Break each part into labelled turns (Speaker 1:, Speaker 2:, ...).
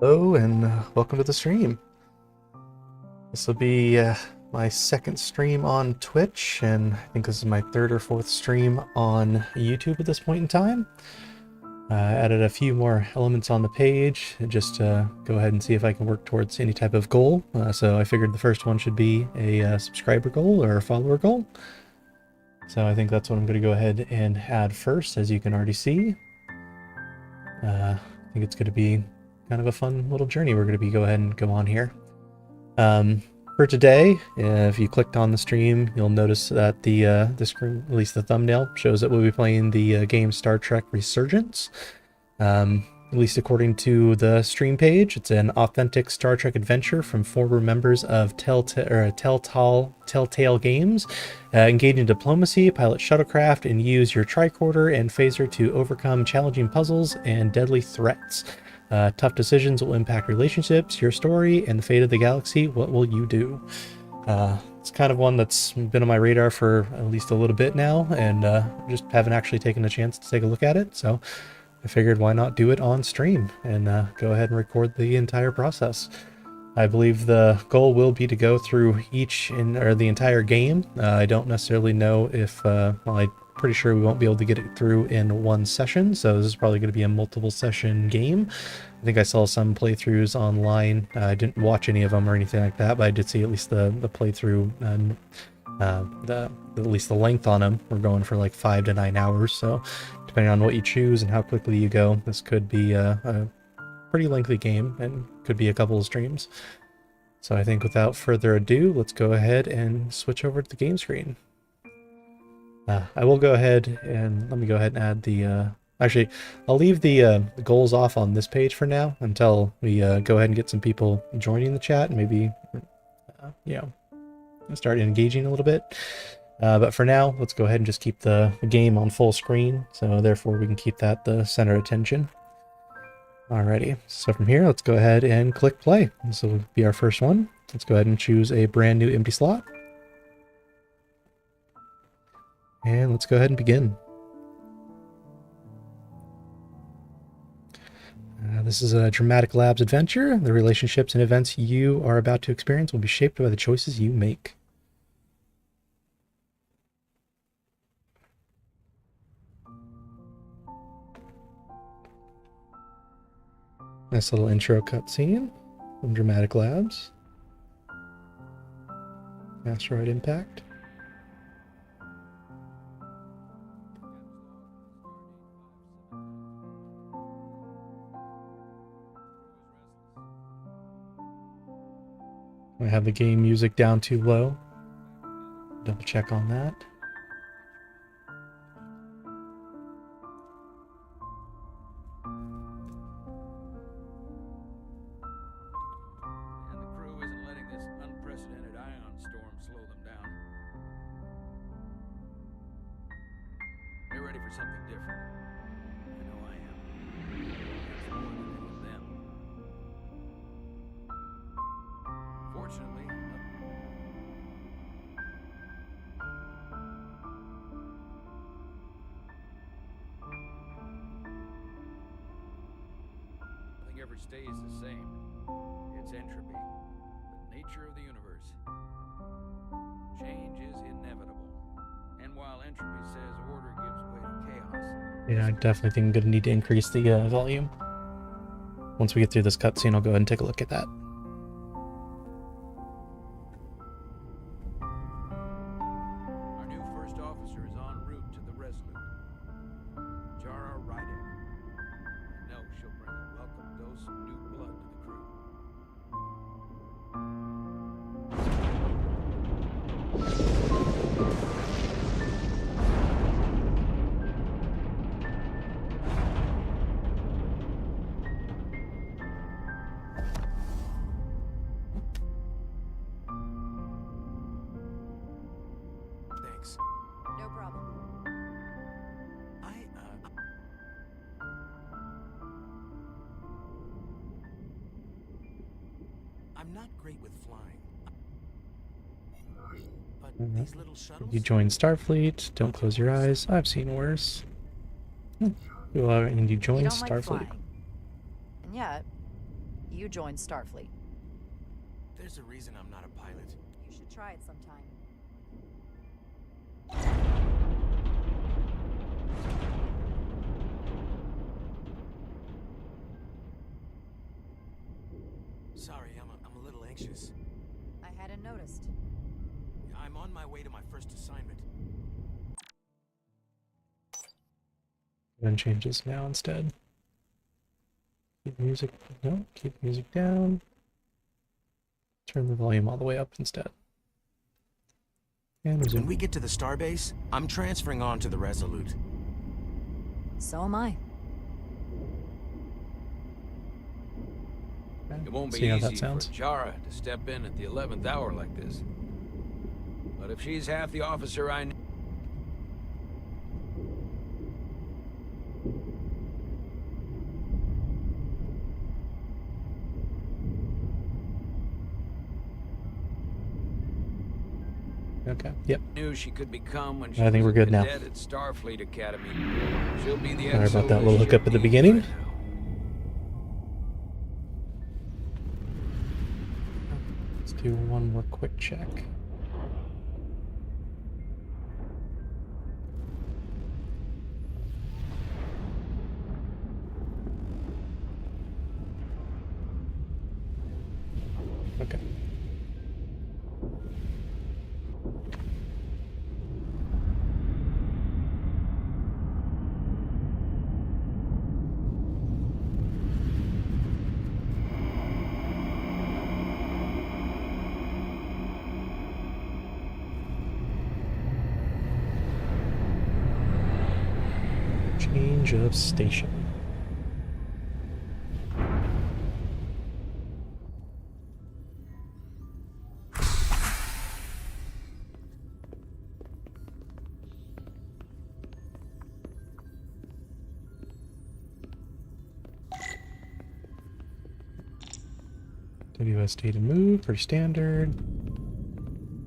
Speaker 1: Hello and welcome to the stream. This will be my second stream on Twitch, and I think this is my third or fourth stream on YouTube at this point in time. I added a few more elements on the page just to go ahead and see if I can work towards any type of goal. So I figured the first one should be a subscriber goal or a follower goal. So I think that's what I'm going to go ahead and add first, as you can already see. I think it's going to be kind of a fun little journey we're going to be go ahead and go on here. For today, if you clicked on the stream, you'll notice that the screen, at least the thumbnail, shows that we'll be playing the game Star Trek Resurgence. At least according to the stream page, it's an authentic Star Trek adventure from former members of Telltale Games. Engage in diplomacy, pilot shuttlecraft, and use your tricorder and phaser to overcome challenging puzzles and deadly threats. Tough decisions will impact relationships, your story, and the fate of the galaxy. What will you do? It's kind of one that's been on my radar for at least a little bit now, and just haven't actually taken a chance to take a look at it. So I figured, why not do it on stream and go ahead and record the entire process. I believe the goal will be to go through the entire game. I don't necessarily know if, well, I'm pretty sure we won't be able to get it through in one session, so this is probably going to be a multiple session game. I think I saw some playthroughs online. I didn't watch any of them or anything like that, but I did see at least the playthrough and at least the length on them. We're going for like 5 to 9 hours, so depending on what you choose and how quickly you go, this could be a pretty lengthy game and could be a couple of streams. So I think without further ado, let's go ahead and switch over to the game screen. I will go ahead and let me go ahead and add the actually, I'll leave the goals off on this page for now until we go ahead and get some people joining the chat and maybe you know, start engaging a little bit. But for now, let's go ahead and just keep the game on full screen, so therefore we can keep that the center attention. Alrighty, so from here, let's go ahead and click play. This will be our first one. Let's go ahead and choose a brand new empty slot. And let's go ahead and begin. This is a Dramatic Labs adventure. The relationships and events you are about to experience will be shaped by the choices you make. Nice little intro cutscene from Dramatic Labs. Asteroid impact. I have the game music down too low. Double check on that.
Speaker 2: And the crew isn't letting this unprecedented ion storm slow them down. They're ready for something different. I know I am. That's more than any of them. Fortunately, nothing ever stays the same. It's entropy, the nature of the universe. Change is inevitable. And while entropy says order gives way to chaos,
Speaker 1: Yeah, I definitely think I'm going to need to increase the volume. Once we get through this cutscene, I'll go ahead and take a look at that.
Speaker 2: our new first officer is en route to the Resolute. Jara Ryder. I know she'll bring a welcome dose of new blood to the crew. Thanks.
Speaker 3: No problem.
Speaker 2: I'm not great with flying. But
Speaker 1: Mhm.
Speaker 2: these little shuttles...
Speaker 1: You join Starfleet. Don't close your eyes. I've seen worse. Well, and you join
Speaker 3: You don't like
Speaker 1: Starfleet.
Speaker 3: flying. And yet, you joined Starfleet.
Speaker 2: There's a reason I'm not a pilot.
Speaker 3: You should try it sometime.
Speaker 2: Sorry, I'm a little anxious.
Speaker 3: I hadn't noticed.
Speaker 2: I'm on my way to my first assignment.
Speaker 1: Then change this now instead. Keep music. No, keep music down. Turn the volume all the way up instead. And
Speaker 2: When
Speaker 1: resume.
Speaker 2: we get to the starbase, I'm transferring on to the Resolute.
Speaker 3: So am I.
Speaker 2: It won't be
Speaker 1: See how that
Speaker 2: easy
Speaker 1: sounds.
Speaker 2: for Jara to step in at the 11th hour like this. But if she's half the officer I know...
Speaker 1: Okay. Yep.
Speaker 2: knew she could become when she
Speaker 1: I think
Speaker 2: was
Speaker 1: we're
Speaker 2: a
Speaker 1: good now.
Speaker 2: cadet at Starfleet Academy. She'll be the
Speaker 1: Sorry about that
Speaker 2: XO
Speaker 1: little
Speaker 2: this
Speaker 1: hiccup
Speaker 2: ship
Speaker 1: at the
Speaker 2: needs
Speaker 1: beginning.
Speaker 2: right now.
Speaker 1: Let's do one more quick check. Okay. Change of station. WSD to move, pretty standard.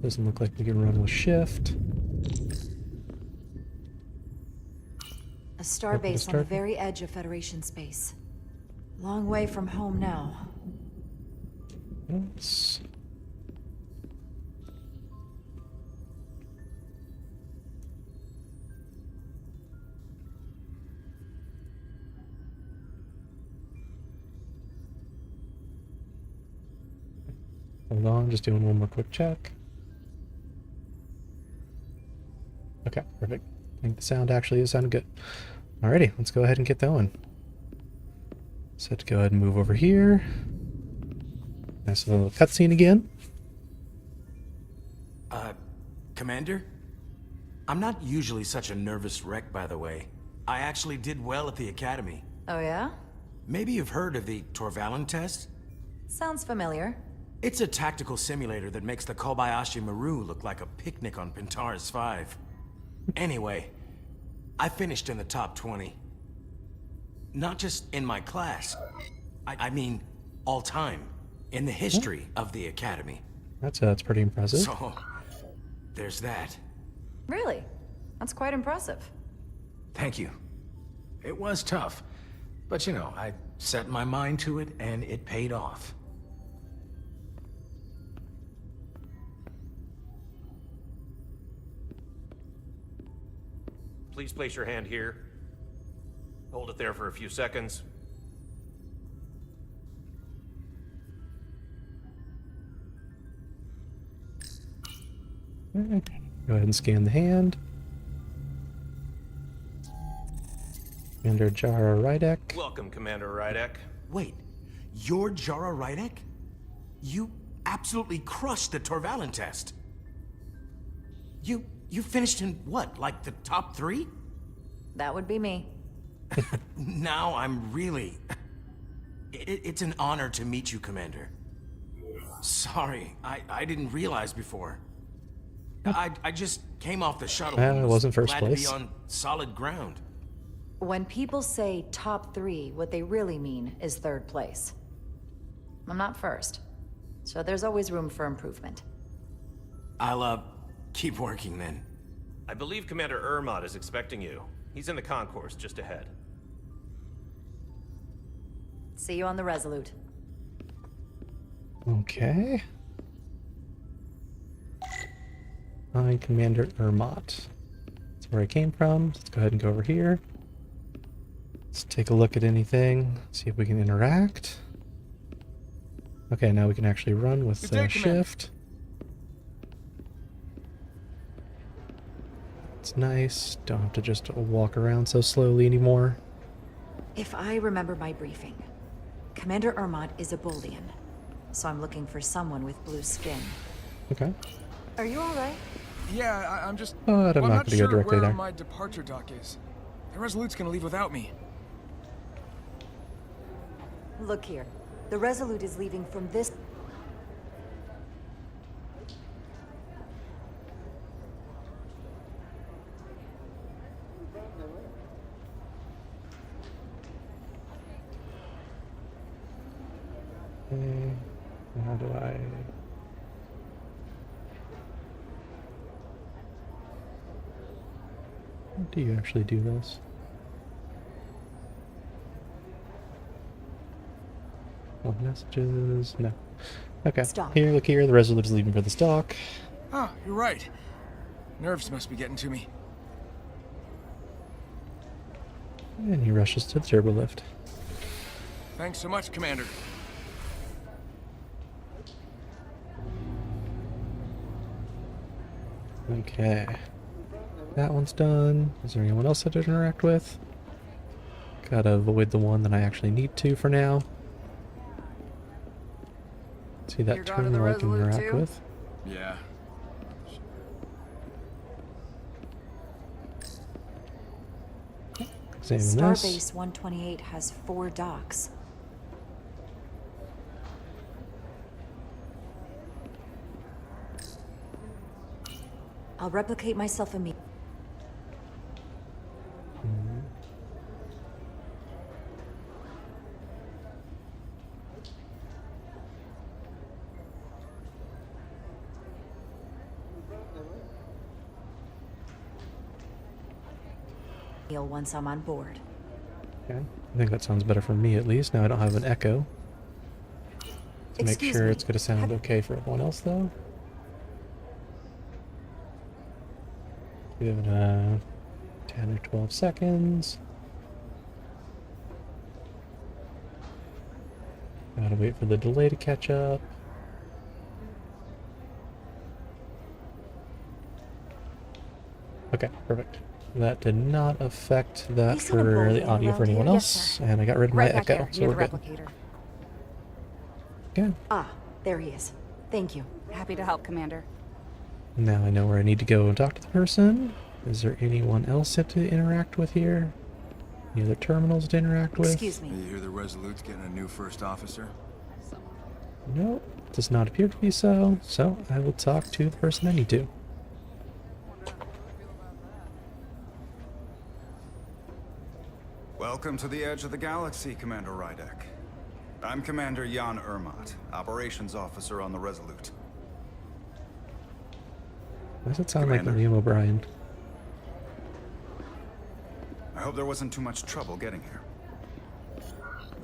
Speaker 1: Doesn't look like we can run with shift.
Speaker 3: A starbase on the very edge of Federation space. Long way from home now.
Speaker 1: Oops. Hold on, just doing one more quick check. Okay, perfect. I think the sound actually sounded good. Alrighty, let's go ahead and get going. So to go ahead and move over here. Nice little cutscene again.
Speaker 4: Commander? I'm not usually such a nervous wreck, by the way. I actually did well at the academy.
Speaker 3: Oh yeah?
Speaker 4: Maybe you've heard of the Torvalin test?
Speaker 3: Sounds familiar.
Speaker 4: It's a tactical simulator that makes the Kobayashi Maru look like a picnic on Pintaris 5. Anyway, I finished in the top 20. Not just in my class. I mean, all time. In the history of the academy.
Speaker 1: That's pretty impressive.
Speaker 4: So, there's that.
Speaker 3: Really? That's quite impressive.
Speaker 4: Thank you. It was tough. But you know, I set my mind to it and it paid off.
Speaker 5: Please place your hand here. Hold it there for a few seconds.
Speaker 1: Alright, go ahead and scan the hand. Commander Jara Rydek.
Speaker 5: Welcome, Commander Rydek.
Speaker 4: Wait, you're Jara Rydek? You absolutely crushed the Torvalin test. You finished in what, like the top 3?
Speaker 3: That would be me.
Speaker 4: Now I'm really... It's an honor to meet you, Commander. Sorry, I didn't realize before. I just came off the shuttle and
Speaker 1: It wasn't first
Speaker 4: glad
Speaker 1: place.
Speaker 4: to be on solid ground.
Speaker 3: When people say top 3, what they really mean is 3rd place. I'm not first, so there's always room for improvement.
Speaker 4: I'll, keep working then.
Speaker 5: I believe Commander Ermot is expecting you. He's in the concourse just ahead.
Speaker 3: See you on the Resolute.
Speaker 1: Okay. Hi, Commander Ermot. That's where I came from. Let's go ahead and go over here. Let's take a look at anything. See if we can interact. Okay, now we can actually run with shift. It's nice. Don't have to just walk around so slowly anymore.
Speaker 3: If I remember my briefing, Commander Ermot is a Boldian, so I'm looking for someone with blue skin.
Speaker 1: Okay.
Speaker 3: Are you alright?
Speaker 6: Yeah, I'm just...
Speaker 1: But I'm
Speaker 6: well,
Speaker 1: not going to go directly
Speaker 6: where
Speaker 1: there.
Speaker 6: my departure dock is. The Resolute's gonna leave without me.
Speaker 3: Look here. The Resolute is leaving from this...
Speaker 1: Okay. How do I... How do you actually do this? Oh, messages? No. Okay.
Speaker 3: Stop.
Speaker 1: Here, look here. The Resolute is leaving for this dock.
Speaker 6: Ah, you're right. Nerves must be getting to me.
Speaker 1: And he rushes to the turbo lift.
Speaker 6: Thanks so much, Commander.
Speaker 1: Okay. That one's done. Is there anyone else I to interact with? Gotta avoid the one that I actually need to for now. See that
Speaker 3: You're going to the
Speaker 1: terminal I can
Speaker 3: Resolute
Speaker 1: interact
Speaker 3: too?
Speaker 1: with.
Speaker 6: Yeah.
Speaker 1: Examine this.
Speaker 3: Starbase 128 has 4 docks. I'll replicate myself immediately. Once I'm on board.
Speaker 1: Okay. I think that sounds better for me at least. Now I don't have an echo. To make
Speaker 3: Excuse
Speaker 1: sure
Speaker 3: me.
Speaker 1: it's going to sound okay for everyone else though. Give it 10 or 12 seconds. Gotta wait for the delay to catch up. Okay, perfect. That did not affect that
Speaker 3: Any sort of
Speaker 1: for the
Speaker 3: bullying
Speaker 1: audio for
Speaker 3: around
Speaker 1: anyone
Speaker 3: here?
Speaker 7: Yes,
Speaker 1: else,
Speaker 7: sir.
Speaker 1: and I got rid of
Speaker 7: Right
Speaker 1: my
Speaker 7: back
Speaker 1: echo,
Speaker 7: here,
Speaker 1: so
Speaker 7: near
Speaker 1: we're
Speaker 7: the
Speaker 1: good.
Speaker 7: replicator.
Speaker 1: Good.
Speaker 3: Ah, there he is. Thank you.
Speaker 7: Happy to help, Commander.
Speaker 1: Now I know where I need to go and talk to the person. Is there anyone else to interact with here? Any other terminals to interact with?
Speaker 3: Excuse me.
Speaker 6: You hear the Resolute's getting a new first officer?
Speaker 1: Nope, does not appear to be so. So I will talk to the person I need to.
Speaker 8: Welcome to the edge of the galaxy, Commander Rydek. I'm Commander Jan Ermot, Operations Officer on the Resolute.
Speaker 1: Why does it sound like
Speaker 8: Commander.
Speaker 1: Liam O'Brien?
Speaker 8: I hope there wasn't too much trouble getting here.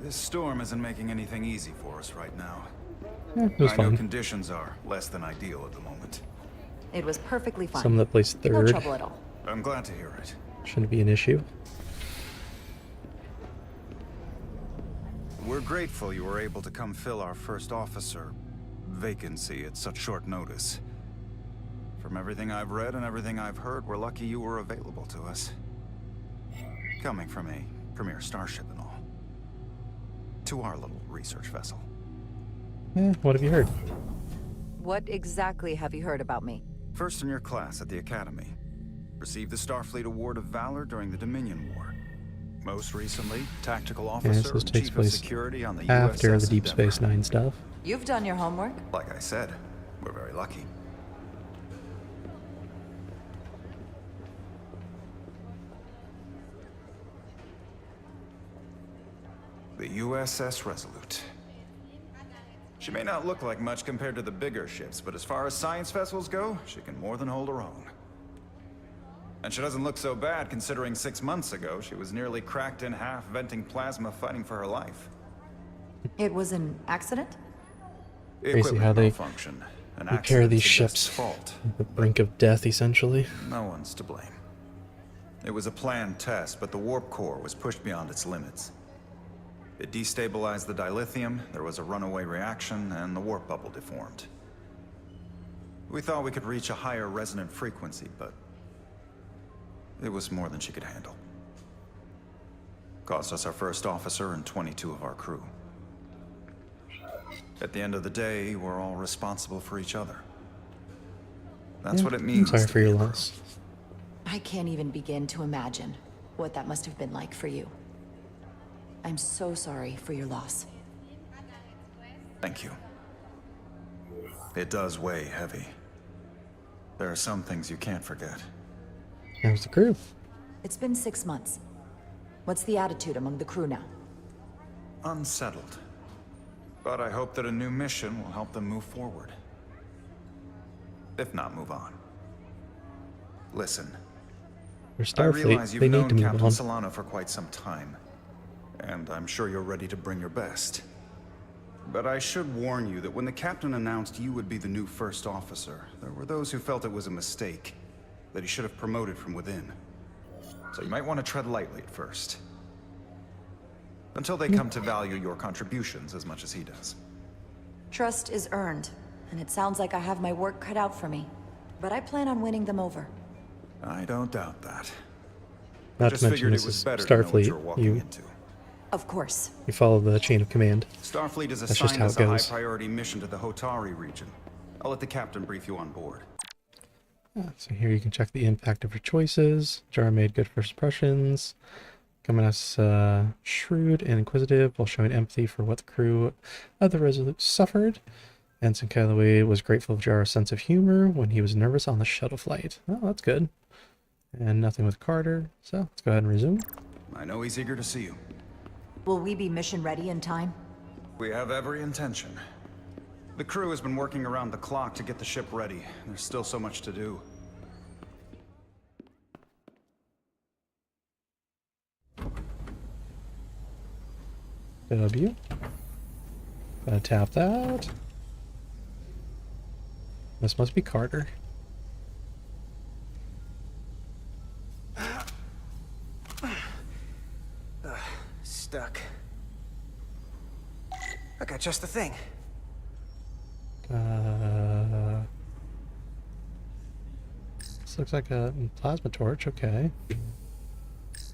Speaker 8: This storm isn't making anything easy for us right now.
Speaker 1: Yeah, it was
Speaker 8: I know
Speaker 1: fun.
Speaker 8: conditions are less than ideal at the moment.
Speaker 3: It was perfectly fine.
Speaker 1: Someone that placed
Speaker 3: No
Speaker 1: third
Speaker 3: trouble at all.
Speaker 8: I'm glad to hear it.
Speaker 1: shouldn't be an issue.
Speaker 8: We're grateful you were able to come fill our first officer vacancy at such short notice. From everything I've read and everything I've heard, we're lucky you were available to us. Coming from a premier starship and all. To our little research vessel.
Speaker 1: What have you heard?
Speaker 3: What exactly have you heard about me?
Speaker 8: First in your class at the Academy. Received the Starfleet Award of Valor during the Dominion War. Most recently, Tactical Officer
Speaker 1: this
Speaker 8: and
Speaker 1: takes
Speaker 8: Chief of
Speaker 1: place
Speaker 8: Security on the
Speaker 1: After
Speaker 8: USS
Speaker 1: the Deep
Speaker 8: Endeavour.
Speaker 1: Space Nine stuff.
Speaker 3: You've done your homework.
Speaker 8: Like I said, we're very lucky. The USS Resolute. She may not look like much compared to the bigger ships, but as far as science vessels go, she can more than hold her own. And she doesn't look so bad considering 6 months ago she was nearly cracked in half venting plasma fighting for her life.
Speaker 3: It was an accident?
Speaker 1: Crazy how they
Speaker 8: malfunction. An
Speaker 1: repair
Speaker 8: accident
Speaker 1: these
Speaker 8: suggests
Speaker 1: ships.
Speaker 8: fault.
Speaker 1: At the brink of death, essentially.
Speaker 8: No one's to blame. It was a planned test, but the warp core was pushed beyond its limits. It destabilized the dilithium, there was a runaway reaction, and the warp bubble deformed. We thought we could reach a higher resonant frequency, but it was more than she could handle. Cost us our first officer and 22 of our crew. At the end of the day, we're all responsible for each other. That's what it means.
Speaker 1: I'm sorry
Speaker 8: to
Speaker 1: for
Speaker 8: be
Speaker 1: your
Speaker 8: a crew.
Speaker 1: loss.
Speaker 3: I can't even begin to imagine what that must have been like for you. I'm so sorry for your loss.
Speaker 8: Thank you. It does weigh heavy. There are some things you can't forget.
Speaker 1: How's the crew?
Speaker 3: It's been 6 months. What's the attitude among the crew now?
Speaker 8: Unsettled. But I hope that a new mission will help them move forward. If not, move on. Listen,
Speaker 1: For
Speaker 8: I realize
Speaker 1: Starfleet,
Speaker 8: you've
Speaker 1: they need
Speaker 8: known
Speaker 1: to move
Speaker 8: Captain
Speaker 1: on.
Speaker 8: Solano for quite some time. And I'm sure you're ready to bring your best. But I should warn you that when the captain announced you would be the new first officer, there were those who felt it was a mistake, that he should have promoted from within. So you might want to tread lightly at first. Until they come to value your contributions as much as he does.
Speaker 3: Trust is earned, and it sounds like I have my work cut out for me. But I plan on winning them over.
Speaker 8: I don't doubt that.
Speaker 1: Not
Speaker 8: Just
Speaker 1: to mention
Speaker 8: figured
Speaker 1: this
Speaker 8: it was
Speaker 1: is
Speaker 8: better to know what you're
Speaker 1: Starfleet.
Speaker 8: walking
Speaker 1: You
Speaker 8: into.
Speaker 3: Of course.
Speaker 1: follow the chain of command.
Speaker 8: Starfleet is
Speaker 1: just
Speaker 8: assigned
Speaker 1: how
Speaker 8: us
Speaker 1: it
Speaker 8: a
Speaker 1: goes.
Speaker 8: high-priority mission to the Hotari region. I'll let the captain brief you on board.
Speaker 1: So here you can check the impact of your choices. Jar made good first impressions. Coming as shrewd and inquisitive while showing empathy for what the crew of the Resolute suffered. Ensign Calloway was grateful of Jar's sense of humor when he was nervous on the shuttle flight. Oh, that's good. And nothing with Carter, so let's go ahead and resume.
Speaker 8: I know he's eager to see you.
Speaker 3: Will we be mission ready in time?
Speaker 8: We have every intention. The crew has been working around the clock to get the ship ready. There's still so much to do.
Speaker 1: W. Gotta tap that. This must be Carter.
Speaker 6: Stuck. I got just the thing.
Speaker 1: This looks like a plasma torch, okay.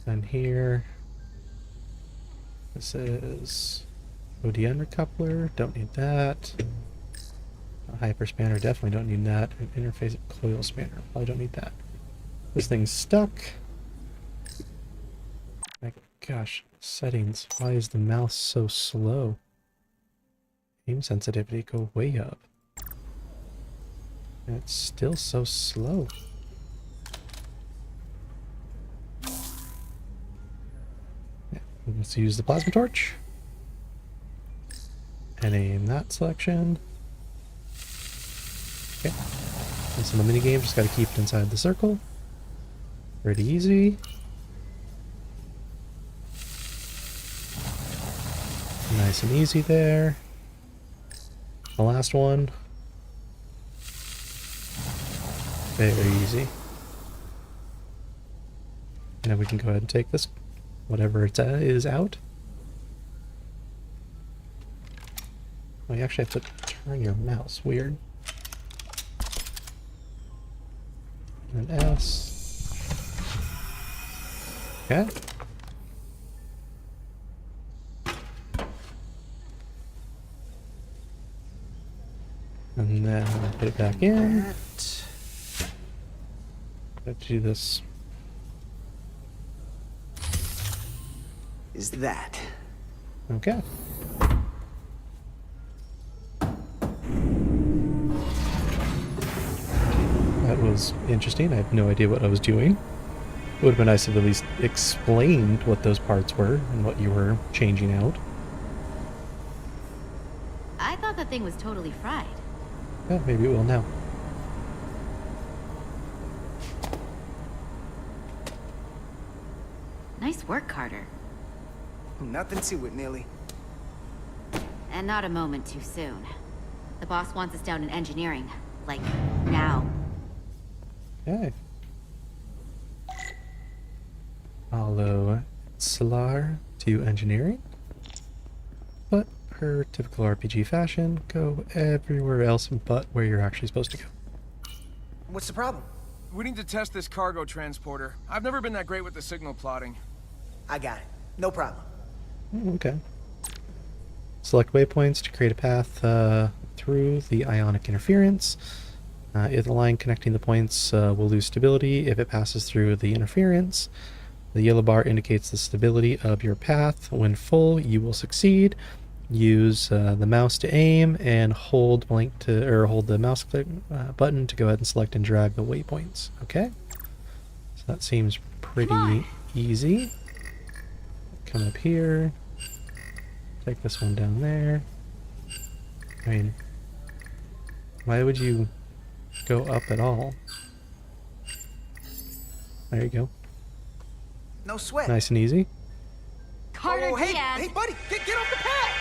Speaker 1: And here, this is ODN recoupler, don't need that. A hyper spanner, definitely don't need that. An interface coil spanner, probably don't need that. This thing's stuck. My gosh, settings. Why is the mouse so slow? Aim sensitivity go way up. And it's still so slow. Yeah, let's use the plasma torch. And aim that selection. Okay. This is a mini game, just gotta keep it inside the circle. Pretty easy. Nice and easy there. The last one. Very easy. And then we can go ahead and take this, whatever it is, out. Oh, you actually have to turn your mouse. Weird. And S. Okay. And then put it back in. Let's do this.
Speaker 7: Is that?
Speaker 1: Okay. That was interesting. I have no idea what I was doing. It would have been nice if at least explained what those parts were and what you were changing out.
Speaker 9: I thought that thing was totally fried.
Speaker 1: Yeah, maybe it will now.
Speaker 9: Nice work, Carter.
Speaker 7: Nothing to it, Neely.
Speaker 9: And not a moment too soon. The boss wants us down in engineering. Like, now.
Speaker 1: Okay. Follow Solar to engineering. But per typical RPG fashion, go everywhere else but where you're actually supposed to go.
Speaker 7: What's the problem?
Speaker 6: We need to test this cargo transporter. I've never been that great with the signal plotting.
Speaker 7: I got it. No problem.
Speaker 1: Okay. Select waypoints to create a path through the ionic interference. If the line connecting the points will lose stability if it passes through the interference. The yellow bar indicates the stability of your path. When full, you will succeed. Use the mouse to aim and hold hold the mouse click button to go ahead and select and drag the waypoints. Okay. So that seems pretty easy. Come up here. Take this one down there. I mean, why would you go up at all? There you go.
Speaker 7: No sweat.
Speaker 1: Nice and easy.
Speaker 9: Carter
Speaker 7: Oh, hey,
Speaker 9: Diaz!
Speaker 7: hey, buddy, get off the path!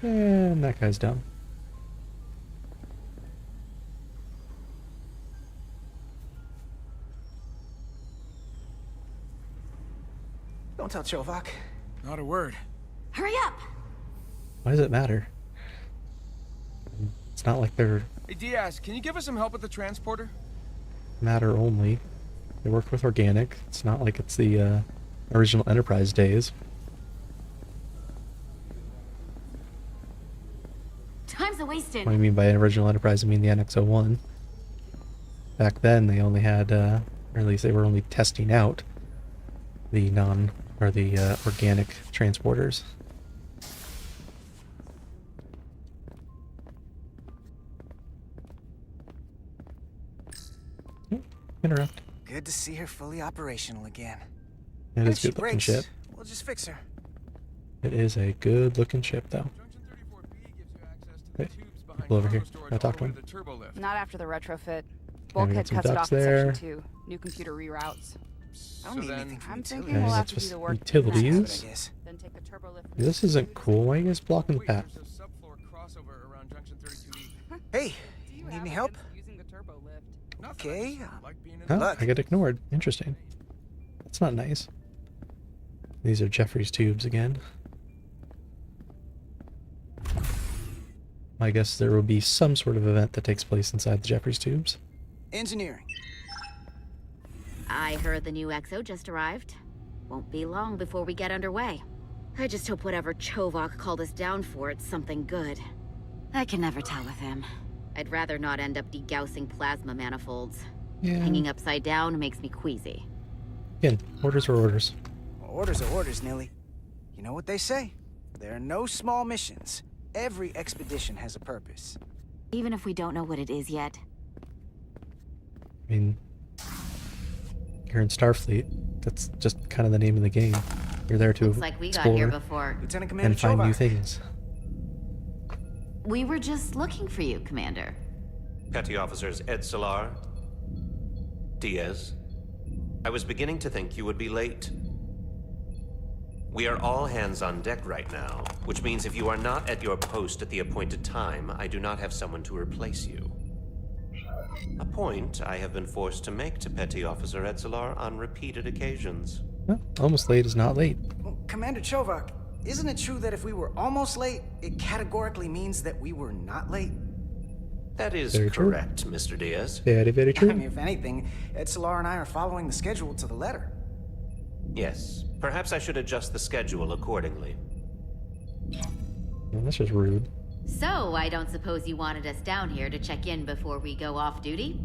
Speaker 1: And that guy's done.
Speaker 7: Don't tell Chovak.
Speaker 6: Not a word.
Speaker 9: Hurry up!
Speaker 1: Why does it matter? It's not like they're
Speaker 6: Hey, Diaz, can you give us some help with the transporter?
Speaker 1: matter only. They work with organic. It's not like it's the original Enterprise days.
Speaker 9: Time's a-wasting.
Speaker 1: What do you mean by original Enterprise? I mean the NX-01. Back then, they only had, or at least they were only testing out the organic transporters. Interrupt.
Speaker 7: Good to see her fully operational again.
Speaker 1: It
Speaker 7: If
Speaker 1: is
Speaker 7: she
Speaker 1: good looking
Speaker 7: breaks,
Speaker 1: ship.
Speaker 7: we'll just fix her.
Speaker 1: It is a good looking ship, though.
Speaker 6: Junction 34B gives you access to the
Speaker 1: Hey,
Speaker 6: tubes behind
Speaker 1: people over
Speaker 6: cargo
Speaker 1: here.
Speaker 6: storage
Speaker 1: Can I talk
Speaker 6: all
Speaker 1: to
Speaker 6: the way
Speaker 1: him?
Speaker 6: the turbo lift.
Speaker 10: Not after the retrofit.
Speaker 1: we
Speaker 10: Bulkhead
Speaker 1: got some
Speaker 10: cuts it
Speaker 1: ducks
Speaker 10: off in
Speaker 1: there.
Speaker 10: section 2. New computer reroutes.
Speaker 7: I don't need
Speaker 6: then-
Speaker 7: anything from
Speaker 10: I'm
Speaker 7: utility.
Speaker 10: thinking we'll
Speaker 1: Okay,
Speaker 10: have
Speaker 1: that's
Speaker 10: to do
Speaker 1: just
Speaker 10: the work.
Speaker 1: utilities.
Speaker 7: I guess.
Speaker 10: Then take the turbo lift.
Speaker 1: This isn't cool. Why are you guys blocking the
Speaker 6: Wait,
Speaker 1: path?
Speaker 6: there's a subfloor crossover around Junction 32E.
Speaker 7: Hey,
Speaker 10: Do you
Speaker 7: need
Speaker 10: have
Speaker 7: any help?
Speaker 10: against using the turbo lift?
Speaker 6: Nothing,
Speaker 7: Okay,
Speaker 6: I just like being in
Speaker 1: Oh,
Speaker 7: luck.
Speaker 1: I get ignored. Interesting. That's not nice. These are Jeffrey's tubes again. I guess there will be some sort of event that takes place inside the Jeffrey's tubes.
Speaker 7: Engineering.
Speaker 9: I heard the new XO just arrived. Won't be long before we get underway. I just hope whatever Chovak called us down for, it's something good. I can never tell with him. I'd rather not end up degaussing plasma manifolds.
Speaker 1: Yeah.
Speaker 9: Hanging upside down makes me queasy.
Speaker 1: Again, orders are orders.
Speaker 7: Orders are orders, Nilly. You know what they say? There are no small missions. Every expedition has a purpose.
Speaker 9: Even if we don't know what it is yet.
Speaker 1: I mean, you're in Starfleet. That's just kind of the name of the game. You're there to
Speaker 9: Looks like we got
Speaker 1: explore
Speaker 9: here before.
Speaker 7: Lieutenant Commander
Speaker 1: and find new
Speaker 7: Chovak.
Speaker 1: things.
Speaker 9: We were just looking for you, Commander.
Speaker 5: Petty Officers Edsalar, Diaz. I was beginning to think you would be late. We are all hands on deck right now, which means if you are not at your post at the appointed time, I do not have someone to replace you. A point I have been forced to make to Petty Officer Edsalar on repeated occasions.
Speaker 1: Well, almost late is not late.
Speaker 7: Well, Commander Chovak, isn't it true that if we were almost late, it categorically means that we were not late?
Speaker 5: That is
Speaker 1: Very true.
Speaker 5: correct, Mr. Diaz.
Speaker 1: Very, very true.
Speaker 7: I mean, if anything, Edsalar and I are following the schedule to the letter.
Speaker 5: Yes, perhaps I should adjust the schedule accordingly.
Speaker 1: Well, that's just rude.
Speaker 9: So, I don't suppose you wanted us down here to check in before we go off duty?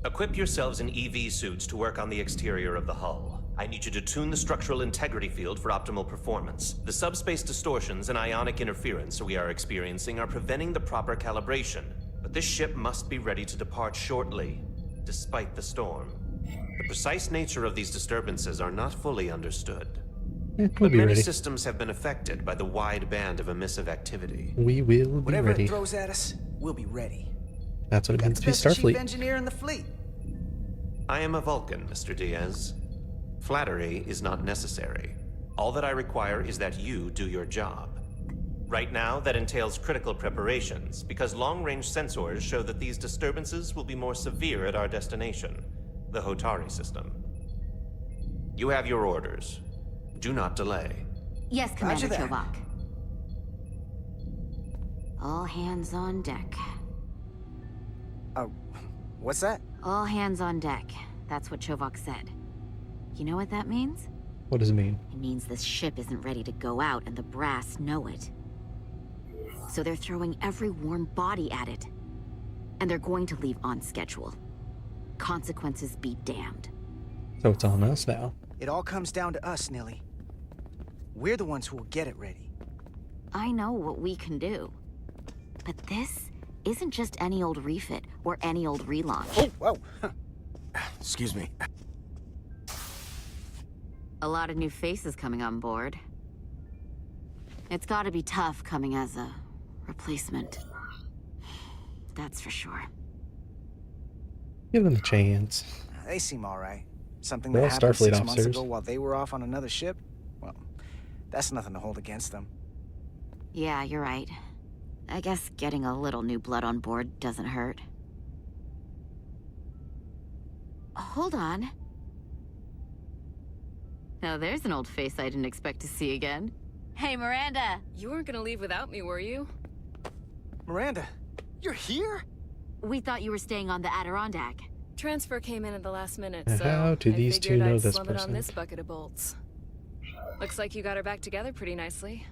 Speaker 5: Equip yourselves in EV suits to work on the exterior of the hull. I need you to tune the structural integrity field for optimal performance. The subspace distortions and ionic interference we are experiencing are preventing the proper calibration. But this ship must be ready to depart shortly, despite the storm. The precise nature of these disturbances are not fully understood.
Speaker 1: We'll
Speaker 5: But
Speaker 1: be
Speaker 5: many
Speaker 1: ready.
Speaker 5: systems have been affected by the wide band of emissive activity.
Speaker 1: We will be
Speaker 7: Whatever
Speaker 1: ready.
Speaker 7: it throws at us, we'll be ready.
Speaker 1: That's what it
Speaker 7: Got
Speaker 1: means
Speaker 7: the
Speaker 1: to be
Speaker 7: best chief
Speaker 1: Starfleet.
Speaker 7: engineer in the fleet.
Speaker 5: I am a Vulcan, Mr. Diaz. Flattery is not necessary. All that I require is that you do your job. Right now, that entails critical preparations, because long-range sensors show that these disturbances will be more severe at our destination, the Hotari system. You have your orders. Do not delay.
Speaker 9: Yes, Commander
Speaker 7: that.
Speaker 9: Chovak. All hands on deck.
Speaker 7: What's that?
Speaker 9: All hands on deck. That's what Chovak said. You know what that means?
Speaker 1: What does it mean?
Speaker 9: It means this ship isn't ready to go out and the brass know it. So they're throwing every warm body at it. And they're going to leave on schedule. Consequences be damned.
Speaker 1: So it's on us now.
Speaker 7: It all comes down to us, Nilly. We're the ones who will get it ready.
Speaker 9: I know what we can do. But this isn't just any old refit or any old relaunch.
Speaker 7: Whoa.
Speaker 4: Excuse me.
Speaker 9: A lot of new faces coming on board. It's gotta be tough coming as a replacement. That's for sure.
Speaker 1: Give them a chance.
Speaker 7: They seem all right. Something
Speaker 1: They're
Speaker 7: that
Speaker 1: all
Speaker 7: happened
Speaker 1: Starfleet
Speaker 7: 6 months
Speaker 1: officers.
Speaker 7: ago while they were off on another ship? Well, that's nothing to hold against them.
Speaker 9: Yeah, you're right. I guess getting a little new blood on board doesn't hurt. Hold on. Now there's an old face I didn't expect to see again. Hey, Miranda!
Speaker 10: You weren't gonna leave without me, were you?
Speaker 7: Miranda, you're here?
Speaker 9: We thought you were staying on the Adirondack.
Speaker 10: Transfer came in at the last minute,
Speaker 1: And
Speaker 10: so
Speaker 1: how do
Speaker 10: I
Speaker 1: these two
Speaker 10: figured
Speaker 1: know
Speaker 10: I'd
Speaker 1: this
Speaker 10: slum it on
Speaker 1: person?
Speaker 10: this bucket of bolts. Looks like you got her back together pretty nicely.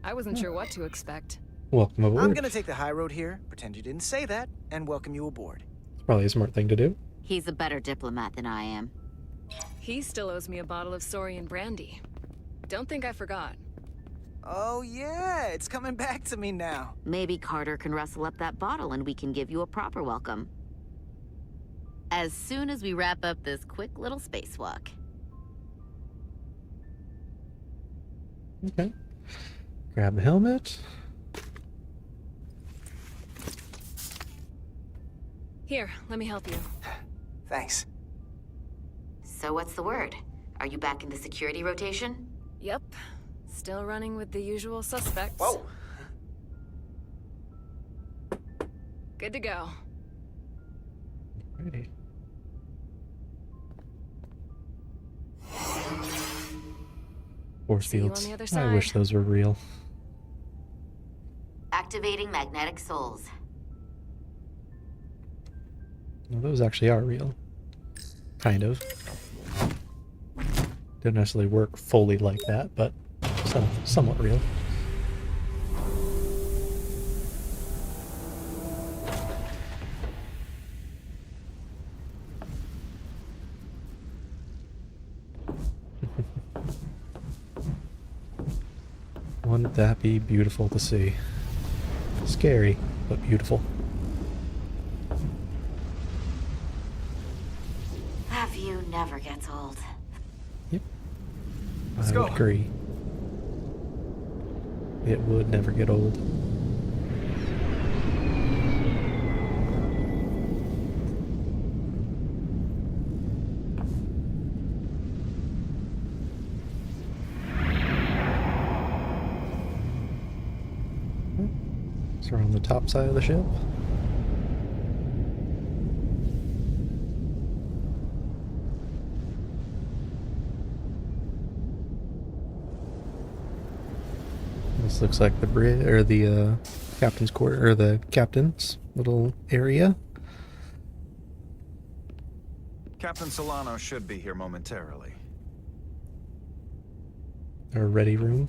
Speaker 10: I wasn't sure what to expect.
Speaker 1: Welcome aboard.
Speaker 7: I'm gonna take the high road here, pretend you didn't say that, and welcome you aboard.
Speaker 1: It's probably a smart thing to do.
Speaker 9: He's a better diplomat than I am.
Speaker 10: He still owes me a bottle of Saurian brandy. Don't think I forgot.
Speaker 7: Oh yeah, it's coming back to me now.
Speaker 9: Maybe Carter can rustle up that bottle and we can give you a proper welcome. As soon as we wrap up this quick little spacewalk.
Speaker 1: Okay. Grab the helmet.
Speaker 10: Here, let me help you.
Speaker 7: Thanks.
Speaker 9: So what's the word? Are you back in the security rotation?
Speaker 10: Yep. Still running with the usual suspects.
Speaker 7: Whoa.
Speaker 10: Good to go.
Speaker 1: Alrighty. Force
Speaker 10: See you on
Speaker 1: fields.
Speaker 10: the other
Speaker 1: I
Speaker 10: side.
Speaker 1: wish those were real.
Speaker 9: Activating magnetic souls.
Speaker 1: Well, those actually are real. Kind of. Didn't necessarily work fully like that, but somewhat real. Wouldn't that be beautiful to see? Scary, but beautiful.
Speaker 9: That view never gets old.
Speaker 1: Yep.
Speaker 6: Let's
Speaker 1: I
Speaker 6: go.
Speaker 1: would agree. It would never get old. So we're on the top side of the ship. This looks like the bridge, or the captain's quarter, or the captain's little area.
Speaker 8: Captain Solano should be here momentarily.
Speaker 1: Our ready room.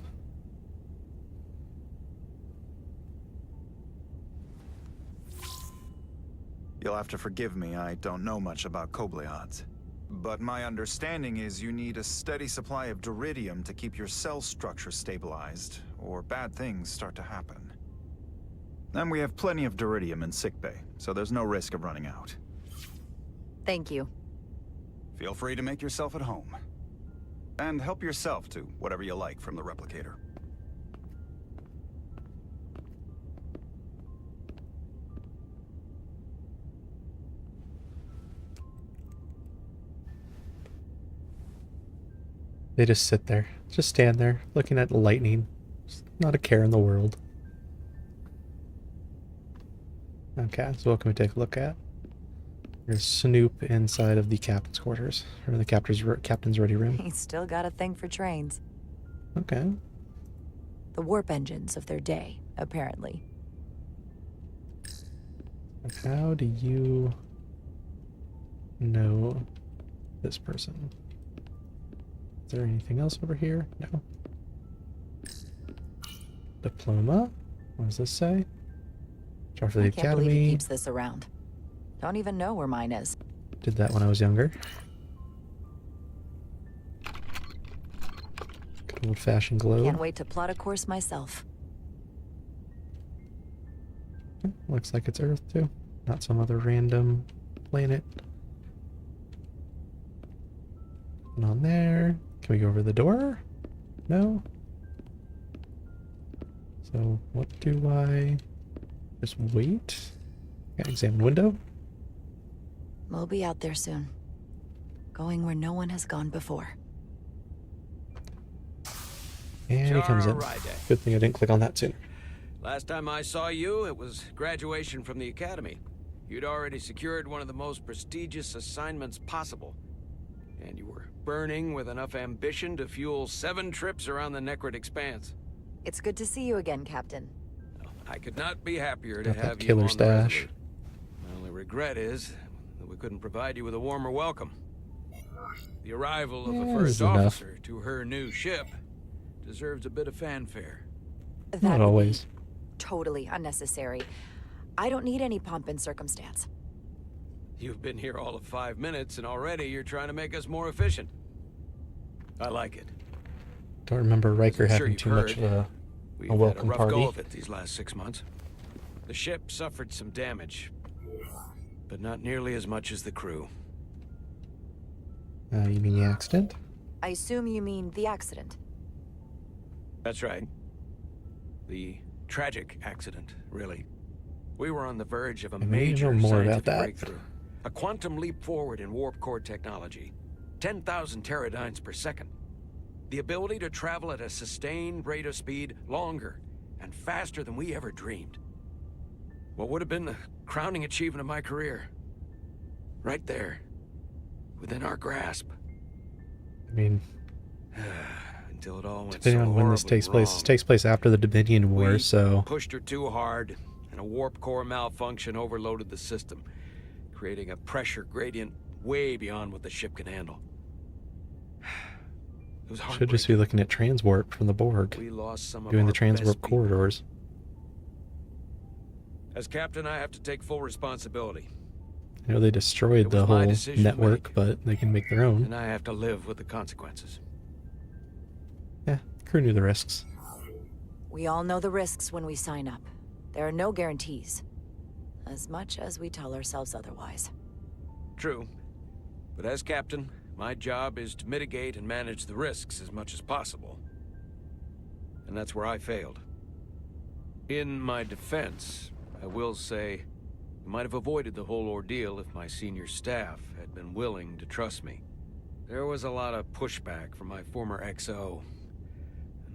Speaker 8: You'll have to forgive me, I don't know much about Kobleods. But my understanding is you need a steady supply of duridium to keep your cell structure stabilized, or bad things start to happen. And we have plenty of duridium in sickbay, so there's no risk of running out.
Speaker 3: Thank you.
Speaker 8: Feel free to make yourself at home. And help yourself to whatever you like from the replicator.
Speaker 1: They just sit there, just stand there, looking at the lightning. Just not a care in the world. Okay, so what can we take a look at? There's Snoop inside of the captain's quarters, or the captain's ready room.
Speaker 3: He's still got a thing for trains.
Speaker 1: Okay.
Speaker 3: The warp engines of their day, apparently.
Speaker 1: How do you know this person? Is there anything else over here? No. Diploma? What does this say? Jar for the
Speaker 3: I can't believe he
Speaker 1: academy.
Speaker 3: keeps this around. Don't even know where mine is.
Speaker 1: Did that when I was younger. Good old-fashioned globe.
Speaker 3: Can't wait to plot a course myself.
Speaker 1: Looks like it's Earth too, not some other random planet. And on there. Can we go over the door? No. So what do I just wait? Got examine window.
Speaker 3: We'll be out there soon. Going where no one has gone before.
Speaker 1: And he comes in.
Speaker 2: Ryder.
Speaker 1: Good thing I didn't click on that sooner.
Speaker 2: Last time I saw you, it was graduation from the academy. You'd already secured one of the most prestigious assignments possible. And you were burning with enough ambition to fuel 7 trips around the Necrid Expanse.
Speaker 3: It's good to see you again, Captain.
Speaker 2: I could not be happier to
Speaker 1: Got that
Speaker 2: have you
Speaker 1: killer
Speaker 2: on the
Speaker 1: stash.
Speaker 2: Resolute. My only regret is that we couldn't provide you with a warmer welcome. The arrival of
Speaker 1: Yeah,
Speaker 2: a
Speaker 1: this
Speaker 2: first
Speaker 1: is enough.
Speaker 2: officer to her new ship deserves a bit of fanfare.
Speaker 1: Not
Speaker 3: That would be
Speaker 1: always.
Speaker 3: totally unnecessary. I don't need any pomp and circumstance.
Speaker 2: You've been here all of 5 minutes, and already you're trying to make us more efficient. I like it.
Speaker 1: Don't remember Riker
Speaker 2: I'm sure
Speaker 1: having
Speaker 2: you've
Speaker 1: too much
Speaker 2: heard.
Speaker 1: of a
Speaker 2: We've
Speaker 1: welcome
Speaker 2: had a rough
Speaker 1: party.
Speaker 2: go of it these last 6 months. The ship suffered some damage, but not nearly as much as the crew.
Speaker 1: You mean the accident?
Speaker 3: I assume you mean the accident.
Speaker 2: That's right. The tragic accident, really. We were on the verge of a
Speaker 1: I need to
Speaker 2: major
Speaker 1: know more about
Speaker 2: scientific
Speaker 1: that.
Speaker 2: breakthrough. A quantum leap forward in warp core technology. 10,000 teradynes per second. The ability to travel at a sustained rate of speed longer and faster than we ever dreamed. What would have been the crowning achievement of my career. Right there. Within our grasp.
Speaker 1: I mean,
Speaker 2: Until it all went
Speaker 1: depending
Speaker 2: so
Speaker 1: on when this
Speaker 2: horribly
Speaker 1: takes place,
Speaker 2: wrong.
Speaker 1: this takes place after the Dominion War,
Speaker 2: We
Speaker 1: so
Speaker 2: pushed her too hard, and a warp core malfunction overloaded the system, creating a pressure gradient way beyond what the ship can handle. It was
Speaker 1: Should just be looking at transwarp from the Borg,
Speaker 2: we lost some of
Speaker 1: doing the
Speaker 2: our best
Speaker 1: transwarp
Speaker 2: people.
Speaker 1: corridors.
Speaker 2: As captain, I have to take full responsibility.
Speaker 1: I know they destroyed
Speaker 2: It was
Speaker 1: the
Speaker 2: my
Speaker 1: whole
Speaker 2: decision to
Speaker 1: network,
Speaker 2: make.
Speaker 1: but they can make their own.
Speaker 2: And I have to live with the consequences.
Speaker 1: Yeah, crew knew the risks.
Speaker 3: We all know the risks when we sign up. There are no guarantees. As much as we tell ourselves otherwise.
Speaker 2: True. But as captain, my job is to mitigate and manage the risks as much as possible. And that's where I failed. In my defense, I will say, I might have avoided the whole ordeal if my senior staff had been willing to trust me. There was a lot of pushback from my former XO,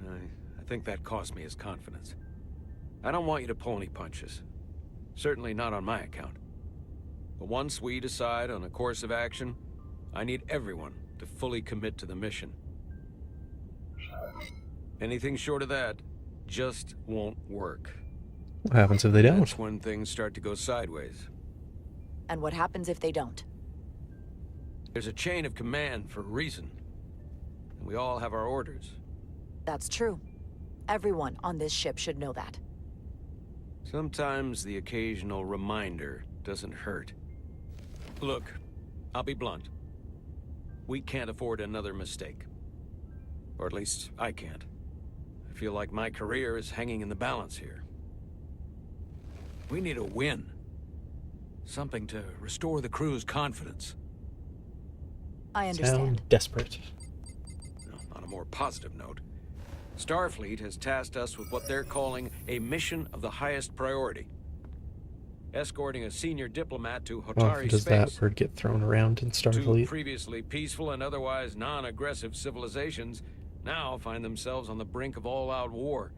Speaker 2: and I think that cost me his confidence. I don't want you to pull any punches. Certainly not on my account. But once we decide on a course of action, I need everyone to fully commit to the mission. Anything short of that just won't work.
Speaker 1: What happens if they don't?
Speaker 2: That's when things start to go sideways.
Speaker 3: And what happens if they don't?
Speaker 2: There's a chain of command for a reason. And we all have our orders.
Speaker 3: That's true. Everyone on this ship should know that.
Speaker 2: Sometimes the occasional reminder doesn't hurt. Look, I'll be blunt. We can't afford another mistake. Or at least, I can't. I feel like my career is hanging in the balance here. We need a win. Something to restore the crew's confidence.
Speaker 3: I understand.
Speaker 1: Sound desperate.
Speaker 2: On a more positive note, Starfleet has tasked us with what they're calling a mission of the highest priority. Escorting a senior diplomat to
Speaker 1: Well,
Speaker 2: Hotari
Speaker 1: does
Speaker 2: space.
Speaker 1: that word get thrown around in
Speaker 2: Two
Speaker 1: Starfleet?
Speaker 2: previously peaceful and otherwise non-aggressive civilizations now find themselves on the brink of all-out war.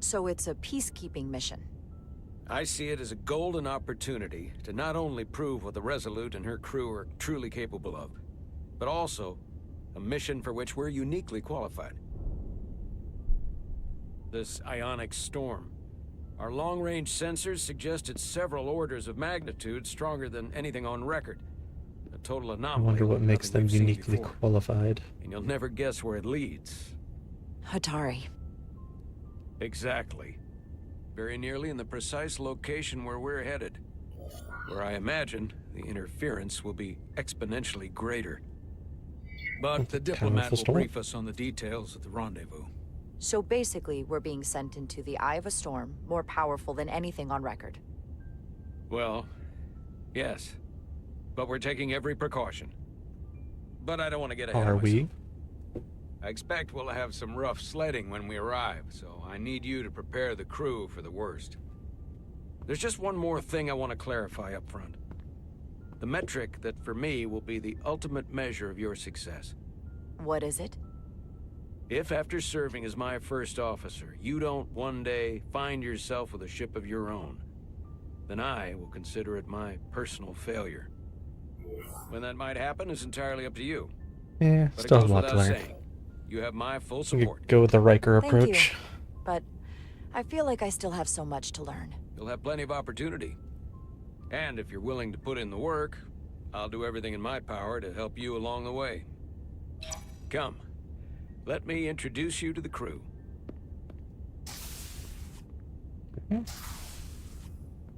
Speaker 3: So it's a peacekeeping mission.
Speaker 2: I see it as a golden opportunity to not only prove what the Resolute and her crew are truly capable of, but also a mission for which we're uniquely qualified. This ionic storm. Our long-range sensors suggested several orders of magnitude stronger than anything on record. A total
Speaker 1: I
Speaker 2: anomaly.
Speaker 1: wonder what
Speaker 2: like
Speaker 1: makes
Speaker 2: nothing
Speaker 1: them
Speaker 2: we've seen
Speaker 1: uniquely
Speaker 2: before.
Speaker 1: qualified.
Speaker 2: And you'll never guess where it leads.
Speaker 3: Hotari.
Speaker 2: Exactly. Very nearly in the precise location where we're headed. Where I imagine the interference will be exponentially greater. But the diplomat will
Speaker 1: storm.
Speaker 2: brief us on the details of the rendezvous.
Speaker 3: So basically, we're being sent into the eye of a storm, more powerful than anything on record.
Speaker 2: Well, yes. But we're taking every precaution. But I don't want to get ahead
Speaker 1: Are
Speaker 2: of myself.
Speaker 1: we?
Speaker 2: I expect we'll have some rough sledding when we arrive, so I need you to prepare the crew for the worst. There's just one more thing I want to clarify up front. The metric that for me will be the ultimate measure of your success.
Speaker 3: What is it?
Speaker 2: If after serving as my first officer, you don't one day find yourself with a ship of your own, then I will consider it my personal failure. When that might happen is entirely up to you.
Speaker 1: Yeah,
Speaker 2: But
Speaker 1: still
Speaker 2: it
Speaker 1: have
Speaker 2: goes
Speaker 1: a lot to
Speaker 2: without
Speaker 1: learn.
Speaker 2: saying, you have my full
Speaker 1: We
Speaker 2: support.
Speaker 1: could go with the Riker
Speaker 3: Thank you.
Speaker 1: approach.
Speaker 3: But I feel like I still have so much to learn.
Speaker 2: You'll have plenty of opportunity. And if you're willing to put in the work, I'll do everything in my power to help you along the way. Come, let me introduce you to the crew.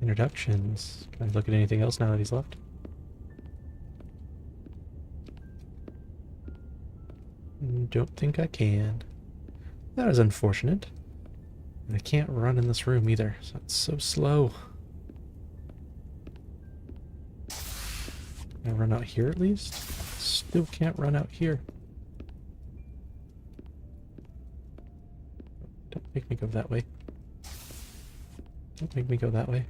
Speaker 1: Introductions. Can I look at anything else now that he's left? Don't think I can. That is unfortunate. And I can't run in this room either, so it's so slow. Can I run out here at least? Still can't run out here. Don't make me go that way. Don't make me go that way.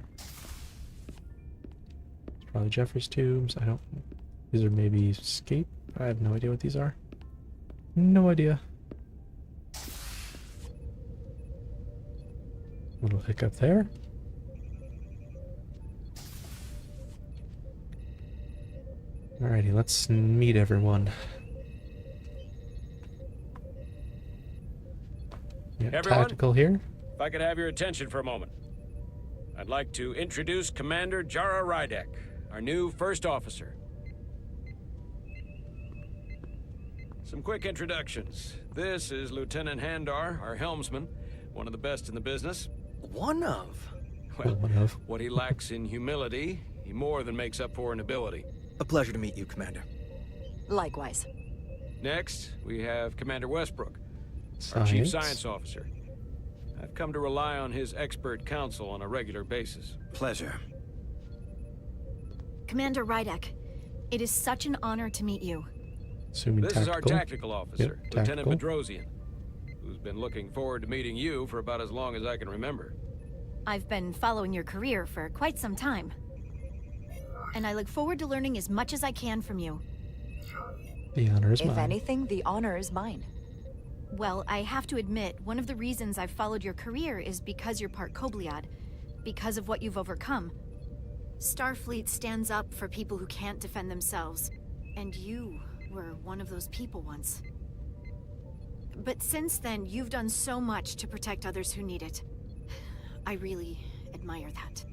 Speaker 1: It's probably Jeffrey's tubes. I don't... These are maybe escape? I have no idea what these are. No idea. Little hiccup there. Alrighty, let's meet everyone. Yeah,
Speaker 2: Everyone?
Speaker 1: tactical here.
Speaker 2: If I could have your attention for a moment. I'd like to introduce Commander Jara Rydek, our new first officer. Some quick introductions. This is Lieutenant Handar, our helmsman, one of the best in the business.
Speaker 6: One of?
Speaker 2: Well,
Speaker 1: One of.
Speaker 2: what he lacks in humility, he more than makes up for in ability.
Speaker 6: A pleasure to meet you, Commander.
Speaker 3: Likewise.
Speaker 2: Next, we have Commander Westbrook, our Chief Science Officer. I've come to rely on his expert counsel on a regular basis.
Speaker 7: Pleasure.
Speaker 11: Commander Rydek, it is such an honor to meet you.
Speaker 1: Assuming
Speaker 2: This is our tactical officer,
Speaker 1: Yep,
Speaker 2: Lieutenant
Speaker 1: tactical.
Speaker 2: Bedrosian, who's been looking forward to meeting you for about as long as I can remember.
Speaker 11: I've been following your career for quite some time. And I look forward to learning as much as I can from you.
Speaker 1: The honor is
Speaker 3: If
Speaker 1: mine.
Speaker 3: anything, the honor is mine.
Speaker 11: Well, I have to admit, one of the reasons I've followed your career is because you're part Kobliad, because of what you've overcome. Starfleet stands up for people who can't defend themselves, and you were one of those people once. But since then, you've done so much to protect others who need it. I really admire that.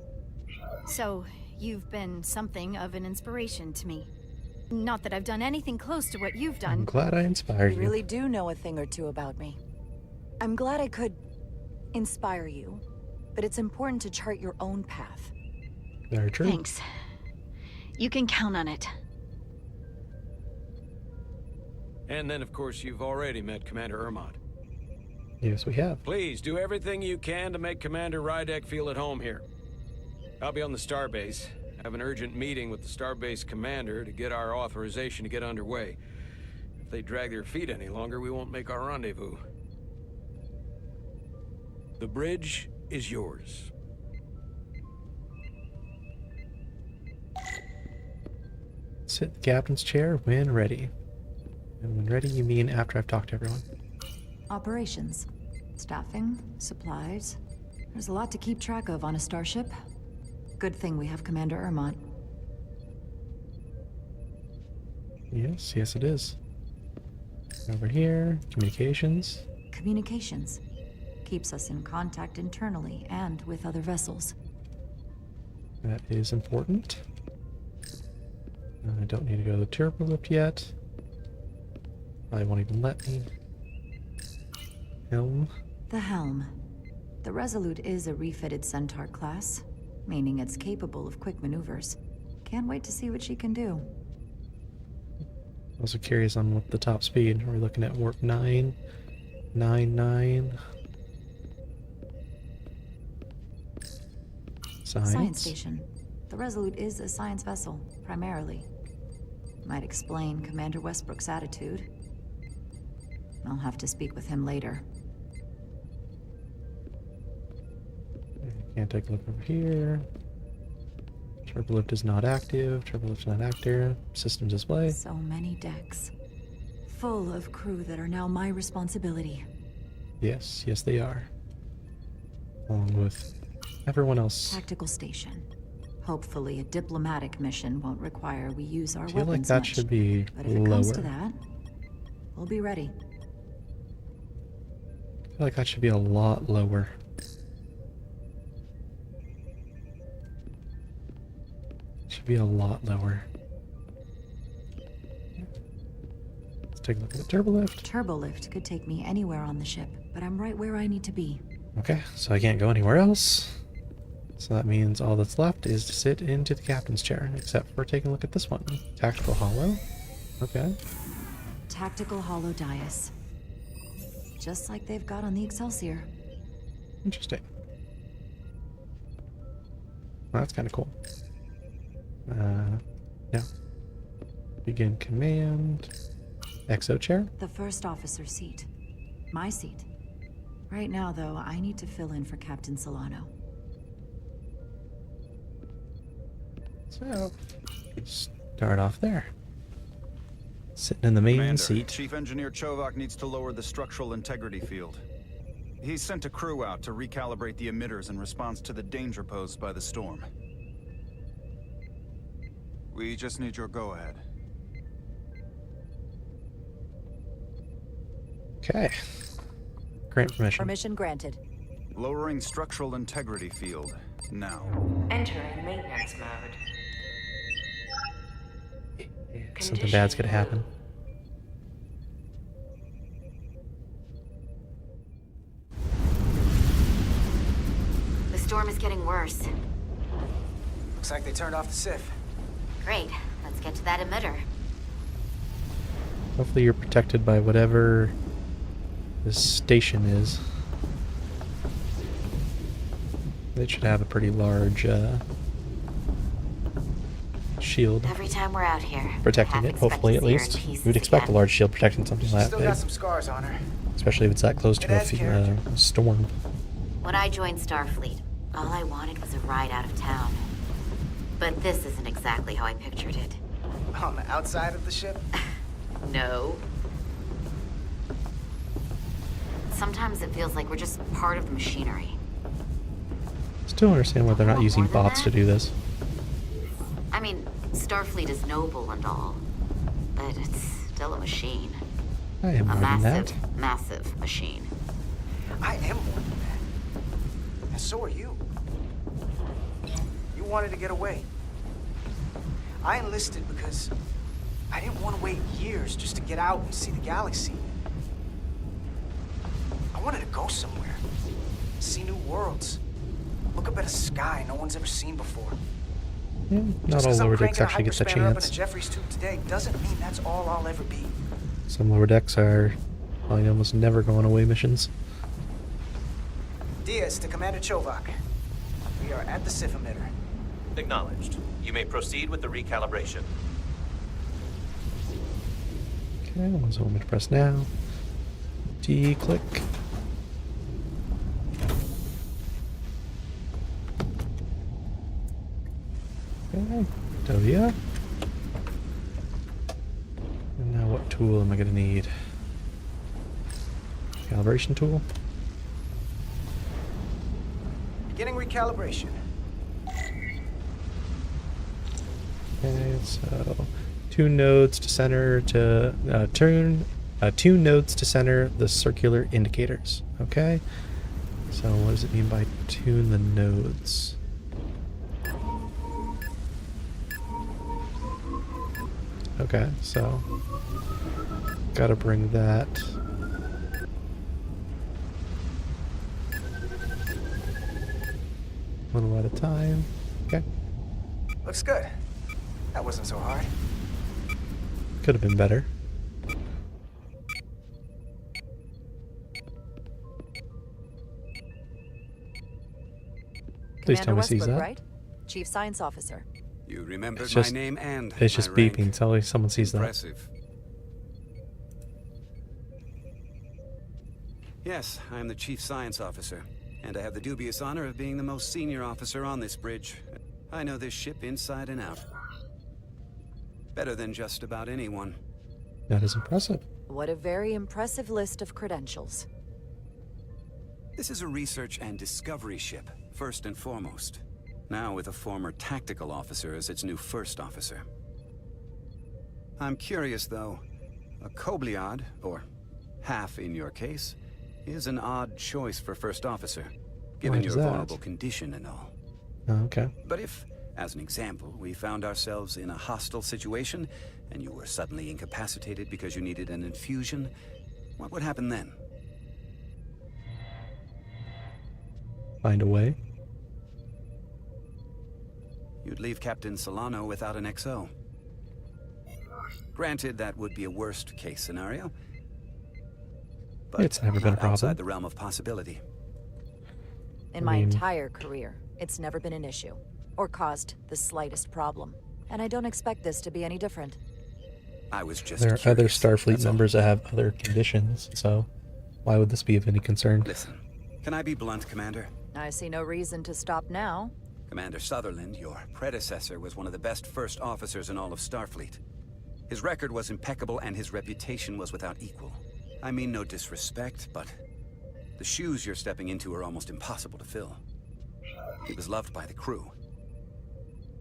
Speaker 11: So, you've been something of an inspiration to me. Not that I've done anything close to what you've
Speaker 1: I'm
Speaker 11: done.
Speaker 1: glad I inspired
Speaker 3: You
Speaker 1: you.
Speaker 3: really do know a thing or two about me. I'm glad I could inspire you, but it's important to chart your own path.
Speaker 1: Very true.
Speaker 11: Thanks. You can count on it.
Speaker 2: And then, of course, you've already met Commander Ermont.
Speaker 1: Yes, we have.
Speaker 2: Please, do everything you can to make Commander Rydek feel at home here. I'll be on the starbase. I have an urgent meeting with the starbase commander to get our authorization to get underway. If they drag their feet any longer, we won't make our rendezvous. The bridge is yours.
Speaker 1: Sit in the captain's chair when ready. And when ready, you mean after I've talked to everyone.
Speaker 3: Operations, staffing, supplies. There's a lot to keep track of on a starship. Good thing we have Commander Ermont.
Speaker 1: Yes, yes it is. Over here, communications.
Speaker 3: Communications. Keeps us in contact internally and with other vessels.
Speaker 1: That is important. I don't need to go to the turbo lift yet. I won't even let me. Helm.
Speaker 3: The Helm. The Resolute is a refitted Centaur class, meaning it's capable of quick maneuvers. Can't wait to see what she can do.
Speaker 1: Also curious on what the top speed. Are we looking at warp 9? 9.
Speaker 3: Science station. The Resolute is a science vessel, primarily. Might explain Commander Westbrook's attitude. I'll have to speak with him later.
Speaker 1: Can't take a look over here. Turbo lift is not active. Turbo lift is not active. Systems display.
Speaker 3: So many decks. Full of crew that are now my responsibility.
Speaker 1: Yes, yes they are. Along with everyone else.
Speaker 3: Tactical station. Hopefully a diplomatic mission won't require we use our
Speaker 1: I feel like
Speaker 3: weapons
Speaker 1: that
Speaker 3: much.
Speaker 1: should be
Speaker 3: But if it
Speaker 1: lower.
Speaker 3: comes to that, we'll be ready.
Speaker 1: I feel like that should be a lot lower. Should be a lot lower. Let's take a look at the turbo lift.
Speaker 3: Turbo lift could take me anywhere on the ship, but I'm right where I need to be.
Speaker 1: Okay, so I can't go anywhere else. So that means all that's left is to sit into the captain's chair, except for taking a look at this one. Tactical hollow. Okay.
Speaker 3: Tactical hollow dais. Just like they've got on the Excelsior.
Speaker 1: Interesting. Well, that's kind of cool. Yeah. Begin command. Exo chair.
Speaker 3: The first officer seat. My seat. Right now, though, I need to fill in for Captain Solano.
Speaker 1: So, start off there. Sitting in the main
Speaker 8: Commander,
Speaker 1: seat.
Speaker 8: Chief Engineer Chovak needs to lower the structural integrity field. He's sent a crew out to recalibrate the emitters in response to the danger posed by the storm. We just need your go-ahead.
Speaker 1: Okay. Grant permission.
Speaker 3: Permission granted.
Speaker 8: Lowering structural integrity field, now.
Speaker 12: Entering maintenance mode.
Speaker 1: something bad's gonna happen.
Speaker 9: The storm is getting worse.
Speaker 7: Looks like they turned off the SIF.
Speaker 9: Great. Let's get to that emitter.
Speaker 1: Hopefully you're protected by whatever this station is. They should have a pretty large shield
Speaker 9: Every time we're out here,
Speaker 1: protecting it, hopefully at least. You would expect a large shield protecting something like
Speaker 7: Still
Speaker 1: that
Speaker 7: got
Speaker 1: big.
Speaker 7: some scars on her.
Speaker 1: Especially if it's that close to a storm.
Speaker 9: When I joined Starfleet, all I wanted was a ride out of town. But this isn't exactly how I pictured it.
Speaker 7: On the outside of the ship?
Speaker 9: No. Sometimes it feels like we're just part of the machinery.
Speaker 1: Still don't understand why they're not using bots to do this.
Speaker 9: I mean, Starfleet is noble and all, but it's still a machine.
Speaker 1: I am
Speaker 9: A
Speaker 1: more than
Speaker 9: massive,
Speaker 1: that.
Speaker 9: massive machine.
Speaker 7: I am more than that. And so are you. You wanted to get away. I enlisted because I didn't want to wait years just to get out and see the galaxy. I wanted to go somewhere. See new worlds. Look up at a sky no one's ever seen before.
Speaker 1: Yeah, not
Speaker 7: Just
Speaker 1: all
Speaker 7: 'cause I'm
Speaker 1: lower
Speaker 7: cranking
Speaker 1: decks actually get the
Speaker 7: hyperspanner up in a
Speaker 1: chance.
Speaker 7: Jeffries tube today doesn't mean that's all I'll ever be.
Speaker 1: Some lower decks are probably almost never going away missions.
Speaker 7: Diaz to Commander Chovak. We are at the SIF emitter.
Speaker 5: Acknowledged. You may proceed with the recalibration.
Speaker 1: Okay, what want me to press now? D click. Okay, W. And now what tool am I gonna need? Calibration tool?
Speaker 7: Beginning recalibration.
Speaker 1: Okay, so tune nodes to center to tune nodes to center the circular indicators. Okay, so what does it mean by tune the nodes? Okay, so gotta bring that. One at a time. Okay.
Speaker 7: Looks good. That wasn't so hard.
Speaker 1: Could have been better. Please tell me sees that.
Speaker 3: Right? Chief Science Officer.
Speaker 12: You remembered
Speaker 1: It's just-
Speaker 12: my name and
Speaker 1: It's just
Speaker 12: my rank.
Speaker 1: beeping. Tell me someone sees that.
Speaker 12: Impressive. Yes, I am the Chief Science Officer, and I have the dubious honor of being the most senior officer on this bridge. I know this ship inside and out. Better than just about anyone.
Speaker 1: That is impressive.
Speaker 3: What a very impressive list of credentials.
Speaker 12: This is a research and discovery ship, first and foremost. Now with a former tactical officer as its new first officer. I'm curious, though. A Kobliad, or half in your case, is an odd choice for first officer, given
Speaker 1: Why is
Speaker 12: your
Speaker 1: that?
Speaker 12: vulnerable condition and all.
Speaker 1: Oh, okay.
Speaker 12: But if, as an example, we found ourselves in a hostile situation, and you were suddenly incapacitated because you needed an infusion, what would happen then?
Speaker 1: Find a way.
Speaker 12: You'd leave Captain Solano without an XO. Granted, that would be a worst-case scenario. But
Speaker 1: It's never been a
Speaker 12: not outside
Speaker 1: problem.
Speaker 12: the realm of possibility.
Speaker 3: In
Speaker 1: I
Speaker 3: my
Speaker 1: mean-
Speaker 3: entire career, it's never been an issue, or caused the slightest problem. And I don't expect this to be any different.
Speaker 12: I was just
Speaker 1: There are other
Speaker 12: curious,
Speaker 1: Starfleet
Speaker 12: that's all.
Speaker 1: members that have other conditions, so why would this be of any concern?
Speaker 12: Listen, can I be blunt, Commander?
Speaker 3: I see no reason to stop now.
Speaker 12: Commander Sutherland, your predecessor, was one of the best first officers in all of Starfleet. His record was impeccable and his reputation was without equal. I mean no disrespect, but the shoes you're stepping into are almost impossible to fill. He was loved by the crew.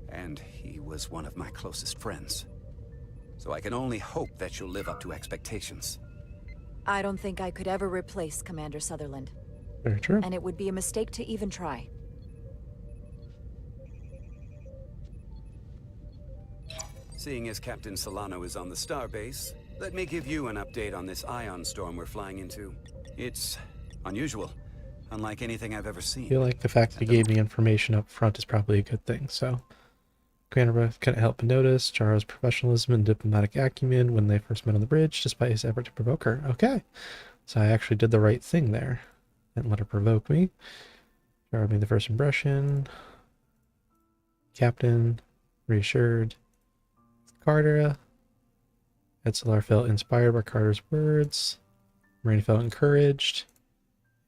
Speaker 12: And he was one of my closest friends. So I can only hope that you'll live up to expectations.
Speaker 3: I don't think I could ever replace Commander Sutherland.
Speaker 1: Very true.
Speaker 3: And it would be a mistake to even try.
Speaker 12: Seeing as Captain Solano is on the starbase, let me give you an update on this ion storm we're flying into. It's unusual, unlike anything I've ever seen.
Speaker 1: I feel like the fact that he gave me information up front is probably a good thing, so... Commander couldn't help but notice Charo's professionalism and diplomatic acumen when they first met on the bridge, despite his effort to provoke her. Okay, so I actually did the right thing there. Didn't let her provoke me. Charo made the first impression. Captain, reassured. Carter. Etzelar felt inspired by Carter's words. Marina felt encouraged.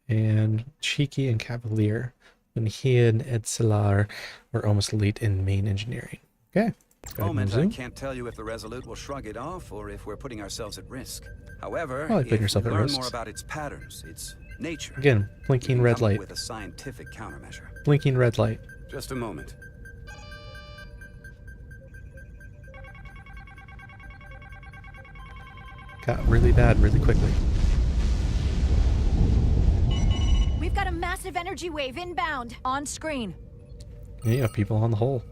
Speaker 1: And cheeky and cavalier when he and Etzelar were almost elite in main engineering. Okay.
Speaker 12: Moment, I can't tell you if the Resolute will shrug it off or if we're putting ourselves at risk. However,
Speaker 1: putting
Speaker 12: if
Speaker 1: yourself
Speaker 12: we
Speaker 1: at
Speaker 12: learn
Speaker 1: risk.
Speaker 12: more about its patterns, its nature.
Speaker 1: Again, blinking
Speaker 12: we can
Speaker 1: red
Speaker 12: come up
Speaker 1: light.
Speaker 12: with a scientific countermeasure.
Speaker 1: Blinking red light.
Speaker 12: Just a moment.
Speaker 1: Got really bad really quickly.
Speaker 11: We've got a massive energy wave inbound.
Speaker 3: On screen.
Speaker 1: Yeah, people on the hull.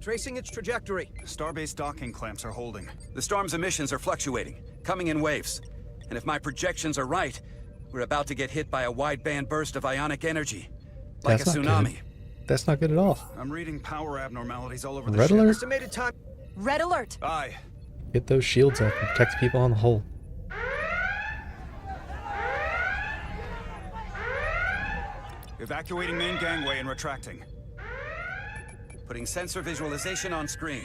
Speaker 6: Tracing its trajectory.
Speaker 8: The starbase docking clamps are holding.
Speaker 12: The storm's emissions are fluctuating, coming in waves. And if my projections are right, we're about to get hit by a wideband burst of ionic energy. Like
Speaker 1: That's
Speaker 12: a
Speaker 1: not
Speaker 12: tsunami.
Speaker 1: good. That's not good at all.
Speaker 8: I'm reading power abnormalities all over the
Speaker 1: Red
Speaker 8: ship.
Speaker 1: alert?
Speaker 6: Estimated time.
Speaker 3: Red alert.
Speaker 8: Aye.
Speaker 1: Get those shields up and protect people on the hull.
Speaker 8: Evacuating main gangway and retracting.
Speaker 12: Putting sensor visualization on screen.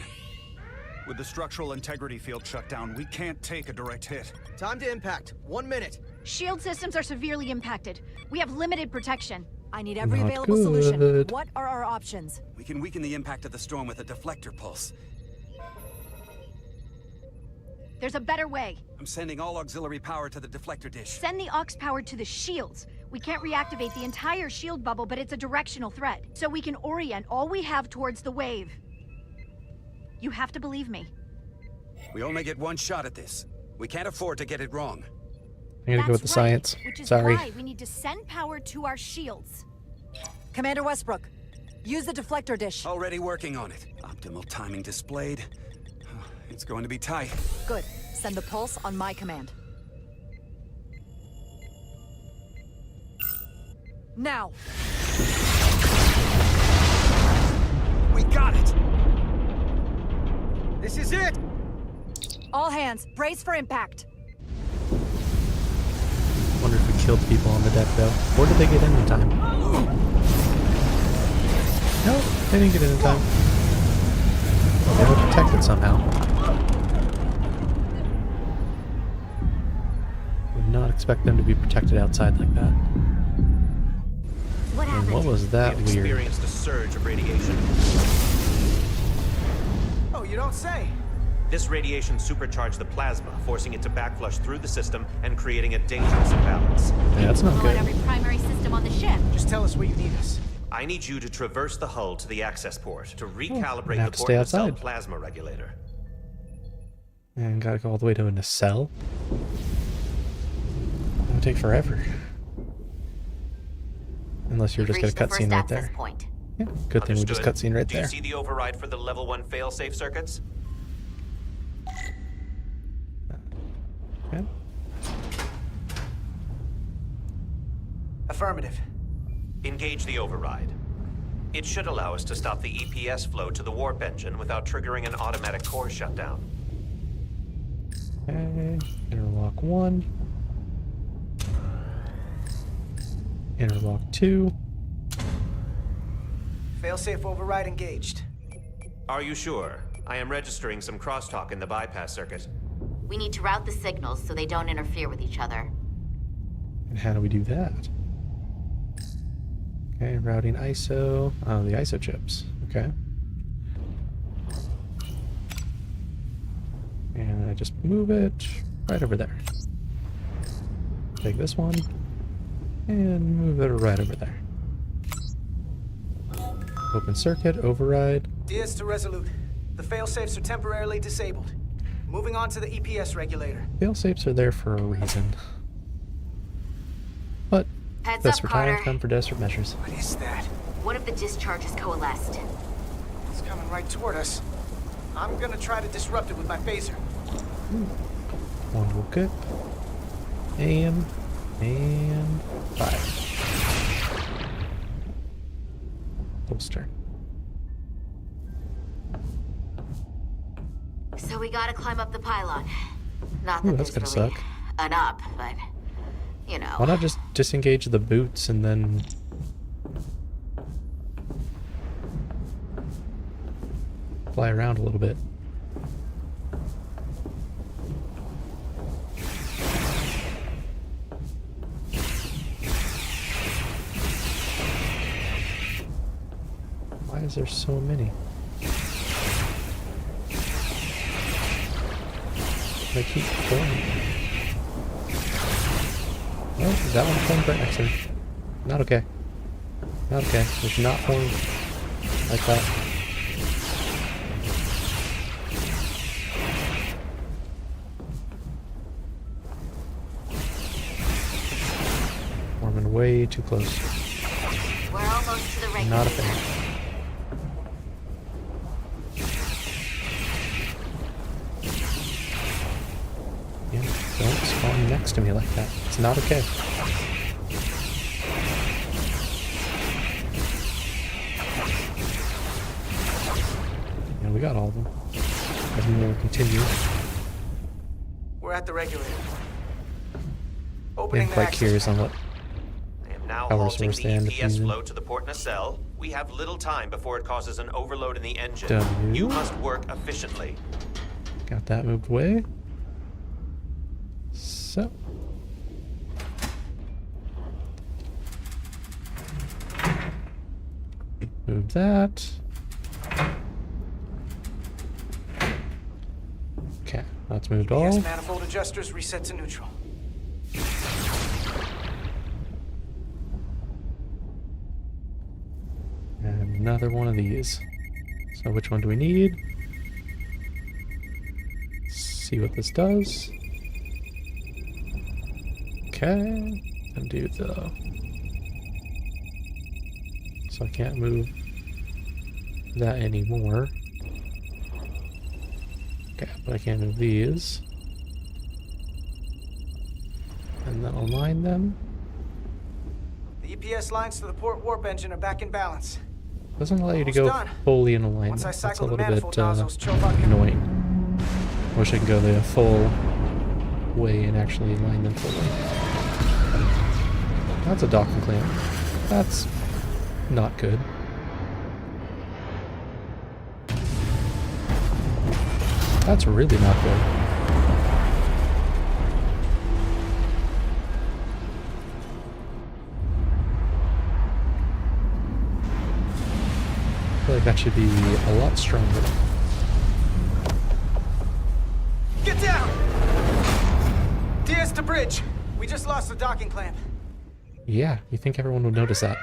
Speaker 8: With the structural integrity field shut down, we can't take a direct hit.
Speaker 6: Time to impact. 1 minute.
Speaker 11: Shield systems are severely impacted. We have limited protection.
Speaker 3: I need every
Speaker 1: Not
Speaker 3: available
Speaker 1: good.
Speaker 3: solution. What are our options?
Speaker 12: We can weaken the impact of the storm with a deflector pulse.
Speaker 11: There's a better way.
Speaker 12: I'm sending all auxiliary power to the deflector dish.
Speaker 11: Send the aux power to the shields. We can't reactivate the entire shield bubble, but it's a directional threat. So we can orient all we have towards the wave. You have to believe me.
Speaker 12: We only get one shot at this. We can't afford to get it wrong.
Speaker 1: I'm gonna go with the
Speaker 11: That's
Speaker 1: science.
Speaker 11: right, which is
Speaker 1: Sorry.
Speaker 11: why we need to send power to our shields.
Speaker 3: Commander Westbrook, use the deflector dish.
Speaker 12: Already working on it. Optimal timing displayed. It's going to be tight.
Speaker 3: Good. Send the pulse on my command. Now.
Speaker 6: We got it. This is it.
Speaker 3: All hands, brace for impact.
Speaker 1: Wonder if we killed people on the deck though. Or did they get in time? No, they didn't get in time. They were protected somehow. Would not expect them to be protected outside like that.
Speaker 9: What
Speaker 1: And
Speaker 9: happened?
Speaker 1: what was that
Speaker 5: We have
Speaker 1: weird?
Speaker 5: experienced a surge of radiation.
Speaker 6: Oh, you don't say.
Speaker 5: This radiation supercharged the plasma, forcing it to backflush through the system and creating a dangerous imbalance.
Speaker 1: Yeah, that's not
Speaker 11: Blow out
Speaker 1: good.
Speaker 11: every primary system on the ship.
Speaker 6: Just tell us where you need us.
Speaker 5: I need you to traverse the hull to the access port to recalibrate
Speaker 1: have
Speaker 5: the
Speaker 1: to stay
Speaker 5: port cell
Speaker 1: outside.
Speaker 5: plasma regulator.
Speaker 1: And gotta go all the way to a nacelle. It'll take forever. Unless you're just
Speaker 9: Reached
Speaker 1: gonna
Speaker 9: the first
Speaker 1: cutscene right
Speaker 9: access
Speaker 1: there.
Speaker 9: point.
Speaker 1: Yeah, good thing we just
Speaker 5: Understood.
Speaker 1: cutscene right
Speaker 5: Do
Speaker 1: there.
Speaker 5: you see the override for the level 1 failsafe circuits?
Speaker 1: Okay.
Speaker 6: Affirmative.
Speaker 5: Engage the override. It should allow us to stop the EPS flow to the warp engine without triggering an automatic core shutdown.
Speaker 1: Okay, interlock 1. Interlock 2.
Speaker 6: Failsafe override engaged.
Speaker 5: Are you sure? I am registering some crosstalk in the bypass circuit.
Speaker 9: We need to route the signals so they don't interfere with each other.
Speaker 1: And how do we do that? Okay, routing ISO. Oh, the ISO chips. Okay. And I just move it right over there. Take this one and move it right over there. Open circuit, override.
Speaker 6: Diaz to Resolute. The failsafes are temporarily disabled. Moving on to the EPS regulator.
Speaker 1: Failsafes are there for a reason. But
Speaker 9: Heads
Speaker 1: desperate
Speaker 9: up, Carter.
Speaker 1: times come for desperate measures.
Speaker 6: What is that?
Speaker 9: One of the discharges coalesced.
Speaker 6: It's coming right toward us. I'm gonna try to disrupt it with my phaser.
Speaker 1: One will good. Aim. And fire. Holster.
Speaker 9: So we gotta climb up the pylon. Not
Speaker 1: Ooh,
Speaker 9: that
Speaker 1: that's
Speaker 9: there's
Speaker 1: gonna
Speaker 9: really
Speaker 1: suck.
Speaker 9: an up, but you know.
Speaker 1: Why not just disengage the boots and then fly around a little bit? Why is there so many? They keep forming. Oh, that one formed right next to me. Not okay. Not okay. They should not form like that. Forming way too close.
Speaker 9: We're almost to the regular.
Speaker 1: Not a fan. Yeah, don't spawn next to me like that. It's not okay. Yeah, we got all of them. As we will continue.
Speaker 6: We're at the regulator.
Speaker 1: I
Speaker 6: Opening
Speaker 1: am
Speaker 6: the
Speaker 1: quite
Speaker 6: access
Speaker 1: curious on
Speaker 6: panel.
Speaker 1: what
Speaker 5: I am now
Speaker 1: power
Speaker 5: halting
Speaker 1: source
Speaker 5: the
Speaker 1: they end up
Speaker 5: EPS
Speaker 1: using.
Speaker 5: flow to the port nacelle. We have little time before it causes an overload in the engine.
Speaker 1: Done.
Speaker 5: You must work efficiently.
Speaker 1: Got that moved away. So. Move that. Okay, that's moved all.
Speaker 6: EPS manifold adjusters reset to neutral.
Speaker 1: And another one of these. So which one do we need? Let's see what this does. Okay, undo the... So I can't move that anymore. Okay, but I can move these. And then align them.
Speaker 6: The EPS lines to the port warp engine are back in balance.
Speaker 1: Doesn't allow you to
Speaker 6: Almost
Speaker 1: go
Speaker 6: done.
Speaker 1: fully in alignment.
Speaker 6: Once I
Speaker 1: That's a
Speaker 6: cycle the
Speaker 1: little
Speaker 6: manifold
Speaker 1: bit
Speaker 6: nozzles, Chobot can...
Speaker 1: annoying. Wish I could go the full way and actually align them fully. That's a docking clamp. That's not good. That's really not good. I feel like that should be a lot stronger.
Speaker 6: Get down! DS to bridge. We just lost the docking clamp.
Speaker 1: Yeah, you think everyone would notice that.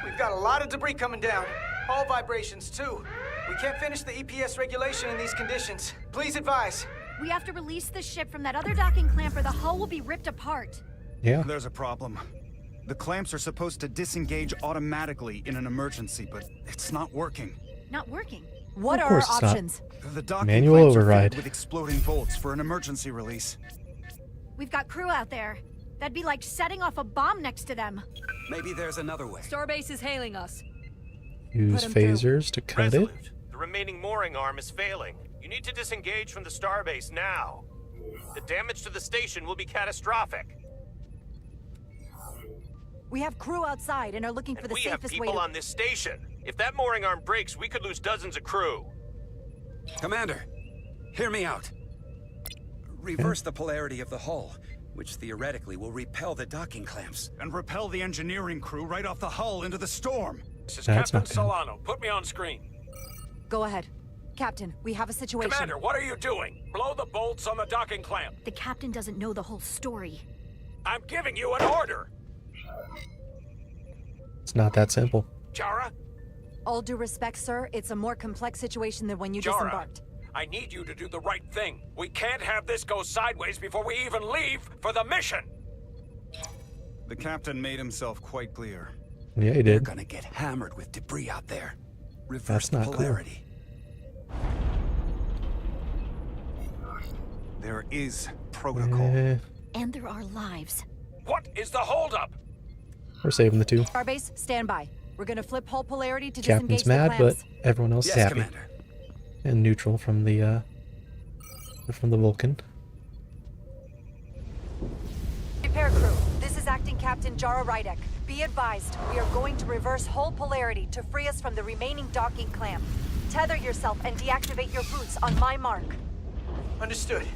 Speaker 6: We've got a lot of debris coming down. Hull vibrations, too. We can't finish the EPS regulation in these conditions. Please advise.
Speaker 11: We have to release the ship from that other docking clamp or the hull will be ripped apart.
Speaker 1: Yeah.
Speaker 8: There's a problem. The clamps are supposed to disengage automatically in an emergency, but it's not working.
Speaker 11: Not working.
Speaker 3: What
Speaker 1: Of
Speaker 3: are our
Speaker 1: course it's not.
Speaker 3: options?
Speaker 8: The docking
Speaker 1: Manual
Speaker 8: clamps are
Speaker 1: override.
Speaker 8: filled with exploding bolts for an emergency release.
Speaker 11: We've got crew out there. That'd be like setting off a bomb next to them.
Speaker 12: Maybe there's another way.
Speaker 10: Starbase is hailing us.
Speaker 1: Use
Speaker 3: Put 'em through.
Speaker 1: phasers to cut it.
Speaker 5: Resolute, the remaining mooring arm is failing. You need to disengage from the starbase now. The damage to the station will be catastrophic.
Speaker 3: We have crew outside and are looking for
Speaker 5: And
Speaker 3: the
Speaker 5: we have
Speaker 3: safest way
Speaker 5: people
Speaker 3: to...
Speaker 5: on this station. If that mooring arm breaks, we could lose dozens of crew.
Speaker 12: Commander, hear me out. Reverse the polarity of the hull, which theoretically will repel the docking clamps.
Speaker 8: And repel the engineering crew right off the hull into the storm.
Speaker 2: This is
Speaker 1: That's
Speaker 2: Captain
Speaker 1: not good.
Speaker 2: Solano. Put me on screen.
Speaker 3: Go ahead. Captain, we have a situation.
Speaker 2: Commander, what are you doing? Blow the bolts on the docking clamp.
Speaker 11: The captain doesn't know the whole story.
Speaker 2: I'm giving you an order.
Speaker 1: It's not that simple.
Speaker 2: Jara?
Speaker 3: All due respect, sir, it's a more complex situation than when you
Speaker 2: Jara,
Speaker 3: disembarked.
Speaker 2: I need you to do the right thing. We can't have this go sideways before we even leave for the mission.
Speaker 8: The captain made himself quite clear.
Speaker 1: Yeah, he
Speaker 12: We're
Speaker 1: did.
Speaker 12: gonna get hammered with debris out there. Reverse
Speaker 1: That's not
Speaker 12: polarity.
Speaker 7: There is protocol.
Speaker 11: And there are lives.
Speaker 2: What is the holdup?
Speaker 1: We're saving the two.
Speaker 13: Starbase, stand by. We're gonna flip hull polarity to disengage
Speaker 1: Captain's mad,
Speaker 13: the
Speaker 1: but
Speaker 13: clamps.
Speaker 1: everyone else
Speaker 12: Yes,
Speaker 1: is happy.
Speaker 12: Commander.
Speaker 1: And neutral from the Vulcan.
Speaker 13: Repair crew, this is Acting Captain Jara Rydek. Be advised, we are going to reverse hull polarity to free us from the remaining docking clamp. Tether yourself and deactivate your boots on my mark.
Speaker 6: Understood.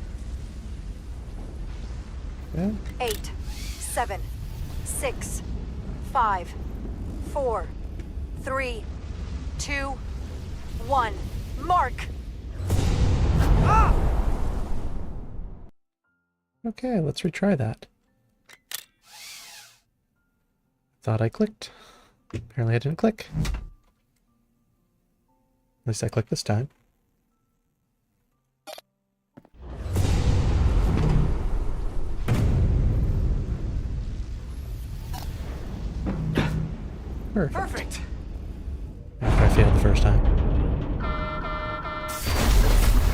Speaker 1: Yeah.
Speaker 13: 8, 7, 6, 5, 4, 3, 2, 1. Mark!
Speaker 1: Okay, let's retry that. Thought I clicked. Apparently I didn't click. At least I clicked this time.
Speaker 6: Perfect.
Speaker 1: After I failed the first time.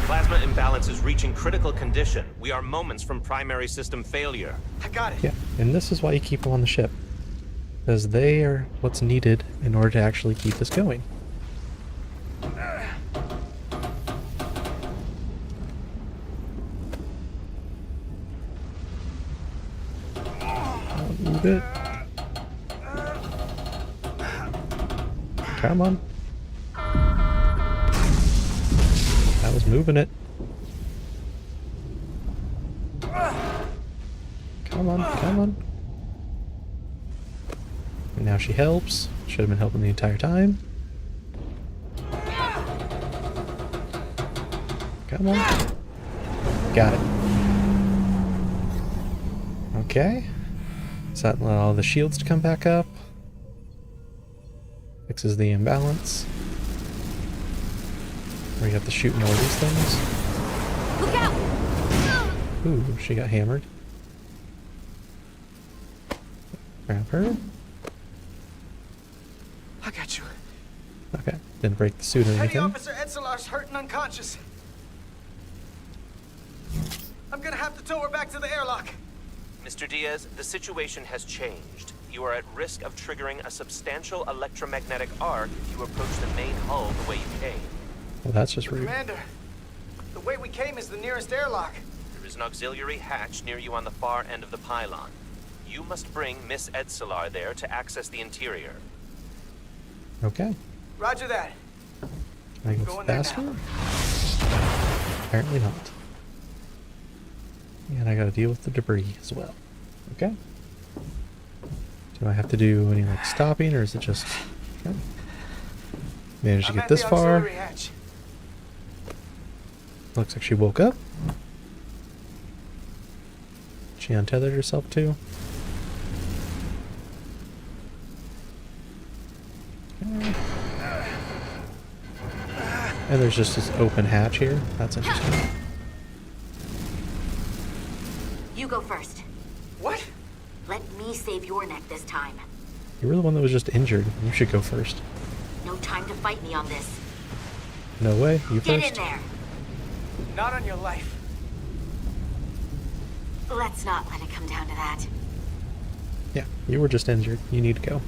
Speaker 5: Plasma imbalance is reaching critical condition. We are moments from primary system failure.
Speaker 6: I got it.
Speaker 1: Yeah, and this is why you keep them on the ship. Because they are what's needed in order to actually keep this going. I'll move it. Come on. I was moving it. Come on, come on. And now she helps. Should have been helping the entire time. Come on. Got it. Okay. Set all the shields to come back up. Fixes the imbalance. We have to shoot more of these things.
Speaker 11: Look out!
Speaker 1: Ooh, she got hammered. Grab her.
Speaker 6: I got you.
Speaker 1: Okay, didn't break the suit or
Speaker 6: Petty
Speaker 1: anything.
Speaker 6: Officer Etzelar's hurt and unconscious. I'm gonna have to tow her back to the airlock.
Speaker 5: Mr. Diaz, the situation has changed. You are at risk of triggering a substantial electromagnetic arc if you approach the main hull the way you came.
Speaker 1: Well, that's just rude.
Speaker 6: Commander, the way we came is the nearest airlock.
Speaker 5: There is an auxiliary hatch near you on the far end of the pylon. You must bring Miss Etzelar there to access the interior.
Speaker 1: Okay.
Speaker 6: Roger that.
Speaker 1: Can I go
Speaker 6: Going there
Speaker 1: faster?
Speaker 6: now.
Speaker 1: Apparently not. And I gotta deal with the debris as well. Okay. Do I have to do any like stopping or is it just okay. Managed to
Speaker 6: I'm
Speaker 1: get
Speaker 6: at
Speaker 1: this
Speaker 6: the
Speaker 1: far.
Speaker 6: auxiliary hatch.
Speaker 1: Looks like she woke up. She untethered herself too. Okay. And there's just this open hatch here. That's interesting.
Speaker 9: You go first.
Speaker 6: What?
Speaker 9: Let me save your neck this time.
Speaker 1: You were the one that was just injured. You should go first.
Speaker 9: No time to fight me on this.
Speaker 1: No way. You
Speaker 9: Get
Speaker 1: first.
Speaker 9: in there.
Speaker 6: Not on your life.
Speaker 9: Let's not let it come down to that.
Speaker 1: Yeah, you were just injured. You need to go.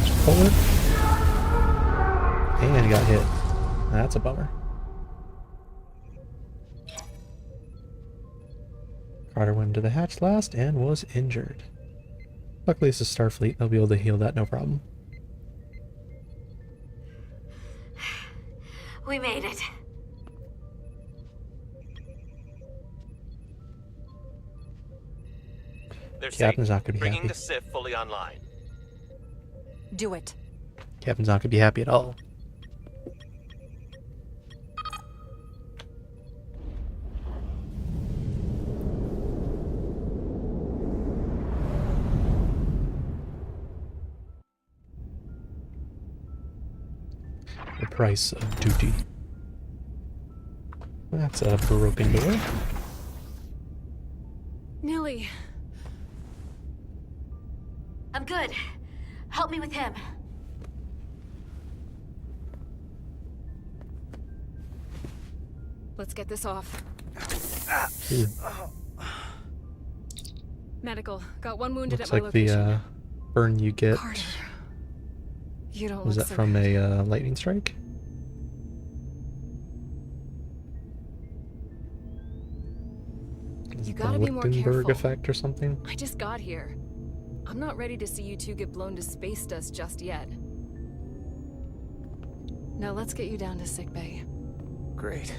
Speaker 1: Just pull it. And he got hit. That's a bummer. Carter went into the hatch last and was injured. Luckily this is Starfleet. They'll be able to heal that no problem.
Speaker 9: We made it.
Speaker 5: They're
Speaker 1: Captain's
Speaker 5: safe.
Speaker 1: not gonna be
Speaker 5: Bringing
Speaker 1: happy.
Speaker 5: the SIF fully online.
Speaker 13: Do it.
Speaker 1: Captain's not gonna be happy at all. The price of duty. That's a broken door.
Speaker 10: Nilly.
Speaker 11: I'm good. Help me with him.
Speaker 10: Let's get this off. Medical. Got one wounded
Speaker 1: Looks
Speaker 10: at my
Speaker 1: like
Speaker 10: location.
Speaker 1: the burn you get.
Speaker 10: Carter. You don't
Speaker 1: Was
Speaker 10: look
Speaker 1: that
Speaker 10: so
Speaker 1: from
Speaker 10: good.
Speaker 1: a lightning strike?
Speaker 10: You gotta be more careful.
Speaker 1: Lichtenberg effect or something?
Speaker 10: I just got here. I'm not ready to see you two get blown to space dust just yet. Now let's get you down to sickbay.
Speaker 7: Great.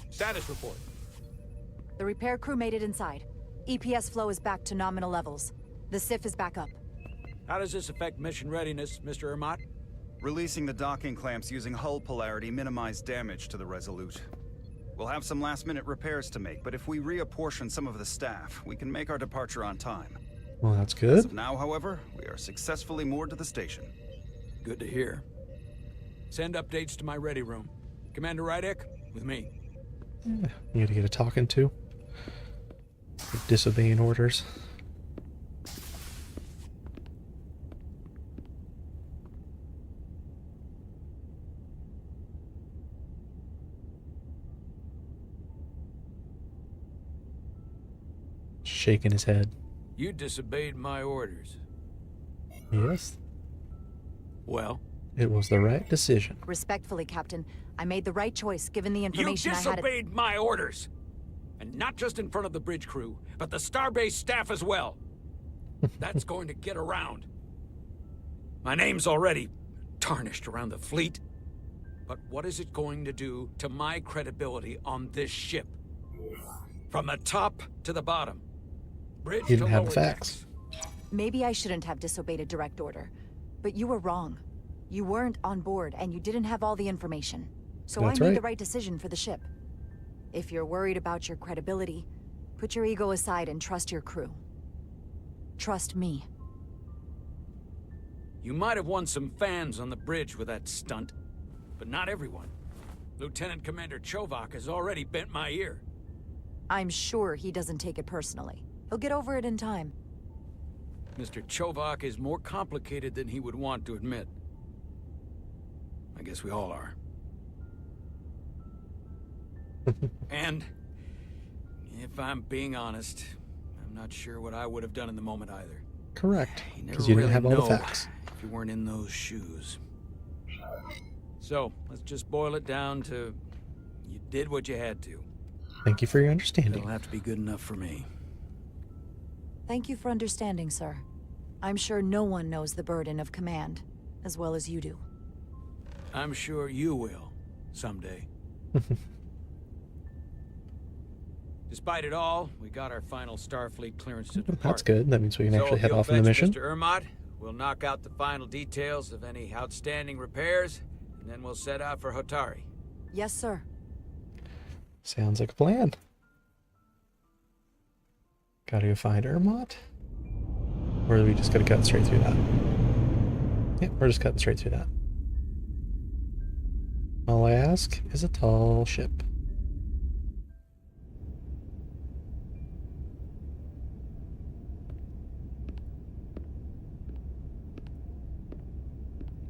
Speaker 2: Status report.
Speaker 13: The repair crew made it inside. EPS flow is back to nominal levels. The SIF is back up.
Speaker 2: How does this affect mission readiness, Mr. Ermot?
Speaker 8: Releasing the docking clamps using hull polarity minimized damage to the Resolute. We'll have some last-minute repairs to make, but if we reapportion some of the staff, we can make our departure on time.
Speaker 1: Well, that's
Speaker 8: As
Speaker 1: good.
Speaker 8: of now, however, we are successfully moored to the station.
Speaker 2: Good to hear. Send updates to my ready room. Commander Rydek, with me.
Speaker 1: You gotta get a talking to. For disobeying orders. Shaking his head.
Speaker 2: You disobeyed my orders.
Speaker 1: Yes,
Speaker 2: Well?
Speaker 1: it was the right decision.
Speaker 13: Respectfully, Captain, I made the right choice given the
Speaker 2: You
Speaker 13: information I had.
Speaker 2: disobeyed my orders! And not just in front of the bridge crew, but the Starbase staff as well. That's going to get around. My name's already tarnished around the fleet. But what is it going to do to my credibility on this ship? From the top to the bottom. Bridge
Speaker 1: You
Speaker 2: to
Speaker 1: didn't have
Speaker 2: lower
Speaker 1: the facts.
Speaker 2: decks.
Speaker 13: Maybe I shouldn't have disobeyed a direct order, but you were wrong. You weren't on board, and you didn't have all the information. So
Speaker 1: That's
Speaker 13: I made
Speaker 1: right.
Speaker 13: the right decision for the ship. If you're worried about your credibility, put your ego aside and trust your crew. Trust me.
Speaker 2: You might have won some fans on the bridge with that stunt, but not everyone. Lieutenant Commander Chovak has already bent my ear.
Speaker 13: I'm sure he doesn't take it personally. He'll get over it in time.
Speaker 2: Mr. Chovak is more complicated than he would want to admit. I guess we all are. And, if I'm being honest, I'm not sure what I would have done in the moment either.
Speaker 1: Correct.
Speaker 2: You
Speaker 1: Because
Speaker 2: never
Speaker 1: you
Speaker 2: really
Speaker 1: didn't have all
Speaker 2: know
Speaker 1: the facts.
Speaker 2: if you weren't in those shoes. So, let's just boil it down to you did what you had to.
Speaker 1: Thank you for your understanding.
Speaker 2: It'll have to be good enough for me.
Speaker 13: Thank you for understanding, sir. I'm sure no one knows the burden of command as well as you do.
Speaker 2: I'm sure you will, someday. Despite it all, we got our final Starfleet clearance to depart.
Speaker 1: That's good. That means we can
Speaker 2: So
Speaker 1: actually
Speaker 2: if
Speaker 1: head
Speaker 2: you'll
Speaker 1: off on the
Speaker 2: fetch
Speaker 1: mission.
Speaker 2: Mr. Ermot, we'll knock out the final details of any outstanding repairs, and then we'll set out for Hotari.
Speaker 13: Yes, sir.
Speaker 1: Sounds like a plan. Gotta go find Ermot? Or are we just gonna cut straight through that? Yep, we're just cutting straight through that. All I ask is a tall ship.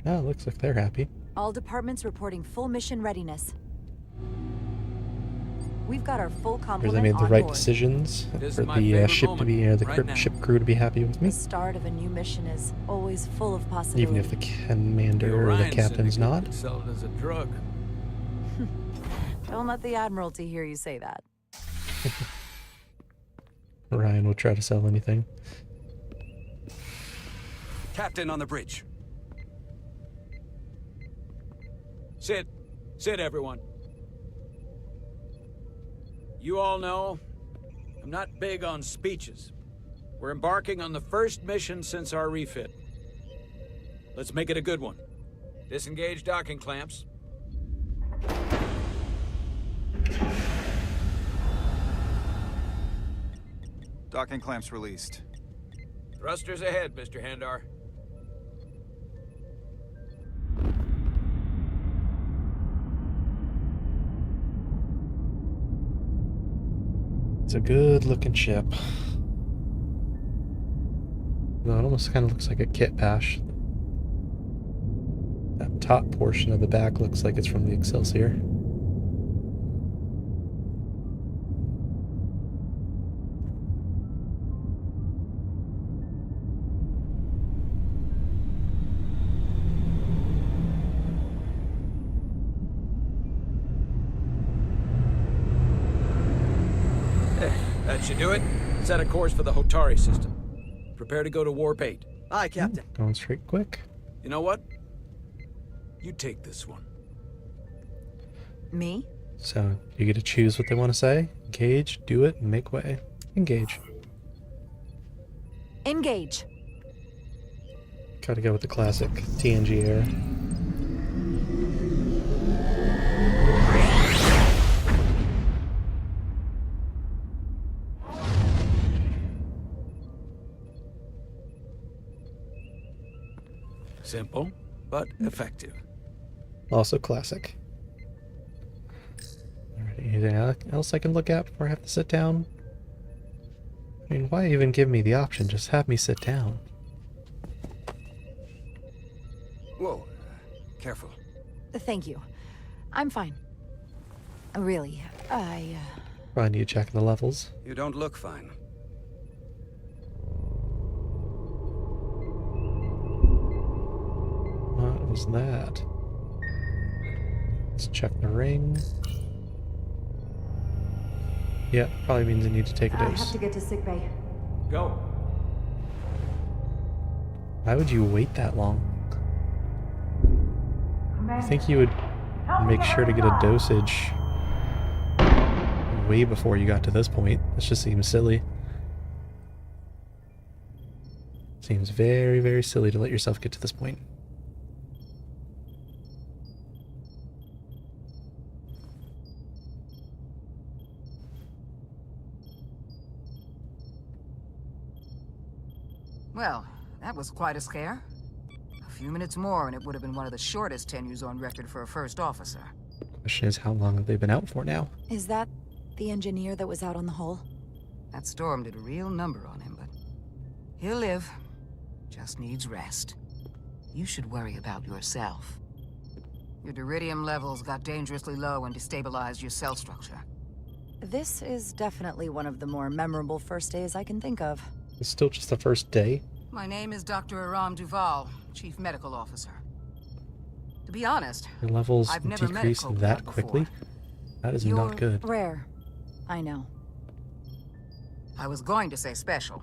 Speaker 1: Oh, looks like they're happy.
Speaker 13: All departments reporting full mission readiness. We've got our full
Speaker 1: Because
Speaker 13: complement
Speaker 1: I made the
Speaker 13: on
Speaker 1: right
Speaker 13: board.
Speaker 1: decisions
Speaker 2: This
Speaker 1: for
Speaker 2: is my
Speaker 1: the
Speaker 2: favorite
Speaker 1: ship to
Speaker 2: moment,
Speaker 1: be, the
Speaker 2: right now.
Speaker 1: ship crew to be happy with me.
Speaker 13: The start of a new mission is always full of possibilities.
Speaker 1: Even if the commander or the
Speaker 2: Orion
Speaker 1: captain's
Speaker 2: Syndicate
Speaker 1: not.
Speaker 2: could sell it as a drug.
Speaker 13: Don't let the Admiralty hear you say that.
Speaker 1: Ryan will try to sell anything.
Speaker 12: Captain on the bridge.
Speaker 2: Sit. Sit, everyone. You all know, I'm not big on speeches. We're embarking on the first mission since our refit. Let's make it a good one. Disengage docking clamps.
Speaker 8: Docking clamps released.
Speaker 2: Thrusters ahead, Mr. Handar.
Speaker 1: It's a good looking ship. No, it almost kind of looks like a kit bash. That top portion of the back looks like it's from the Excelsior.
Speaker 2: That should do it. Set a course for the Hotari system. Prepare to go to Warp 8.
Speaker 6: Aye, Captain.
Speaker 1: Going straight quick.
Speaker 2: You know what? You take this one.
Speaker 3: Me?
Speaker 1: So, you get to choose what they want to say. Engage, do it, and make way. Engage.
Speaker 3: Engage.
Speaker 1: Gotta go with the classic TNG era.
Speaker 2: Simple, but effective.
Speaker 1: Also classic. Alright, anything else I can look at before I have to sit down? I mean, why even give me the option? Just have me sit down.
Speaker 12: Whoa. Careful.
Speaker 3: Thank you. I'm fine. Really,
Speaker 1: Probably need to check the levels.
Speaker 12: You don't look fine.
Speaker 1: What was that? Let's check the ring. Yeah, probably means I need to take a
Speaker 3: I
Speaker 1: dose.
Speaker 3: have to get to sickbay.
Speaker 2: Go.
Speaker 1: Why would you wait that long? I think you would make sure to get a dosage way before you got to this point. This just seems silly. Seems very, very silly to let yourself get to this point.
Speaker 14: Well, that was quite a scare. A few minutes more and it would have been one of the shortest tenures on record for a first officer.
Speaker 1: Question is, how long have they been out for now?
Speaker 3: Is that the engineer that was out on the hull?
Speaker 14: That storm did a real number on him, but he'll live. Just needs rest. You should worry about yourself. Your deridium levels got dangerously low and destabilized your cell structure.
Speaker 3: This is definitely one of the more memorable first days I can think of.
Speaker 1: It's still just the first day.
Speaker 14: My name is Dr. Aram Duval, Chief Medical Officer. To be honest,
Speaker 1: Your levels
Speaker 14: I've never met a
Speaker 1: decrease
Speaker 14: Cobliad
Speaker 1: that quickly?
Speaker 14: before.
Speaker 1: That is
Speaker 3: You're
Speaker 1: not good.
Speaker 3: rare. I know.
Speaker 14: I was going to say special.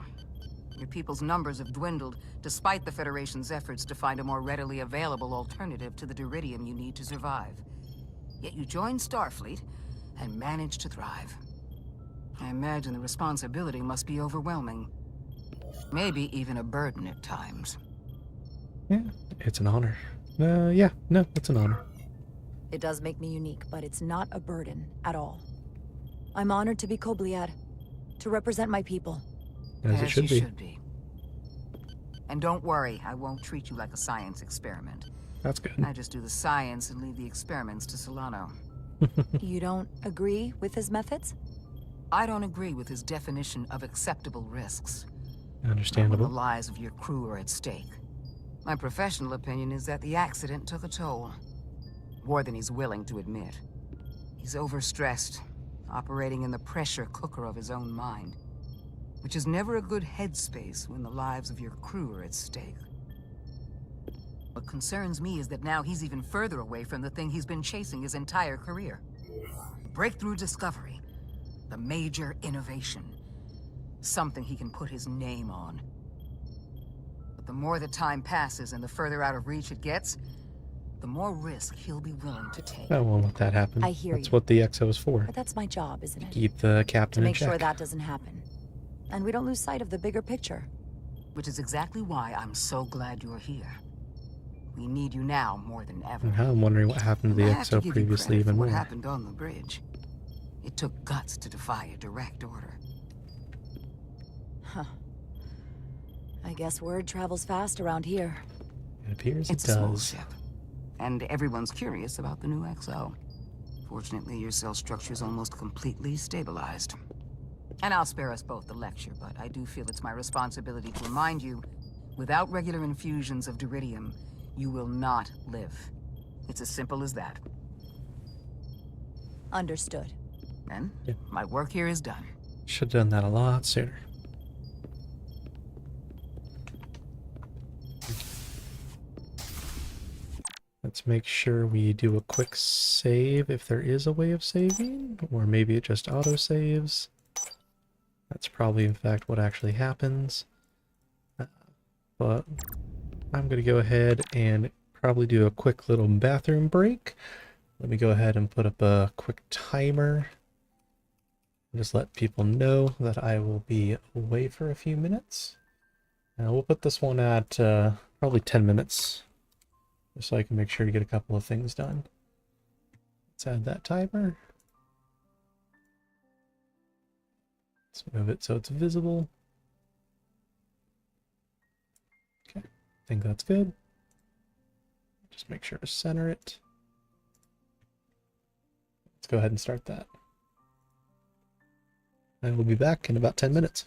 Speaker 14: Your people's numbers have dwindled, despite the Federation's efforts to find a more readily available alternative to the deridium you need to survive. Yet you joined Starfleet and managed to thrive. I imagine the responsibility must be overwhelming. Maybe even a burden at times.
Speaker 1: Yeah, it's an honor. Yeah, no, it's an honor.
Speaker 3: It does make me unique, but it's not a burden at all. I'm honored to be Cobliad, to represent my people.
Speaker 1: As it should
Speaker 14: you
Speaker 1: be.
Speaker 14: should be. And don't worry, I won't treat you like a science experiment.
Speaker 1: That's good.
Speaker 14: I just do the science and leave the experiments to Solano.
Speaker 3: You don't agree with his methods?
Speaker 14: I don't agree with his definition of acceptable risks.
Speaker 1: Understandable.
Speaker 14: When the lives of your crew are at stake. My professional opinion is that the accident took a toll. More than he's willing to admit. He's overstressed, operating in the pressure cooker of his own mind. Which is never a good headspace when the lives of your crew are at stake. What concerns me is that now he's even further away from the thing he's been chasing his entire career. Breakthrough discovery. The major innovation. Something he can put his name on. But the more the time passes and the further out of reach it gets, the more risk he'll be willing to take.
Speaker 1: I won't let that happen.
Speaker 3: I hear
Speaker 1: That's
Speaker 3: you.
Speaker 1: what the XO is for.
Speaker 3: But that's my job, isn't it?
Speaker 1: Keep the
Speaker 3: To
Speaker 1: captain in
Speaker 3: make
Speaker 1: check.
Speaker 3: sure that doesn't happen. And we don't lose sight of the bigger picture.
Speaker 14: Which is exactly why I'm so glad you're here. We need you now more than ever.
Speaker 1: And now I'm wondering what happened to the
Speaker 14: I have to
Speaker 1: XO
Speaker 14: give you
Speaker 1: previously
Speaker 14: credit for
Speaker 1: even
Speaker 14: what
Speaker 1: more.
Speaker 14: happened on the bridge. It took guts to defy a direct order.
Speaker 3: Huh. I guess word travels fast around here.
Speaker 1: It appears
Speaker 14: It's
Speaker 1: it
Speaker 14: a small
Speaker 1: does.
Speaker 14: ship, and everyone's curious about the new XO. Fortunately, your cell structure is almost completely stabilized. And I'll spare us both the lecture, but I do feel it's my responsibility to remind you, without regular infusions of Duridium, you will not live. It's as simple as that.
Speaker 3: Understood.
Speaker 14: Then, my work here is done.
Speaker 1: Should have done that a lot sooner. Let's make sure we do a quick save if there is a way of saving, or maybe it just auto-saves. That's probably, in fact, what actually happens. But I'm going to go ahead and probably do a quick little bathroom break. Let me go ahead and put up a quick timer. Just let people know that I will be away for a few minutes. And we'll put this one at probably 10 minutes. Just so I can make sure to get a couple of things done. Let's add that timer. Let's move it so it's visible. Okay, I think that's good. Just make sure to center it. Let's go ahead and start that. And we'll be back in about 10 minutes.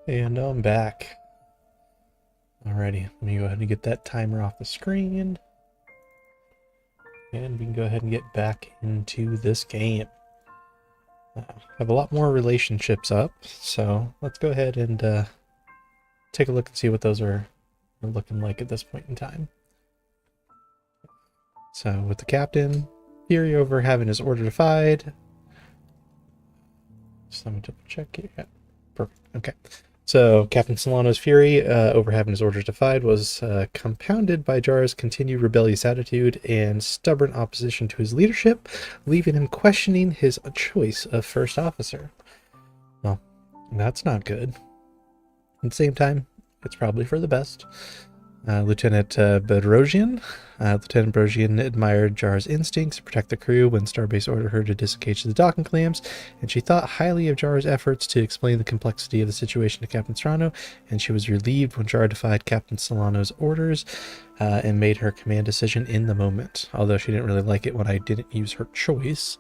Speaker 1: And I'm back. Alrighty, let me go ahead and get that timer off the screen. And we can go ahead and get back into this game. Have a lot more relationships up, so let's go ahead and take a look and see what those are looking like at this point in time. So with the captain, Fury over having his order defied. Just let me double check here. Yeah, perfect. Okay. So Captain Solano's fury over having his orders defied was compounded by Jar's continued rebellious attitude and stubborn opposition to his leadership, leaving him questioning his choice of first officer. Well, that's not good. At the same time, it's probably for the best. Lieutenant Bedrosian admired Jar's instincts to protect the crew when Starbase ordered her to disengage the docking clamps, and she thought highly of Jar's efforts to explain the complexity of the situation to Captain Serrano, and she was relieved when Jar defied Captain Solano's orders and made her command decision in the moment, although she didn't really like it when I didn't use her choice.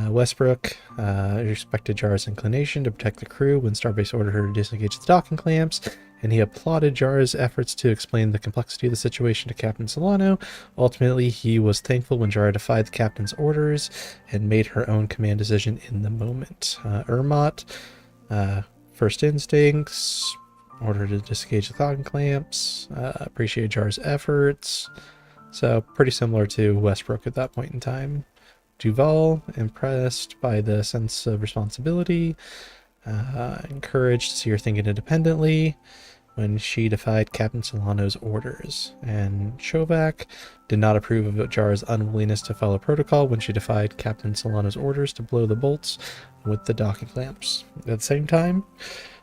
Speaker 1: Westbrook respected Jar's inclination to protect the crew when Starbase ordered her to disengage the docking clamps, and he applauded Jar's efforts to explain the complexity of the situation to Captain Solano. Ultimately, he was thankful when Jar defied the captain's orders and made her own command decision in the moment. Ermot, first instincts, ordered to disengage the docking clamps, appreciated Jar's efforts. So pretty similar to Westbrook at that point in time. Duval, impressed by the sense of responsibility, encouraged to see her thinking independently when she defied Captain Solano's orders. And Shovak did not approve of Jar's unwillingness to follow protocol when she defied Captain Solano's orders to blow the bolts with the docking clamps. At the same time,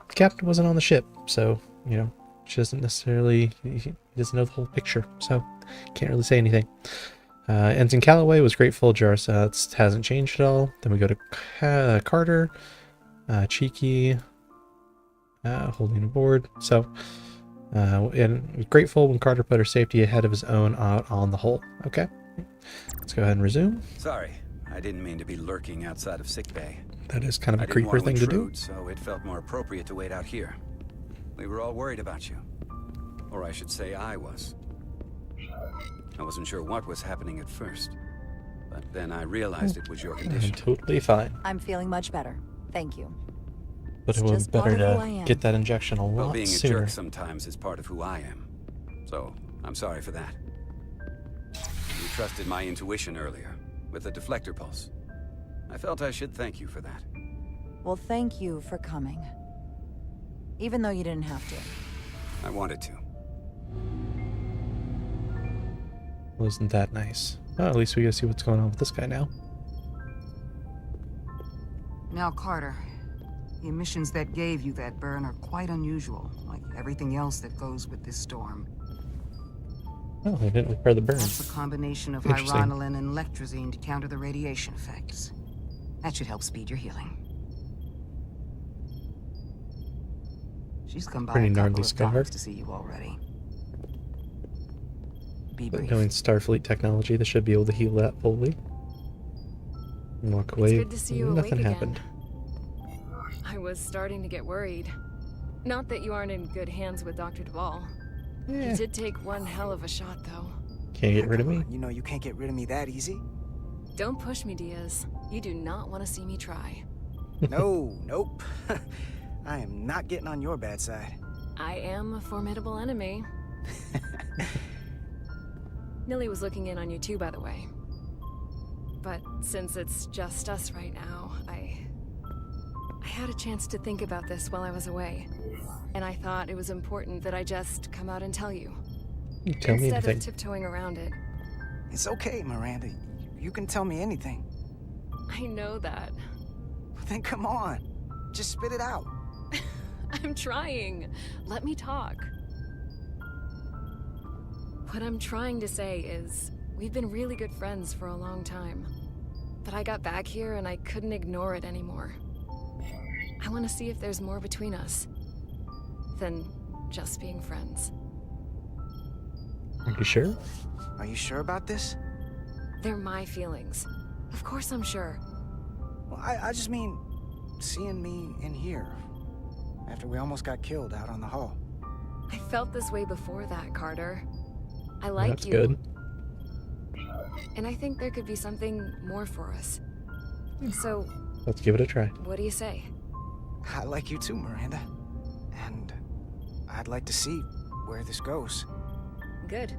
Speaker 1: the captain wasn't on the ship, so, you know, she doesn't necessarily, he doesn't know the whole picture, so can't really say anything. Ensign Calloway was grateful Jar hasn't changed at all. Then we go to Carter, Cheeky, holding aboard. So, and grateful when Carter put her safety ahead of his own on the hull. Okay, let's go ahead and resume.
Speaker 12: Sorry, I didn't mean to be lurking outside of sickbay.
Speaker 1: That is kind of a creeper thing to do.
Speaker 12: So it felt more appropriate to wait out here. We were all worried about you. Or I should say I was. I wasn't sure what was happening at first, but then I realized it was your condition.
Speaker 1: Totally fine.
Speaker 3: I'm feeling much better. Thank you.
Speaker 1: But it would be better to get that injection a lot
Speaker 12: well, being
Speaker 1: sooner.
Speaker 12: a jerk sometimes is part of who I am. So, I'm sorry for that. You trusted my intuition earlier, with the deflector pulse. I felt I should thank you for that.
Speaker 3: Well, thank you for coming. Even though you didn't have to.
Speaker 12: I wanted to.
Speaker 1: Wasn't that nice? Well, at least we get to see what's going on with this guy now.
Speaker 14: Now, Carter, the emissions that gave you that burn are quite unusual, like everything else that goes with this storm.
Speaker 1: Oh, they didn't repair the burn.
Speaker 14: That's a combination of hyronolin and lectrazine to counter the radiation effects. That should help speed your healing. She's come by a couple of times to see you already.
Speaker 1: But knowing Starfleet technology, they should be able to heal that fully. And walk away.
Speaker 10: It's good to see you
Speaker 1: Nothing
Speaker 10: awake
Speaker 1: happened.
Speaker 10: Again. I was starting to get worried. Not that you aren't in good hands with Dr. Duvall.
Speaker 1: Yeah.
Speaker 10: He did take one hell of a shot, though.
Speaker 1: Can't get rid of me?
Speaker 7: You know you can't get rid of me that easy.
Speaker 10: Don't push me, Diaz. You do not want to see me try.
Speaker 7: No, nope. I am not getting on your bad side.
Speaker 10: I am a formidable enemy. Nilly was looking in on you too, by the way. But since it's just us right now, I had a chance to think about this while I was away. And I thought it was important that I just come out and tell you.
Speaker 1: Tell me
Speaker 10: instead
Speaker 1: anything.
Speaker 10: of tiptoeing around it.
Speaker 7: It's okay, Miranda. You can tell me anything.
Speaker 10: I know that.
Speaker 7: Then come on. Just spit it out.
Speaker 10: I'm trying. Let me talk. What I'm trying to say is, we've been really good friends for a long time. But I got back here and I couldn't ignore it anymore. I want to see if there's more between us than just being friends.
Speaker 1: Are you sure?
Speaker 7: Are you sure about this?
Speaker 10: They're my feelings. Of course I'm sure.
Speaker 7: Well, I just mean seeing me in here. after we almost got killed out on the hull.
Speaker 10: I felt this way before that, Carter. I
Speaker 1: Well,
Speaker 10: like
Speaker 1: that's
Speaker 10: you.
Speaker 1: good.
Speaker 10: And I think there could be something more for us. So,
Speaker 1: Let's give it a try.
Speaker 10: what do you say?
Speaker 7: I like you too, Miranda. And I'd like to see where this goes.
Speaker 10: Good.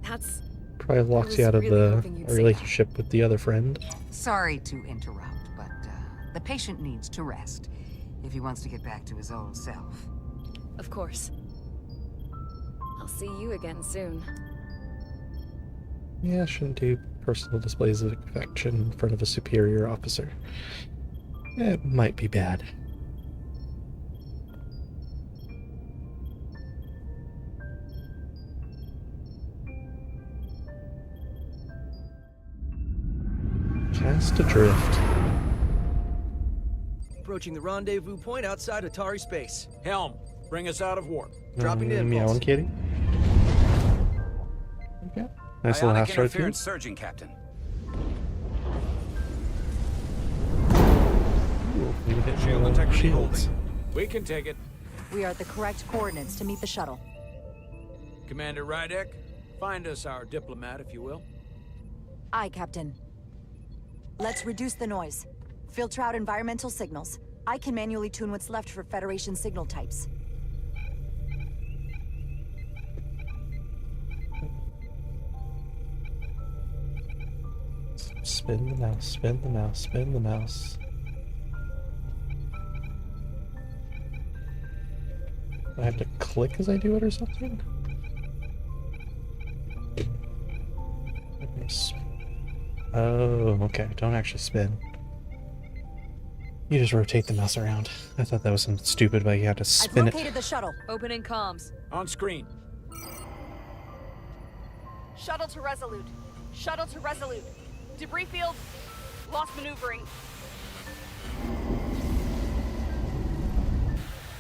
Speaker 10: That's...
Speaker 1: Probably locks
Speaker 10: was
Speaker 1: you out of
Speaker 10: really
Speaker 1: the
Speaker 10: hoping you'd say that.
Speaker 1: relationship with the other friend.
Speaker 14: Sorry to interrupt, but the patient needs to rest if he wants to get back to his old self.
Speaker 10: Of course. I'll see you again soon.
Speaker 1: Yeah, shouldn't do personal displays of affection in front of a superior officer. It might be bad. Cast adrift.
Speaker 6: Approaching the rendezvous point outside Atari space. Helm, bring us out of warp. Dropping to
Speaker 1: Meow
Speaker 6: impulse.
Speaker 1: and kitty. Okay. Nice little
Speaker 12: Ionic
Speaker 1: asteroid field.
Speaker 12: interference surging, Captain.
Speaker 1: Ooh, we hit
Speaker 6: Shield
Speaker 1: the
Speaker 6: integrity
Speaker 1: shields.
Speaker 6: holding. We can take it.
Speaker 13: We are at the correct coordinates to meet the shuttle.
Speaker 2: Commander Rydek, find us our diplomat, if you will.
Speaker 13: Aye, Captain. Let's reduce the noise. Filter out environmental signals. I can manually tune what's left for Federation signal types.
Speaker 1: Spin the mouse, spin the mouse, spin the mouse. I have to click as I do it or something? Oh, okay. Don't actually spin. You just rotate the mouse around. I thought that was something stupid, but you have to spin
Speaker 13: I've
Speaker 1: it.
Speaker 13: located the shuttle.
Speaker 15: Opening comms.
Speaker 2: On screen.
Speaker 15: Shuttle to Resolute. Shuttle to Resolute. Debris field. Lost maneuvering.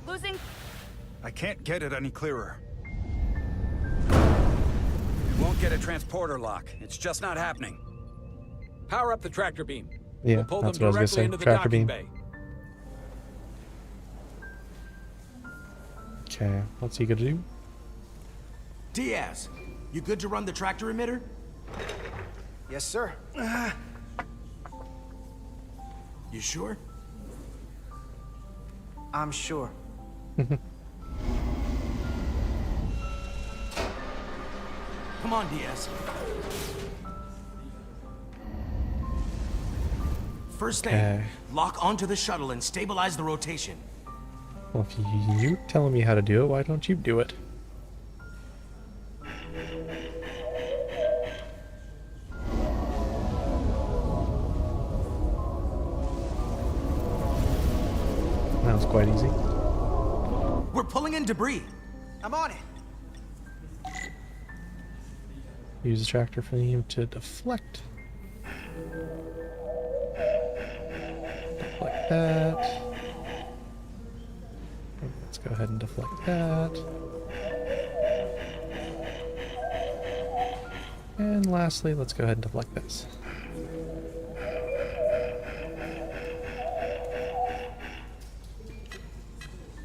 Speaker 15: Losing.
Speaker 8: I can't get it any clearer.
Speaker 12: It won't get a transporter lock. It's just not happening.
Speaker 2: Power up the tractor beam.
Speaker 1: Yeah,
Speaker 2: We'll pull
Speaker 1: that's
Speaker 2: them
Speaker 1: what I was
Speaker 2: directly
Speaker 1: gonna say.
Speaker 2: into the
Speaker 1: Tractor
Speaker 2: docking
Speaker 1: beam.
Speaker 2: bay.
Speaker 1: Okay, what's he gonna do?
Speaker 4: Diaz, you good to run the tractor emitter?
Speaker 7: Yes, sir.
Speaker 4: You sure?
Speaker 7: I'm sure.
Speaker 4: Come on, Diaz. First thing,
Speaker 1: Okay.
Speaker 4: lock onto the shuttle and stabilize the rotation.
Speaker 1: Well, if you're telling me how to do it, why don't you do it? That was quite easy.
Speaker 4: We're pulling in debris.
Speaker 7: I'm on it.
Speaker 1: Use the tractor beam to deflect. Deflect that. Let's go ahead and deflect that. And lastly, let's go ahead and deflect this.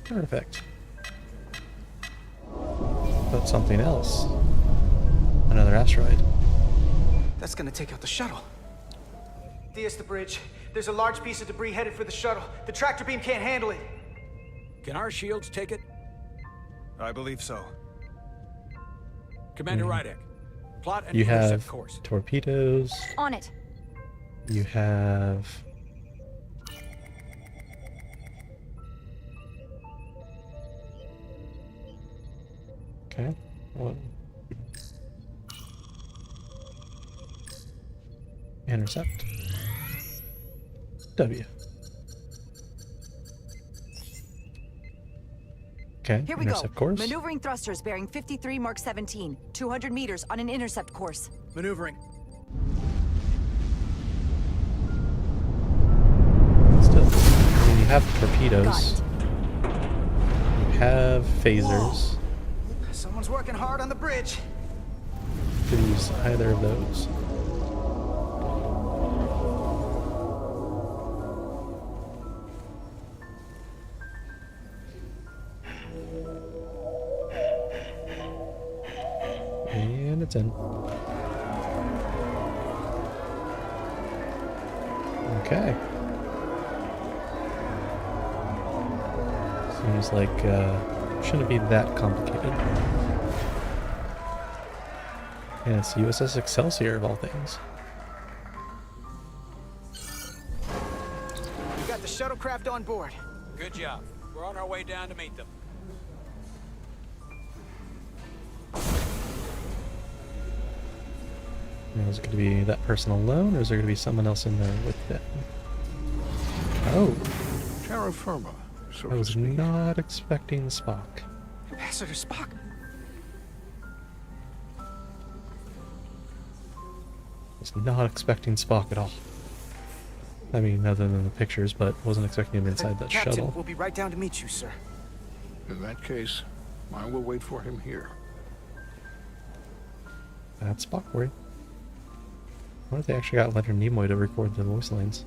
Speaker 1: Perfect. But something else. Another asteroid.
Speaker 7: That's gonna take out the shuttle. Diaz, the bridge. There's a large piece of debris headed for the shuttle. The tractor beam can't handle it.
Speaker 2: Can our shields take it?
Speaker 8: I believe so.
Speaker 2: Commander Rydek, plot an
Speaker 1: You
Speaker 2: intercept
Speaker 1: have
Speaker 2: course.
Speaker 1: torpedoes.
Speaker 13: On it.
Speaker 1: You have... Okay. What? Intercept. W. Okay,
Speaker 13: Here we
Speaker 1: intercept
Speaker 13: go.
Speaker 1: course.
Speaker 13: Maneuvering thrusters bearing 53 Mark 17. 200 meters on an intercept course.
Speaker 6: Maneuvering.
Speaker 1: Still, I mean, you have torpedoes.
Speaker 13: Got it.
Speaker 1: You have phasers.
Speaker 7: Someone's working hard on the bridge.
Speaker 1: Could use either of those. it's in. Okay. Seems like shouldn't be that complicated. Yeah, it's USS Excelsior of all things.
Speaker 7: We got the shuttlecraft on board.
Speaker 6: Good job. We're on our way down to meet them.
Speaker 1: Now, is it going to be that person alone, or is there going to be someone else in there with them? Oh.
Speaker 16: Terra Firma. So
Speaker 1: I was not expecting Spock.
Speaker 7: Ambassador Spock.
Speaker 1: Was not expecting Spock at all. I mean, other than the pictures, but wasn't expecting him inside that
Speaker 7: Captain,
Speaker 1: shuttle.
Speaker 7: We'll be right down to meet you, sir.
Speaker 16: In that case, I will wait for him here.
Speaker 1: That's Spock for you. What if they actually got Leonard Nimoy to record the voice lines?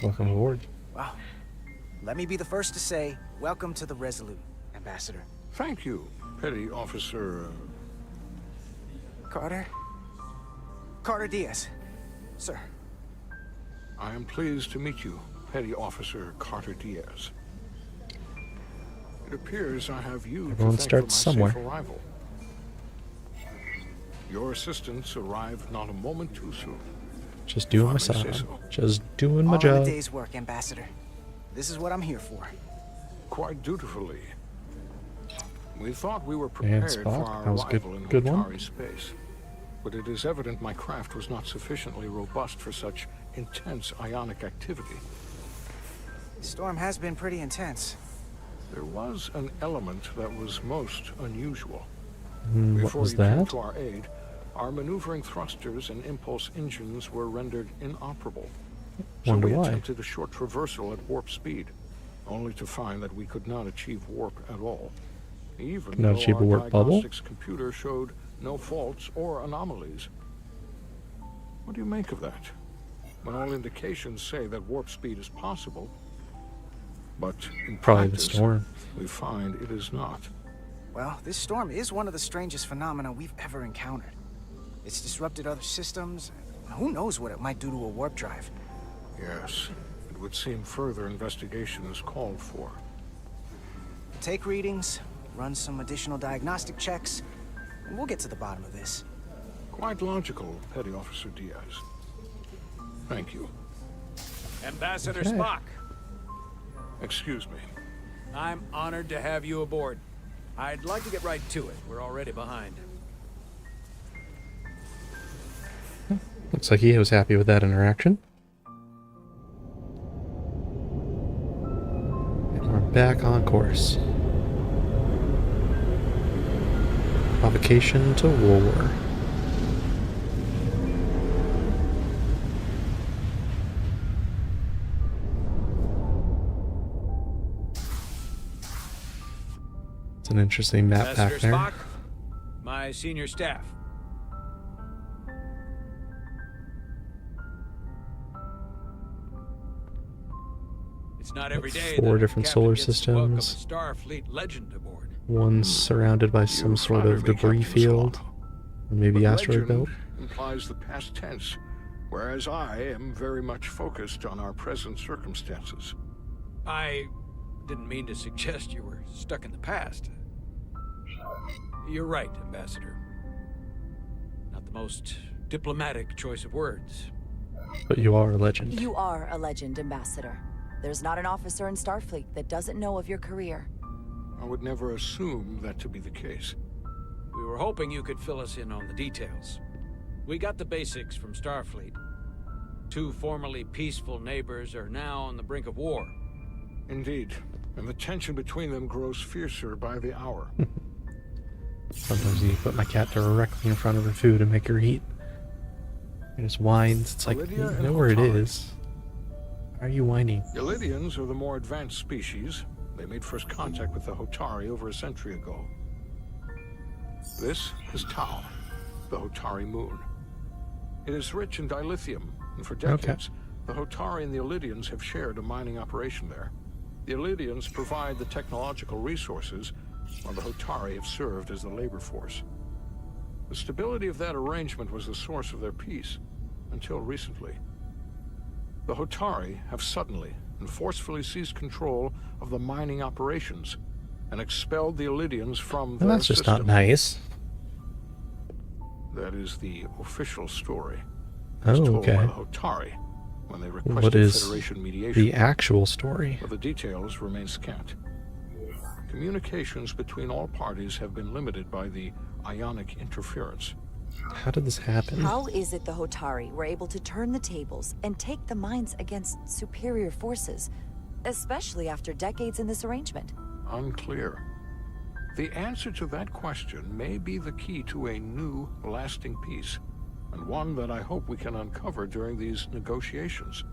Speaker 1: Welcome aboard.
Speaker 7: Wow. Let me be the first to say, welcome to the Resolute, Ambassador.
Speaker 16: Thank you, Petty Officer...
Speaker 7: Carter? Carter Diaz. Sir.
Speaker 16: I am pleased to meet you, Petty Officer Carter Diaz. It appears I have you
Speaker 1: Everyone
Speaker 16: to thank
Speaker 1: starts
Speaker 16: for my
Speaker 1: somewhere.
Speaker 16: safe arrival. Your assistance arrived not a moment too soon.
Speaker 1: Just doing my
Speaker 16: If I may say
Speaker 1: job.
Speaker 16: so.
Speaker 1: Just doing my
Speaker 7: All in
Speaker 1: job.
Speaker 7: a day's work, Ambassador. This is what I'm here for.
Speaker 16: Quite dutifully. We thought we were
Speaker 1: And
Speaker 16: prepared for
Speaker 1: Spock,
Speaker 16: our
Speaker 1: that was
Speaker 16: arrival in
Speaker 1: good one.
Speaker 16: Hotari space. But it is evident my craft was not sufficiently robust for such intense ionic activity.
Speaker 7: The storm has been pretty intense.
Speaker 16: There was an element that was most unusual.
Speaker 1: What
Speaker 16: Before
Speaker 1: was
Speaker 16: you came
Speaker 1: that?
Speaker 16: to our aid, our maneuvering thrusters and impulse engines were rendered inoperable. So
Speaker 1: Wonder
Speaker 16: we
Speaker 1: why.
Speaker 16: attempted a short traversal at warp speed, only to find that we could not achieve warp at all. Even
Speaker 1: Could not
Speaker 16: though
Speaker 1: achieve a
Speaker 16: our
Speaker 1: warp bubble?
Speaker 16: diagnostics computer showed no faults or anomalies. What do you make of that? When all indications say that warp speed is possible, but in
Speaker 1: Probably the
Speaker 16: practice,
Speaker 1: storm.
Speaker 16: we find it is not.
Speaker 7: Well, this storm is one of the strangest phenomena we've ever encountered. It's disrupted other systems. Who knows what it might do to a warp drive?
Speaker 16: Yes, it would seem further investigation is called for.
Speaker 7: Take readings, run some additional diagnostic checks, and we'll get to the bottom of this.
Speaker 16: Quite logical, Petty Officer Diaz. Thank you.
Speaker 6: Ambassador
Speaker 1: Okay.
Speaker 6: Spock,
Speaker 16: Excuse me.
Speaker 6: I'm honored to have you aboard. I'd like to get right to it. We're already behind.
Speaker 1: Looks like he was happy with that interaction. And we're back on course. Provocation to war. It's an interesting map pack
Speaker 6: Ambassador
Speaker 1: there.
Speaker 6: Spock, my senior staff. It's not every day
Speaker 1: Four
Speaker 6: that a
Speaker 1: different
Speaker 6: captain
Speaker 1: solar
Speaker 6: gets to welcome a
Speaker 1: systems.
Speaker 6: Starfleet legend aboard.
Speaker 1: One's surrounded by some sort of
Speaker 16: flatter me,
Speaker 1: debris
Speaker 16: Captain
Speaker 1: field.
Speaker 16: Sloan.
Speaker 1: Or maybe
Speaker 16: But
Speaker 1: asteroid
Speaker 16: legend
Speaker 1: belt.
Speaker 16: implies the past tense, whereas I am very much focused on our present circumstances.
Speaker 6: I didn't mean to suggest you were stuck in the past. You're right, Ambassador. Not the most diplomatic choice of words.
Speaker 1: But you are a legend.
Speaker 17: You are a legend, Ambassador. There's not an officer in Starfleet that doesn't know of your career.
Speaker 16: I would never assume that to be the case.
Speaker 6: We were hoping you could fill us in on the details. We got the basics from Starfleet. Two formerly peaceful neighbors are now on the brink of war.
Speaker 16: Indeed, and the tension between them grows fiercer by the hour.
Speaker 1: Sometimes you put my cat directly in front of her food and make her eat. It just whines. It's like,
Speaker 16: Lydia
Speaker 1: you
Speaker 16: and
Speaker 1: know where it
Speaker 16: Hotari.
Speaker 1: is. Why are you whining?
Speaker 16: Ilidians are the more advanced species. They made first contact with the Hotari over a century ago. This is Tau, the Hotari moon. It is rich in dilithium, and for decades, The Hotari and the Illidians have shared a mining operation there. The Illidians provide the technological resources, while the Hotari have served as the labor force. The stability of that arrangement was the source of their peace, until recently. The Hotari have suddenly and forcefully seized control of the mining operations and expelled the Illidians from their
Speaker 1: That's just
Speaker 16: system.
Speaker 1: not nice.
Speaker 16: That is the official story.
Speaker 1: Oh,
Speaker 16: As told
Speaker 1: okay.
Speaker 16: by the Hotari when they requested
Speaker 1: What is
Speaker 16: Federation mediation.
Speaker 1: the actual story?
Speaker 16: But the details remain scant. Communications between all parties have been limited by the ionic interference.
Speaker 1: How did this happen?
Speaker 17: How is it the Hotari were able to turn the tables and take the mines against superior forces, especially after decades in this arrangement?
Speaker 16: Unclear. The answer to that question may be the key to a new, lasting peace, and one that I hope we can uncover during these negotiations.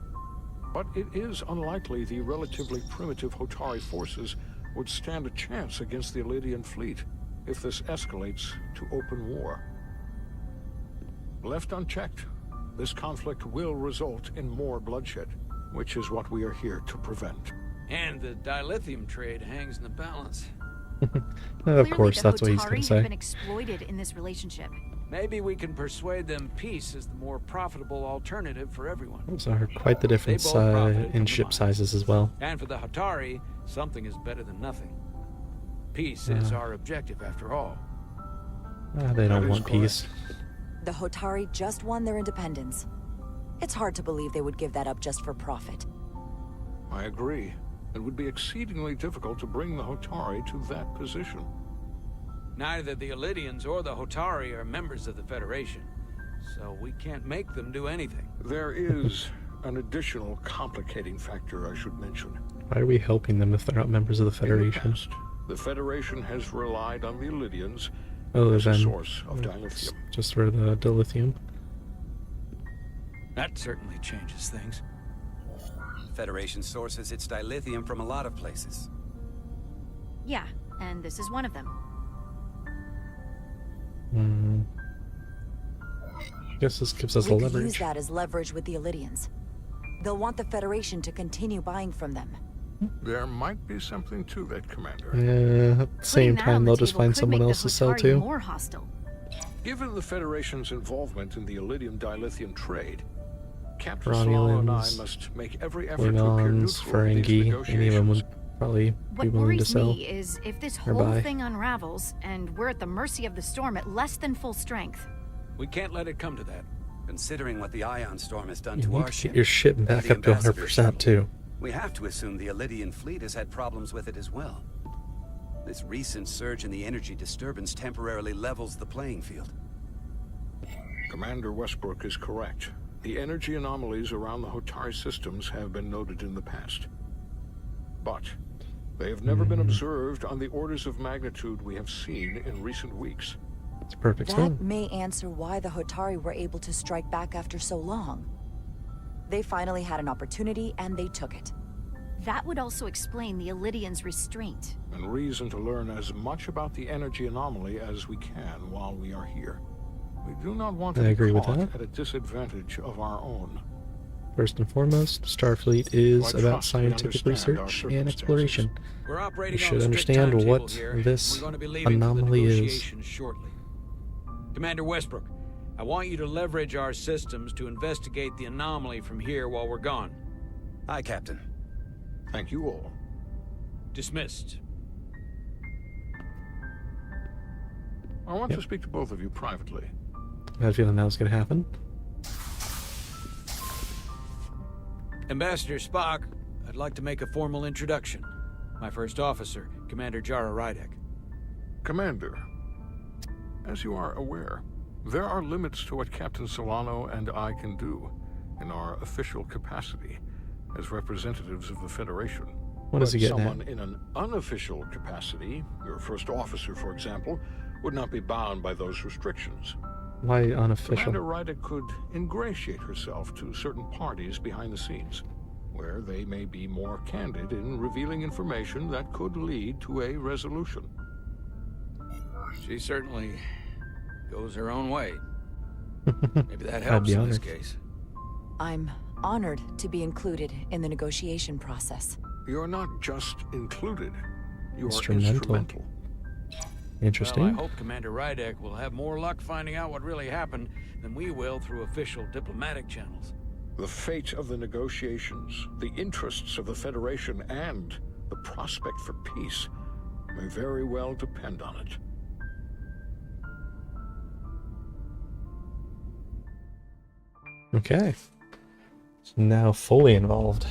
Speaker 16: But it is unlikely the relatively primitive Hotari forces would stand a chance against the Illidian fleet if this escalates to open war. Left unchecked, this conflict will result in more bloodshed, which is what we are here to prevent.
Speaker 6: And the dilithium trade hangs in the balance.
Speaker 1: Of course, that's what he's going to
Speaker 11: Hotari
Speaker 1: say.
Speaker 11: have been exploited in this relationship.
Speaker 6: Maybe we can persuade them peace is the more profitable alternative for everyone.
Speaker 1: Those are quite the difference
Speaker 6: both profited
Speaker 1: in
Speaker 6: from the
Speaker 1: ship
Speaker 6: mines.
Speaker 1: sizes as well.
Speaker 6: And for the Hotari, something is better than nothing. Peace is our objective, after all.
Speaker 1: They don't want peace.
Speaker 17: The Hotari just won their independence. It's hard to believe they would give that up just for profit.
Speaker 16: I agree. It would be exceedingly difficult to bring the Hotari to that position.
Speaker 6: Neither the Illidians or the Hotari are members of the Federation, so we can't make them do anything.
Speaker 16: There is an additional complicating factor I should mention.
Speaker 1: Why are we helping them if they're not members of the Federation?
Speaker 16: The Federation has relied on the Illidians
Speaker 1: Oh,
Speaker 16: as a
Speaker 1: then
Speaker 16: source of dilithium.
Speaker 1: just for the dilithium.
Speaker 6: That certainly changes things.
Speaker 12: Federation sources its dilithium from a lot of places.
Speaker 11: Yeah, and this is one of them.
Speaker 1: I guess this gives us
Speaker 17: We
Speaker 1: a
Speaker 17: could use
Speaker 1: leverage.
Speaker 17: that as leverage with the Illidians. They'll want the Federation to continue buying from them.
Speaker 16: There might be something to that, Commander.
Speaker 1: At the same time, they'll just find someone else to sell to.
Speaker 11: More hostile.
Speaker 16: Given the Federation's involvement in the Iridium dilithium trade, Captain Solano and I
Speaker 1: Romulans,
Speaker 16: must make every effort to appear
Speaker 1: Klingons,
Speaker 16: neutral in these
Speaker 1: Ferengi, any of them
Speaker 16: negotiations.
Speaker 1: would probably be
Speaker 11: What
Speaker 1: willing to
Speaker 11: worries
Speaker 1: sell.
Speaker 11: me is if this
Speaker 1: or
Speaker 11: whole
Speaker 1: buy.
Speaker 11: thing unravels and we're at the mercy of the storm at less than full strength.
Speaker 6: We can't let it come to that.
Speaker 12: Considering what the Ion Storm has done
Speaker 1: You
Speaker 12: to
Speaker 1: need
Speaker 12: our
Speaker 1: to
Speaker 12: ship,
Speaker 1: get your ship
Speaker 12: and
Speaker 1: back
Speaker 12: the
Speaker 1: up to
Speaker 12: Ambassador's
Speaker 1: 100% too.
Speaker 12: we have to assume the Illidian fleet has had problems with it as well. This recent surge in the energy disturbance temporarily levels the playing field.
Speaker 16: Commander Westbrook is correct. The energy anomalies around the Hotari systems have been noted in the past. But they have never been observed on the orders of magnitude we have seen in recent weeks.
Speaker 1: It's a perfect
Speaker 17: That
Speaker 1: storm.
Speaker 17: may answer why the Hotari were able to strike back after so long. They finally had an opportunity and they took it.
Speaker 11: That would also explain the Illidians' restraint.
Speaker 16: And reason to learn as much about the energy anomaly as we can while we are here. We do not want to
Speaker 1: I
Speaker 16: be
Speaker 1: agree with
Speaker 16: caught
Speaker 1: that.
Speaker 16: at a disadvantage of our own.
Speaker 1: First and foremost, Starfleet is
Speaker 16: I
Speaker 1: about
Speaker 16: trust we
Speaker 1: scientific
Speaker 16: understand our
Speaker 1: research and
Speaker 16: circumstances.
Speaker 1: exploration.
Speaker 6: We're operating
Speaker 1: We
Speaker 6: on
Speaker 1: should
Speaker 6: a strict
Speaker 1: understand
Speaker 6: timetable
Speaker 1: what
Speaker 6: here,
Speaker 1: this
Speaker 6: and we're going to be leaving for the
Speaker 1: anomaly is.
Speaker 6: negotiations shortly. Commander Westbrook, I want you to leverage our systems to investigate the anomaly from here while we're gone.
Speaker 12: Aye, Captain.
Speaker 16: Thank you all.
Speaker 6: Dismissed.
Speaker 16: I want to speak to both of you privately.
Speaker 1: I had a feeling that was going to happen.
Speaker 6: Ambassador Spock, I'd like to make a formal introduction. My first officer, Commander Jara Rydek.
Speaker 16: Commander, as you are aware, there are limits to what Captain Solano and I can do in our official capacity as representatives of the Federation.
Speaker 1: What is he getting
Speaker 16: someone
Speaker 1: at?
Speaker 16: in an unofficial capacity, your first officer, for example, would not be bound by those restrictions.
Speaker 1: Why unofficial?
Speaker 16: Commander Rydek could ingratiate herself to certain parties behind the scenes, where they may be more candid in revealing information that could lead to a resolution.
Speaker 6: She certainly goes her own way. Maybe that
Speaker 1: I'd
Speaker 6: helps
Speaker 1: be
Speaker 6: in this
Speaker 1: honored.
Speaker 6: case.
Speaker 17: I'm honored to be included in the negotiation process.
Speaker 16: You're not just included, you're
Speaker 1: Instrumental. Interesting.
Speaker 6: Well, I hope Commander Rydek will have more luck finding out what really happened than we will through official diplomatic channels.
Speaker 16: The fate of the negotiations, the interests of the Federation, and the prospect for peace may very well depend on it.
Speaker 1: Okay. So now fully involved.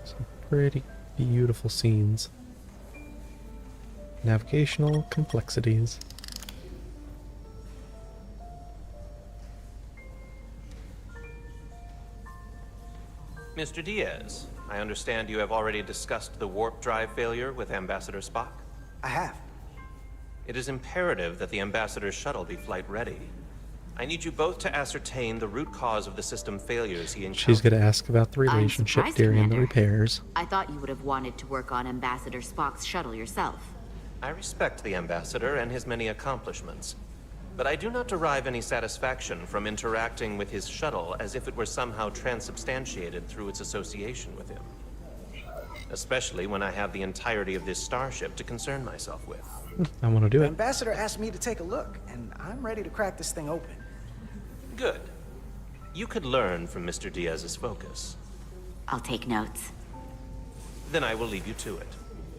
Speaker 1: Some pretty beautiful scenes. Navigational complexities.
Speaker 5: Mr. Diaz, I understand you have already discussed the warp drive failure with Ambassador Spock?
Speaker 7: I have.
Speaker 5: It is imperative that the Ambassador's shuttle be flight ready. I need you both to ascertain the root cause of the system failures he encountered.
Speaker 1: She's going to ask about the relationship during the repairs.
Speaker 9: I thought you would have wanted to work on Ambassador Spock's shuttle yourself.
Speaker 5: I respect the Ambassador and his many accomplishments, but I do not derive any satisfaction from interacting with his shuttle as if it were somehow transubstantiated through its association with him. Especially when I have the entirety of this starship to concern myself with.
Speaker 1: I want to do
Speaker 7: The
Speaker 1: it.
Speaker 7: ambassador asked me to take a look, and I'm ready to crack this thing open.
Speaker 5: Good. You could learn from Mr. Diaz's focus.
Speaker 9: I'll take notes.
Speaker 5: Then I will leave you to it.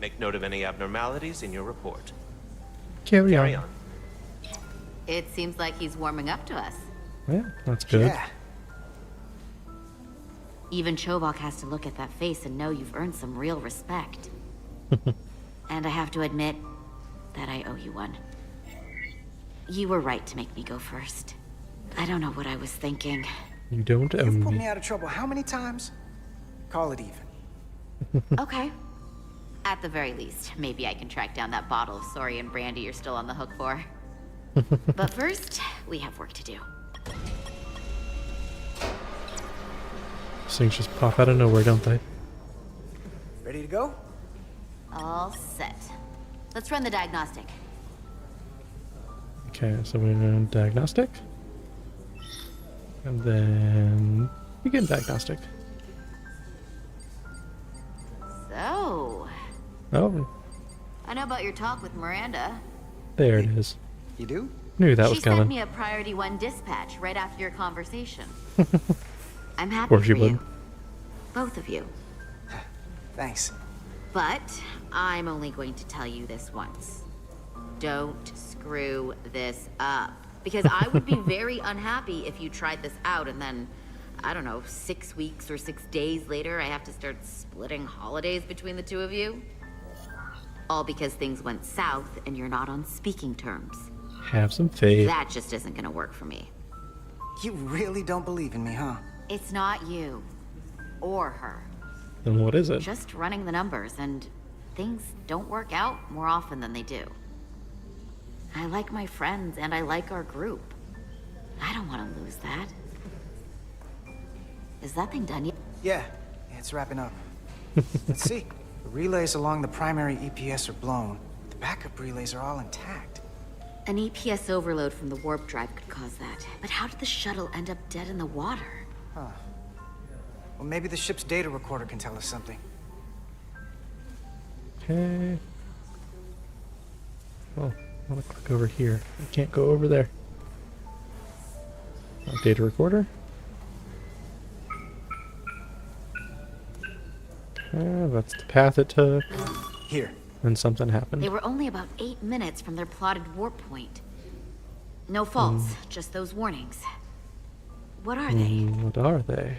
Speaker 5: Make note of any abnormalities in your report.
Speaker 1: Carry
Speaker 5: on.
Speaker 9: It seems like he's warming up to us.
Speaker 1: Yeah, that's good.
Speaker 7: Yeah.
Speaker 9: Even Chovok has to look at that face and know you've earned some real respect. And I have to admit that I owe you one. You were right to make me go first. I don't know what I was thinking.
Speaker 1: You don't
Speaker 7: You've
Speaker 1: own
Speaker 7: put
Speaker 1: me.
Speaker 7: me out of trouble how many times? Call it even.
Speaker 9: Okay. At the very least, maybe I can track down that bottle of Saurian brandy you're still on the hook for. But first, we have work to do.
Speaker 1: These things just pop out of nowhere, don't they?
Speaker 7: Ready to go?
Speaker 9: All set. Let's run the diagnostic.
Speaker 1: Okay, so we're going to diagnostic. And then begin diagnostic.
Speaker 9: So,
Speaker 1: Oh,
Speaker 9: I know about your talk with Miranda.
Speaker 1: there it is.
Speaker 7: You do?
Speaker 1: Knew that
Speaker 9: She
Speaker 1: was
Speaker 9: sent
Speaker 1: coming.
Speaker 9: me a priority 1 dispatch right after your conversation. I'm happy
Speaker 1: Of course
Speaker 9: for
Speaker 1: you would.
Speaker 9: you. Both of you.
Speaker 7: Thanks.
Speaker 9: But I'm only going to tell you this once. Don't screw this up. Because I would be very unhappy if you tried this out and then, I don't know, 6 weeks or 6 days later, I have to start splitting holidays between the two of you. All because things went south and you're not on speaking terms.
Speaker 1: Have some faith.
Speaker 9: That just isn't gonna work for me.
Speaker 7: You really don't believe in me, huh?
Speaker 9: It's not you. Or her.
Speaker 1: Then what is it?
Speaker 9: Just running the numbers, and things don't work out more often than they do. I like my friends, and I like our group. I don't want to lose that. Is that thing done yet?
Speaker 7: Yeah, it's wrapping up. Let's see. The relays along the primary EPS are blown. The backup relays are all intact.
Speaker 9: An EPS overload from the warp drive could cause that. But how did the shuttle end up dead in the water?
Speaker 7: Huh. Well, maybe the ship's data recorder can tell us something.
Speaker 1: Okay. Oh, I want to click over here. I can't go over there. Data recorder. That's the path it took.
Speaker 7: Here.
Speaker 1: And something happened.
Speaker 9: They were only about 8 minutes from their plotted warp point. No faults, just those warnings. What are they?
Speaker 1: What are they?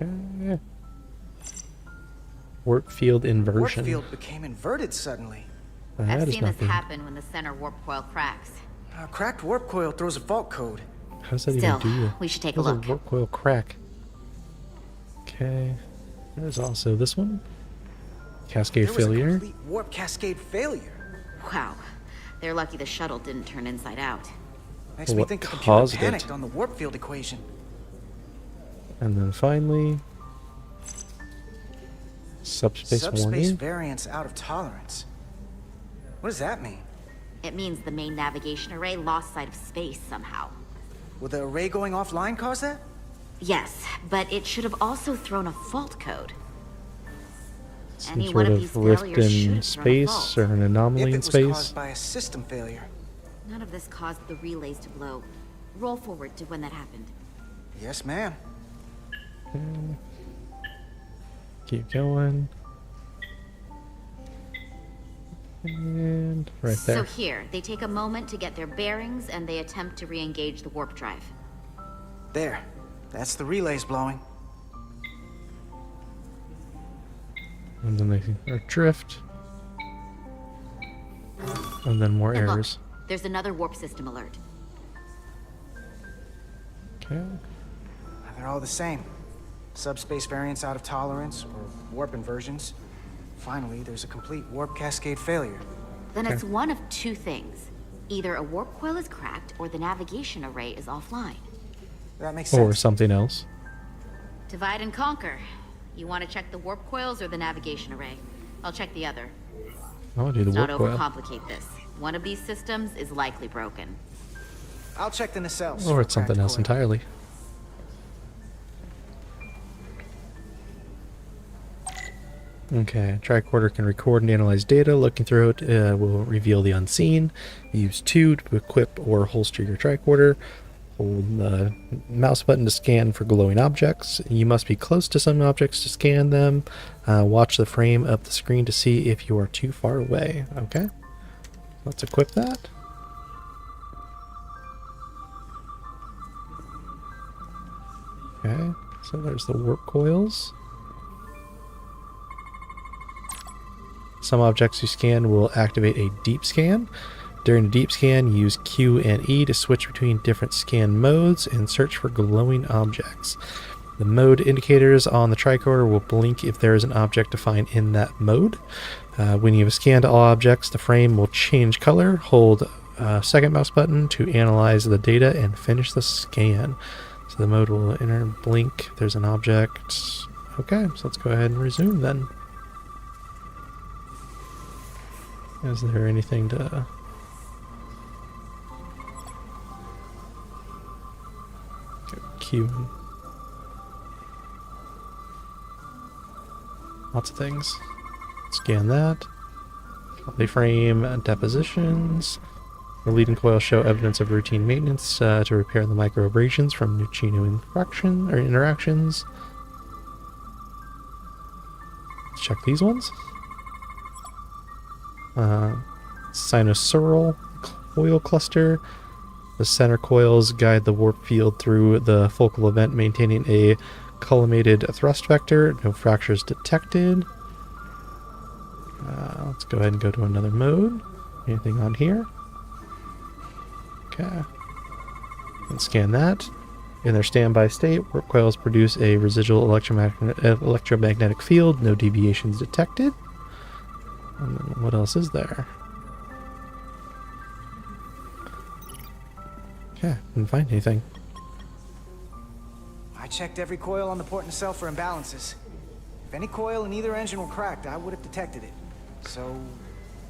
Speaker 1: Okay. Warp field inversion.
Speaker 7: Warp field became inverted suddenly.
Speaker 1: That
Speaker 9: I've
Speaker 1: is
Speaker 9: seen
Speaker 1: not
Speaker 9: this
Speaker 1: good.
Speaker 9: happen when the center warp coil cracks.
Speaker 7: A cracked warp coil throws a fault code.
Speaker 1: How does that
Speaker 9: Still,
Speaker 1: even do?
Speaker 9: we should take a
Speaker 1: How does
Speaker 9: look.
Speaker 1: warp coil crack? Okay. There's also this one. Cascade
Speaker 7: There was a
Speaker 1: failure.
Speaker 7: complete warp cascade failure.
Speaker 9: Wow. They're lucky the shuttle didn't turn inside out.
Speaker 7: Makes
Speaker 1: Well,
Speaker 7: me
Speaker 1: what
Speaker 7: think the computer
Speaker 1: caused it?
Speaker 7: panicked on the warp field equation.
Speaker 1: And then finally, subspace
Speaker 7: Subspace
Speaker 1: warning.
Speaker 7: variance out of tolerance. What does that mean?
Speaker 9: It means the main navigation array lost sight of space somehow.
Speaker 7: Will the array going offline cause that?
Speaker 9: Yes, but it should have also thrown a fault code.
Speaker 1: Some
Speaker 9: Any
Speaker 1: sort
Speaker 9: one of
Speaker 1: of
Speaker 9: these
Speaker 1: rift
Speaker 9: failures should
Speaker 1: in
Speaker 9: have thrown a
Speaker 1: space
Speaker 9: fault.
Speaker 1: or an anomaly
Speaker 7: If
Speaker 1: in
Speaker 7: it was
Speaker 1: space.
Speaker 7: caused by a system failure.
Speaker 9: None of this caused the relays to blow. Roll forward to when that happened.
Speaker 7: Yes, ma'am.
Speaker 1: Keep going. And right
Speaker 9: So
Speaker 1: there.
Speaker 9: here, they take a moment to get their bearings and they attempt to re-engage the warp drive.
Speaker 7: There. That's the relays blowing.
Speaker 1: And then they drift. And then more
Speaker 9: And look,
Speaker 1: errors.
Speaker 9: there's another warp system alert.
Speaker 1: Okay.
Speaker 7: They're all the same. Subspace variants out of tolerance, or warp inversions. Finally, there's a complete warp cascade failure.
Speaker 9: Then it's one of two things. Either a warp coil is cracked or the navigation array is offline.
Speaker 7: That makes
Speaker 1: Or
Speaker 7: sense.
Speaker 1: something else.
Speaker 9: Divide and conquer. You want to check the warp coils or the navigation array? I'll check the other.
Speaker 1: I'll do the
Speaker 9: Let's not
Speaker 1: warp coil.
Speaker 9: overcomplicate this. One of these systems is likely broken.
Speaker 7: I'll check the nacelles.
Speaker 1: Or
Speaker 7: for
Speaker 1: it's something
Speaker 7: cracked
Speaker 1: else
Speaker 7: coil.
Speaker 1: entirely. Okay, tricorder can record and analyze data. Looking through it will reveal the unseen. Use 2 to equip or holster your tricorder. Hold the mouse button to scan for glowing objects. You must be close to some objects to scan them. Watch the frame of the screen to see if you are too far away. Okay, let's equip that. Okay, so there's the warp coils. Some objects you scan will activate a deep scan. During a deep scan, use Q and E to switch between different scan modes and search for glowing objects. The mode indicators on the tricorder will blink if there is an object to find in that mode. When you have scanned all objects, the frame will change color. Hold second mouse button to analyze the data and finish the scan. So the mode will enter blink if there's an object. Okay, so let's go ahead and resume then. Is there anything to... Q. Lots of things. Scan that. They frame depositions. The leading coils show evidence of routine maintenance to repair the micro abrasions from neutrino interactions. Let's check these ones. Sinusoidal coil cluster. The center coils guide the warp field through the focal event, maintaining a collimated thrust vector. No fractures detected. Let's go ahead and go to another mode. Anything on here? Okay. And scan that. In their standby state, warp coils produce a residual electromagnetic field. No deviations detected. And then what else is there? Yeah, didn't find anything.
Speaker 7: I checked every coil on the port nacelle for imbalances. If any coil in either engine were cracked, I would have detected it. So,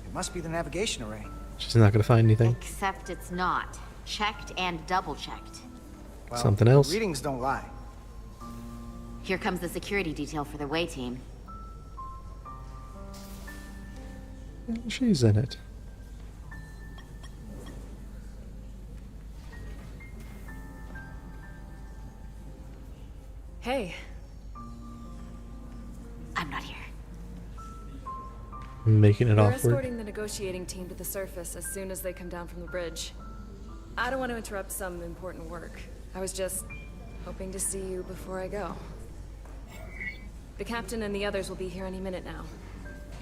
Speaker 7: it must be the navigation array.
Speaker 1: She's not going to find anything.
Speaker 9: Except it's not. Checked and double-checked.
Speaker 7: Well,
Speaker 1: Something else.
Speaker 7: Readings don't lie.
Speaker 9: Here comes the security detail for the way team.
Speaker 1: She's in it.
Speaker 10: Hey.
Speaker 9: I'm not here.
Speaker 1: Making it
Speaker 10: We're
Speaker 1: awkward.
Speaker 10: escorting the negotiating team to the surface as soon as they come down from the bridge. I don't want to interrupt some important work. I was just hoping to see you before I go. The captain and the others will be here any minute now.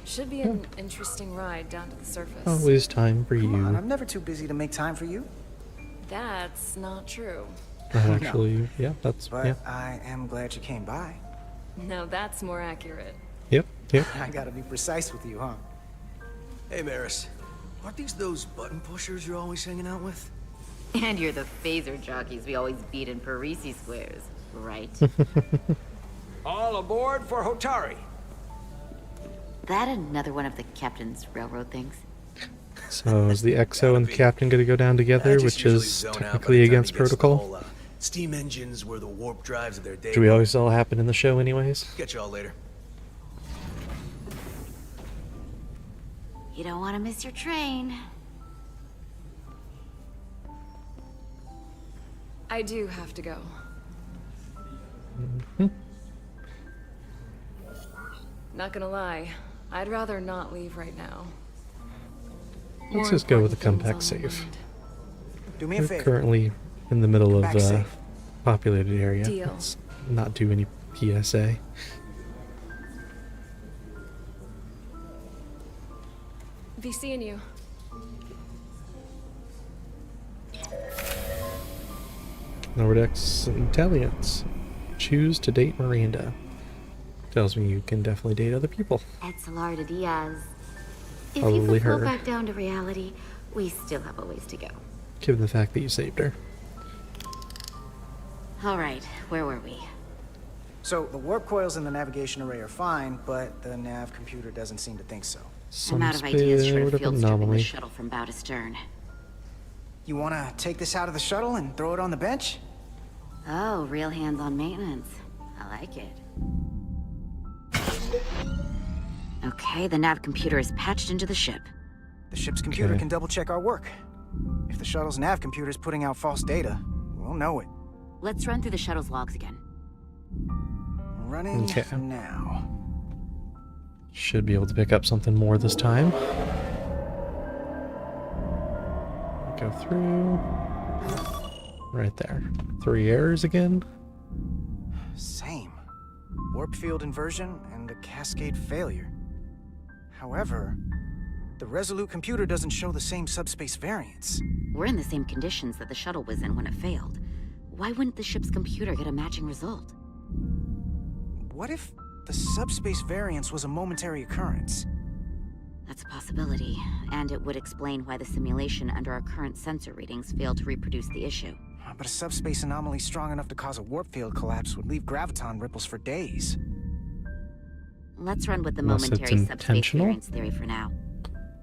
Speaker 10: Should be an interesting ride down to the surface.
Speaker 1: Always time for
Speaker 7: Come on,
Speaker 1: you.
Speaker 7: I'm never too busy to make time for you.
Speaker 10: That's not true.
Speaker 1: Actually, yeah, that's...
Speaker 7: But
Speaker 1: yeah.
Speaker 7: I am glad you came by.
Speaker 10: No, that's more accurate.
Speaker 1: Yep, yep.
Speaker 7: I gotta be precise with you, huh?
Speaker 4: Hey, Maris. Aren't these those button pushers you're always hanging out with?
Speaker 9: And you're the phaser jockeys we always beat in Parisi squares, right?
Speaker 2: All aboard for Hotari.
Speaker 9: That another one of the captain's railroad things?
Speaker 1: So is the XO and the captain going to go down together, which is technically against protocol?
Speaker 18: Steam engines were the warp drives of their day.
Speaker 1: Do we always all happen in the show anyways?
Speaker 18: Catch y'all later.
Speaker 9: You don't want to miss your train.
Speaker 10: I do have to go. Not gonna lie, I'd rather not leave right now.
Speaker 1: Let's just go with the compact save.
Speaker 7: Do me a
Speaker 1: We're
Speaker 7: favor.
Speaker 1: currently in the middle
Speaker 7: Back
Speaker 1: of
Speaker 7: safe.
Speaker 1: populated area.
Speaker 10: Deal.
Speaker 1: Let's not do any PSA.
Speaker 10: Be seeing you.
Speaker 1: Nordex Intelligence. Choose to date Miranda. Tells me you can definitely date other people.
Speaker 9: Etzelarda Diaz. If
Speaker 1: Probably
Speaker 9: you could fall
Speaker 1: her.
Speaker 9: back down to reality, we still have a ways to go.
Speaker 1: Given the fact that you saved her.
Speaker 9: All right, where were we?
Speaker 7: So, the warp coils in the navigation array are fine, but the nav computer doesn't seem to think so.
Speaker 9: I'm out of ideas for a
Speaker 1: Bit of
Speaker 9: field stripping the
Speaker 1: anomaly.
Speaker 9: shuttle from bow to stern.
Speaker 7: You wanna take this out of the shuttle and throw it on the bench?
Speaker 9: Oh, real hands-on maintenance. I like it. Okay, the nav computer is patched into the ship.
Speaker 7: The ship's computer
Speaker 1: Okay.
Speaker 7: can double-check our work. If the shuttle's nav computer is putting out false data, we'll know it.
Speaker 9: Let's run through the shuttle's logs again.
Speaker 7: Running
Speaker 1: Okay.
Speaker 7: now.
Speaker 1: Should be able to pick up something more this time. Go through. Right there. 3 errors again.
Speaker 7: Same. Warp field inversion and a cascade failure. However, the Resolute computer doesn't show the same subspace variance.
Speaker 9: We're in the same conditions that the shuttle was in when it failed. Why wouldn't the ship's computer get a matching result?
Speaker 7: What if the subspace variance was a momentary occurrence?
Speaker 9: That's a possibility, and it would explain why the simulation under our current sensor readings failed to reproduce the issue.
Speaker 7: But a subspace anomaly strong enough to cause a warp field collapse would leave graviton ripples for days.
Speaker 9: Let's run with the
Speaker 1: Unless it's
Speaker 9: momentary subspace
Speaker 1: intentional?
Speaker 9: variance theory for now.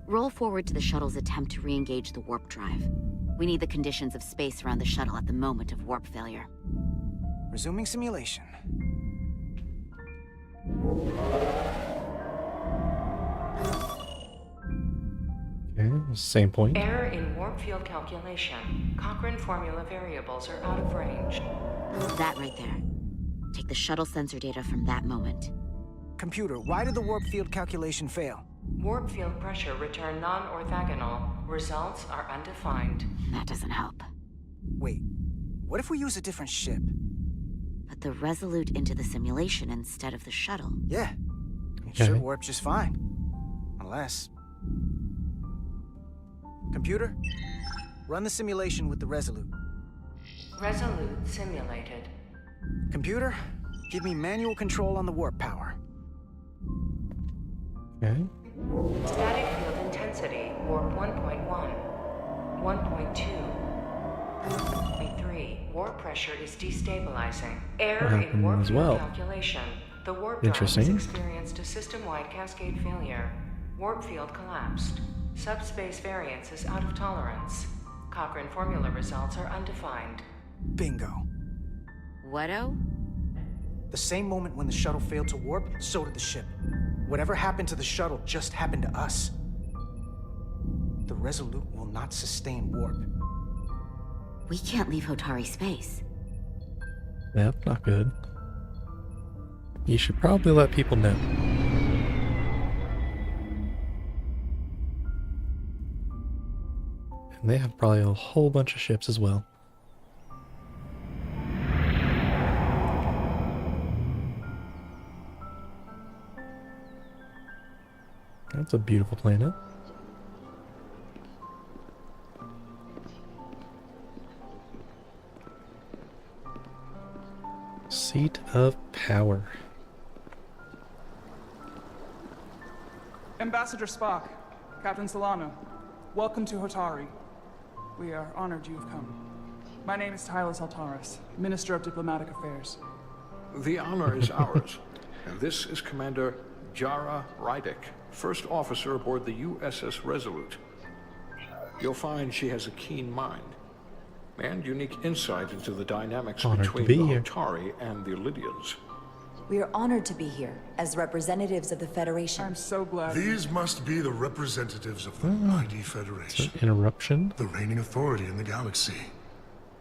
Speaker 9: Roll forward to the shuttle's attempt to re-engage the warp drive. We need the conditions of space around the shuttle at the moment of warp failure.
Speaker 7: Resuming simulation.
Speaker 1: Okay, same point.
Speaker 19: Error in warp field calculation. Cochrane formula variables are out of range.
Speaker 9: That right there. Take the shuttle sensor data from that moment.
Speaker 7: Computer, why did the warp field calculation fail?
Speaker 19: Warp field pressure return non-orthogonal. Results are undefined.
Speaker 9: That doesn't help.
Speaker 7: Wait, what if we use a different ship?
Speaker 9: Put the Resolute into the simulation instead of the shuttle.
Speaker 7: Yeah, it
Speaker 1: Okay.
Speaker 7: should warp just fine. Unless... Computer, run the simulation with the Resolute.
Speaker 19: Resolute simulated.
Speaker 7: Computer, give me manual control on the warp power.
Speaker 1: Okay.
Speaker 19: Static field intensity, warp 1.1. 1.2. 1.3. Warp pressure is destabilizing. Error in
Speaker 1: happened
Speaker 19: warp
Speaker 1: as
Speaker 19: field
Speaker 1: well.
Speaker 19: calculation. The warp drive has
Speaker 1: Interesting.
Speaker 19: experienced a system-wide cascade failure. Warp field collapsed. Subspace variance is out of tolerance. Cochrane formula results are undefined.
Speaker 7: Bingo.
Speaker 9: What-o?
Speaker 7: The same moment when the shuttle failed to warp, so did the ship. Whatever happened to the shuttle just happened to us. The Resolute will not sustain warp.
Speaker 9: We can't leave Hotari space.
Speaker 1: That's not good. You should probably let people know. And they have probably a whole bunch of ships as well. That's a beautiful planet. Seat of power.
Speaker 20: Ambassador Spock, Captain Solano, welcome to Hotari. We are honored you have come. My name is Tyler Saltaris, Minister of Diplomatic Affairs.
Speaker 16: The honor is ours, and this is Commander Jara Rydek, first officer aboard the USS Resolute. You'll find she has a keen mind and unique insight into the dynamics
Speaker 1: Honored to
Speaker 16: between
Speaker 1: be
Speaker 16: the
Speaker 1: here.
Speaker 16: Hotari and the Illidians.
Speaker 17: We are honored to be here as representatives of the Federation.
Speaker 20: I'm so glad.
Speaker 21: These must be the representatives of the mighty Federation.
Speaker 1: Interruption.
Speaker 21: The reigning authority in the galaxy.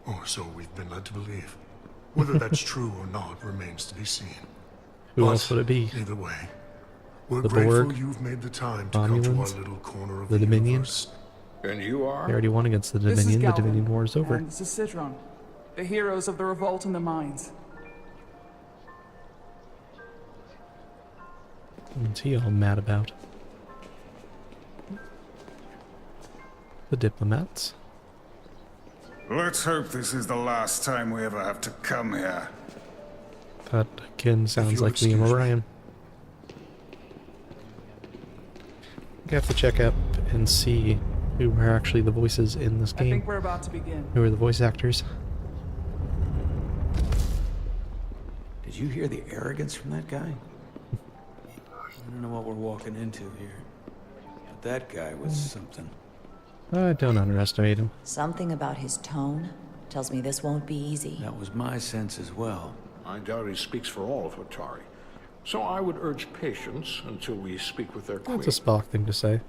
Speaker 21: Or so we've been led to believe. Whether that's true or not remains to be seen.
Speaker 1: Who else would it be?
Speaker 21: Either way, we're
Speaker 1: The
Speaker 21: grateful
Speaker 1: Borg,
Speaker 21: you've made the time to come to our
Speaker 1: Romulans,
Speaker 21: little corner of
Speaker 1: the Dominion.
Speaker 21: universe.
Speaker 16: And you are?
Speaker 1: They already won against the
Speaker 20: This is
Speaker 1: Dominion. The
Speaker 20: Galvin,
Speaker 1: Dominion War is over.
Speaker 20: And this is Citron, the heroes of the revolt in the mines.
Speaker 1: What's he all mad about? The diplomats.
Speaker 8: Let's hope this is the last time we ever have to come here.
Speaker 1: That again sounds like Liam O'Brien. I have to check up and see who are actually the voices in this
Speaker 20: I
Speaker 1: game.
Speaker 20: think we're about to begin.
Speaker 1: Who are the voice actors?
Speaker 6: Did you hear the arrogance from that guy? I don't know what we're walking into here. But that guy was something.
Speaker 1: Don't underestimate him.
Speaker 17: Something about his tone tells me this won't be easy.
Speaker 6: That was my sense as well.
Speaker 16: I doubt he speaks for all of Hotari. So I would urge patience until we speak with their queen.
Speaker 1: That's a Spock thing to say.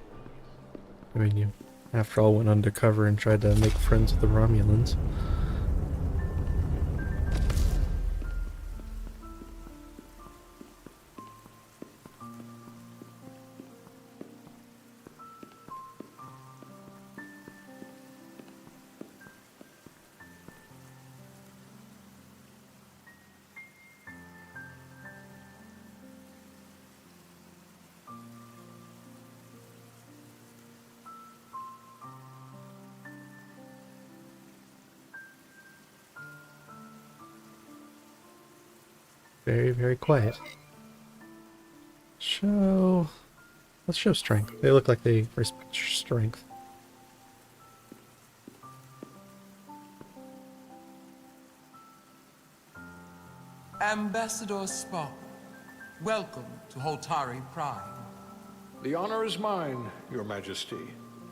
Speaker 1: I mean, you, after all, went undercover and tried to make friends with the Romulans. Very, very quiet. Let's show strength. They look like they respect your strength.
Speaker 22: Ambassador Spock, welcome to Hotari Prime.
Speaker 16: The honor is mine, Your Majesty.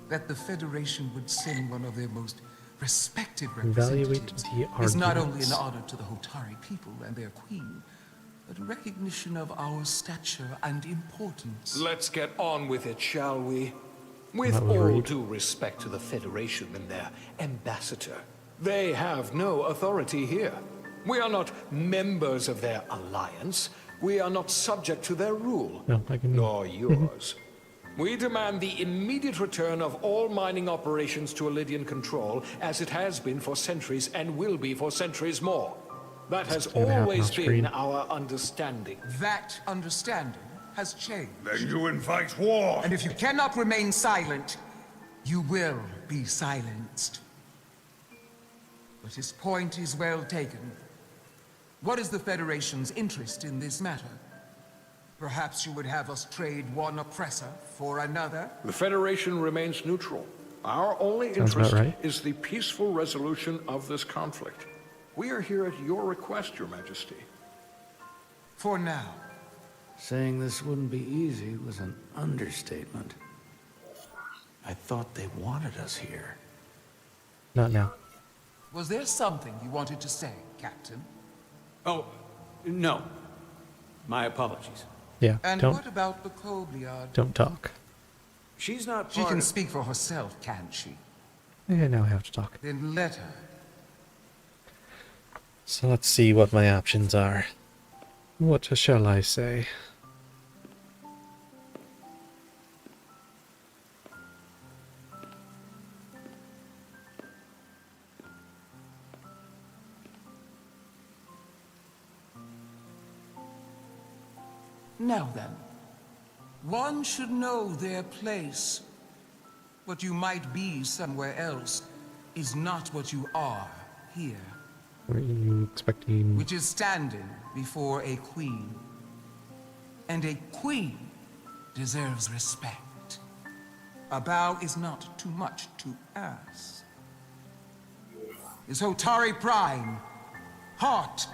Speaker 22: That the Federation would send one of their most respected
Speaker 1: Evaluate
Speaker 22: representatives
Speaker 1: the
Speaker 22: is not only
Speaker 1: arguments.
Speaker 22: an honor to the Hotari people and their queen, but a recognition of our stature and importance.
Speaker 23: Let's get on with it, shall we? With
Speaker 1: That was
Speaker 23: all
Speaker 1: rude.
Speaker 23: due respect to the Federation and their ambassador, they have no authority here. We are not members of their alliance. We are not subject to their rule,
Speaker 1: No, I can.
Speaker 23: nor yours. We demand the immediate return of all mining operations to Illidian control, as it has been for centuries and will be for centuries more. That has
Speaker 1: gonna happen
Speaker 23: always
Speaker 1: off
Speaker 23: been
Speaker 1: screen.
Speaker 23: our understanding.
Speaker 22: That understanding has changed.
Speaker 8: Then you invite war.
Speaker 22: And if you cannot remain silent, you will be silenced. But his point is well taken. What is the Federation's interest in this matter? Perhaps you would have us trade one oppressor for another?
Speaker 16: The Federation remains neutral. Our only
Speaker 1: Sounds about
Speaker 16: interest
Speaker 1: right.
Speaker 16: is the peaceful resolution of this conflict. We are here at your request, Your Majesty.
Speaker 22: For now.
Speaker 6: Saying this wouldn't be easy was an understatement. I thought they wanted us here.
Speaker 1: Not now.
Speaker 22: Was there something you wanted to say, Captain?
Speaker 6: Oh, no. My apologies.
Speaker 1: Yeah,
Speaker 22: And
Speaker 1: don't
Speaker 22: what about the Kobliad?
Speaker 1: don't talk.
Speaker 6: She's not
Speaker 22: She
Speaker 6: part
Speaker 22: can
Speaker 6: of...
Speaker 22: speak for herself, can't she?
Speaker 1: Yeah, now I have to talk.
Speaker 22: Then let her.
Speaker 1: So let's see what my options are. What shall I say?
Speaker 22: Now then, one should know their place. What you might be somewhere else is not what you are here,
Speaker 1: What are you expecting?
Speaker 22: which is standing before a queen. And a queen deserves respect. A bow is not too much to ask. Is Hotari Prime, heart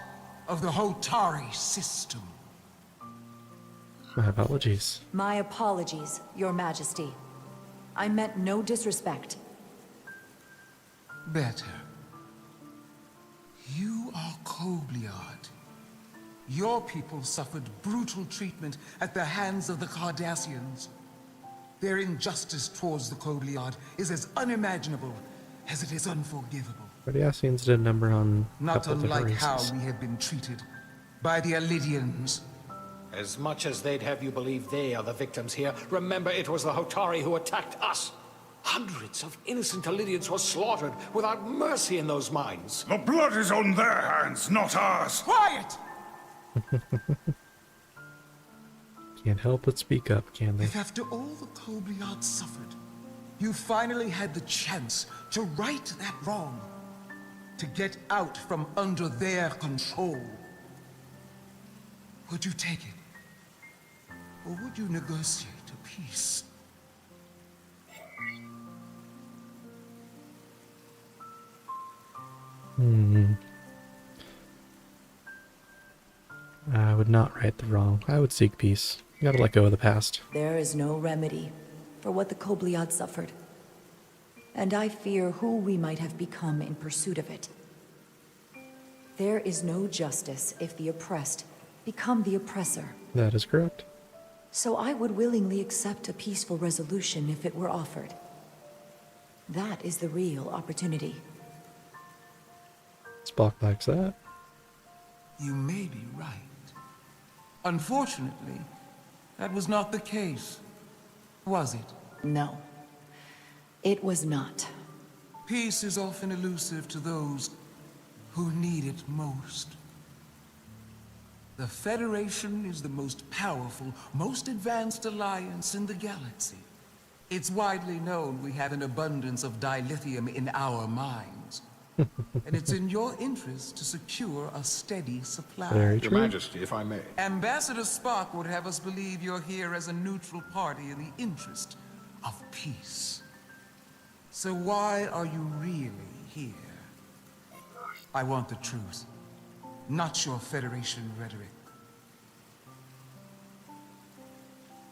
Speaker 22: of the Hotari system.
Speaker 1: My apologies.
Speaker 17: My apologies, Your Majesty. I meant no disrespect.
Speaker 22: Better. You are Kobliad. Your people suffered brutal treatment at the hands of the Cardassians. Their injustice towards the Kobliad is as unimaginable as it is unforgivable.
Speaker 1: Cardassians did a number on a
Speaker 22: Not
Speaker 1: couple of different
Speaker 22: unlike how
Speaker 1: races.
Speaker 22: we have been treated by the Alidians.
Speaker 23: As much as they'd have you believe they are the victims here, remember it was the Hotari who attacked us. Hundreds of innocent Alidians were slaughtered without mercy in those mines.
Speaker 8: The blood is on their hands, not ours.
Speaker 22: Quiet!
Speaker 1: Can't help but speak up, can they?
Speaker 22: If after all the Kobliad suffered, you finally had the chance to right that wrong, to get out from under their control, would you take it? Or would you negotiate a peace?
Speaker 1: I would not right the wrong. I would seek peace. You gotta let go of the past.
Speaker 17: There is no remedy for what the Kobliad suffered. And I fear who we might have become in pursuit of it. There is no justice if the oppressed become the oppressor.
Speaker 1: That is correct.
Speaker 17: So I would willingly accept a peaceful resolution if it were offered. That is the real opportunity.
Speaker 1: Spock likes that.
Speaker 22: You may be right. Unfortunately, that was not the case, was it?
Speaker 17: No, it was not.
Speaker 22: Peace is often elusive to those who need it most. The Federation is the most powerful, most advanced alliance in the galaxy. It's widely known we have an abundance of dilithium in our mines. And it's in your interest to secure a steady supply.
Speaker 1: Very
Speaker 16: Your
Speaker 1: true.
Speaker 16: Majesty, if I may.
Speaker 22: Ambassador Spock would have us believe you're here as a neutral party in the interest of peace. So why are you really here? I want the truth, not your Federation rhetoric.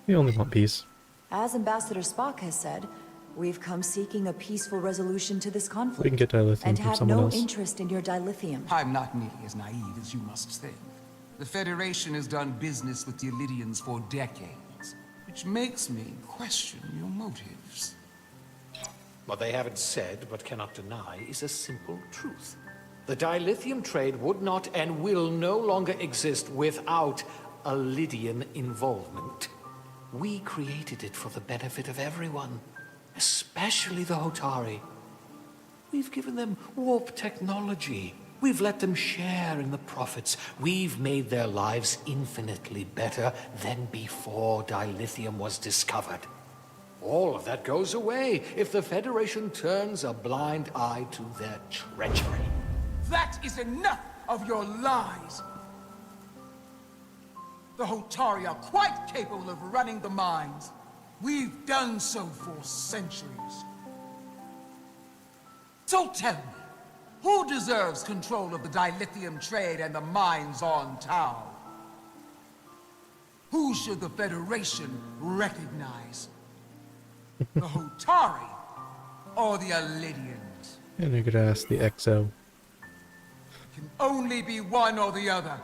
Speaker 1: We only want peace.
Speaker 17: As Ambassador Spock has said, we've come seeking a peaceful resolution to this conflict.
Speaker 1: We can get dilithium
Speaker 17: and
Speaker 1: from
Speaker 17: have
Speaker 1: someone
Speaker 17: no
Speaker 1: else.
Speaker 17: interest in your dilithium.
Speaker 22: I'm not nearly as naive as you must think. The Federation has done business with the Alidians for decades, which makes me question your motives.
Speaker 23: What they haven't said, but cannot deny, is a simple truth. The dilithium trade would not and will no longer exist without Alidian involvement. We created it for the benefit of everyone, especially the Hotari. We've given them warp technology. We've let them share in the profits. We've made their lives infinitely better than before dilithium was discovered. All of that goes away if the Federation turns a blind eye to their treachery.
Speaker 22: That is enough of your lies! The Hotari are quite capable of running the mines. We've done so for centuries. So tell me, who deserves control of the dilithium trade and the mines on Tau? Who should the Federation recognize? The Hotari or the Alidians?
Speaker 1: And you could ask the XO.
Speaker 22: Can only be one or the other,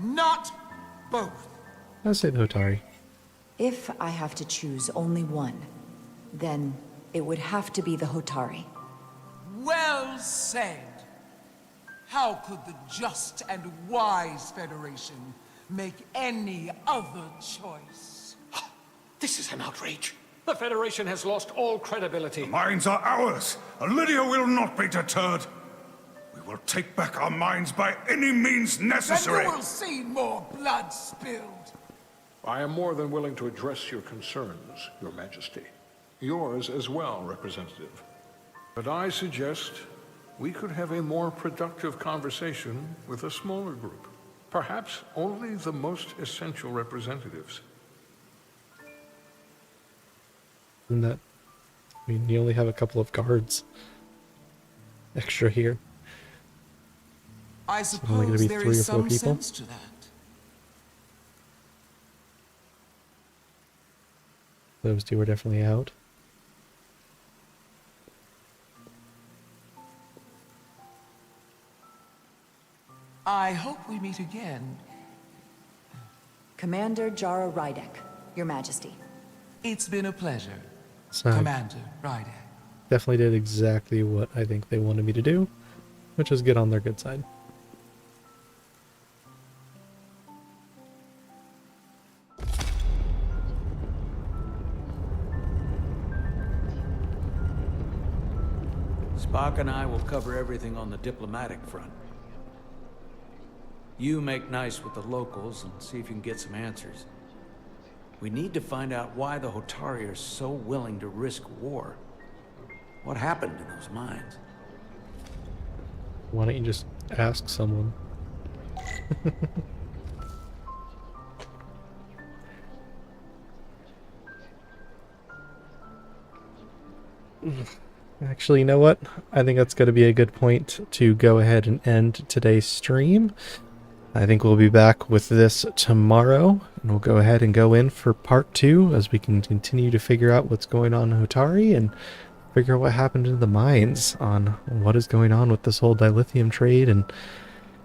Speaker 22: not both.
Speaker 1: I'd say the Hotari.
Speaker 17: If I have to choose only one, then it would have to be the Hotari.
Speaker 22: Well said. How could the just and wise Federation make any other choice?
Speaker 23: This is an outrage. The Federation has lost all credibility.
Speaker 8: The mines are ours. Lydia will not be deterred. We will take back our mines by any means necessary.
Speaker 22: Then you will see more blood spilled.
Speaker 16: I am more than willing to address your concerns, Your Majesty. Yours as well, Representative. But I suggest we could have a more productive conversation with a smaller group. Perhaps only the most essential representatives.
Speaker 1: And that, I mean, you only have a couple of guards extra here.
Speaker 22: I
Speaker 1: It's only gonna
Speaker 22: suppose
Speaker 1: be
Speaker 22: there
Speaker 1: 3
Speaker 22: is
Speaker 1: or 4
Speaker 22: some
Speaker 1: people.
Speaker 22: sense to that.
Speaker 1: Those two are definitely out.
Speaker 22: we meet again.
Speaker 17: Commander Jara Rydek, Your Majesty.
Speaker 22: It's been a pleasure,
Speaker 1: So
Speaker 22: Commander Rydek.
Speaker 1: definitely did exactly what I think they wanted me to do, which is get on their good side.
Speaker 6: Spock and I will cover everything on the diplomatic front. You make nice with the locals and see if you can get some answers. We need to find out why the Hotari are so willing to risk war. What happened in those mines?
Speaker 1: Why don't you just ask someone? Actually, you know what? I think that's going to be a good point to go ahead and end today's stream. I think we'll be back with this tomorrow, and we'll go ahead and go in for part 2 as we can continue to figure out what's going on in Hotari and figure out what happened in the mines on what is going on with this whole dilithium trade, and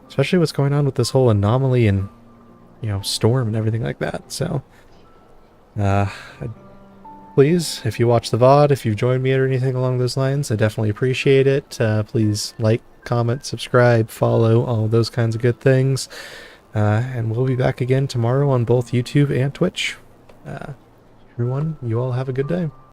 Speaker 1: especially what's going on with this whole anomaly and, you know, storm and everything like that. So, please, if you watch the VOD, if you've joined me or anything along those lines, I definitely appreciate it. Please like, comment, subscribe, follow, all those kinds of good things. And we'll be back again tomorrow on both YouTube and Twitch. Everyone, you all have a good day.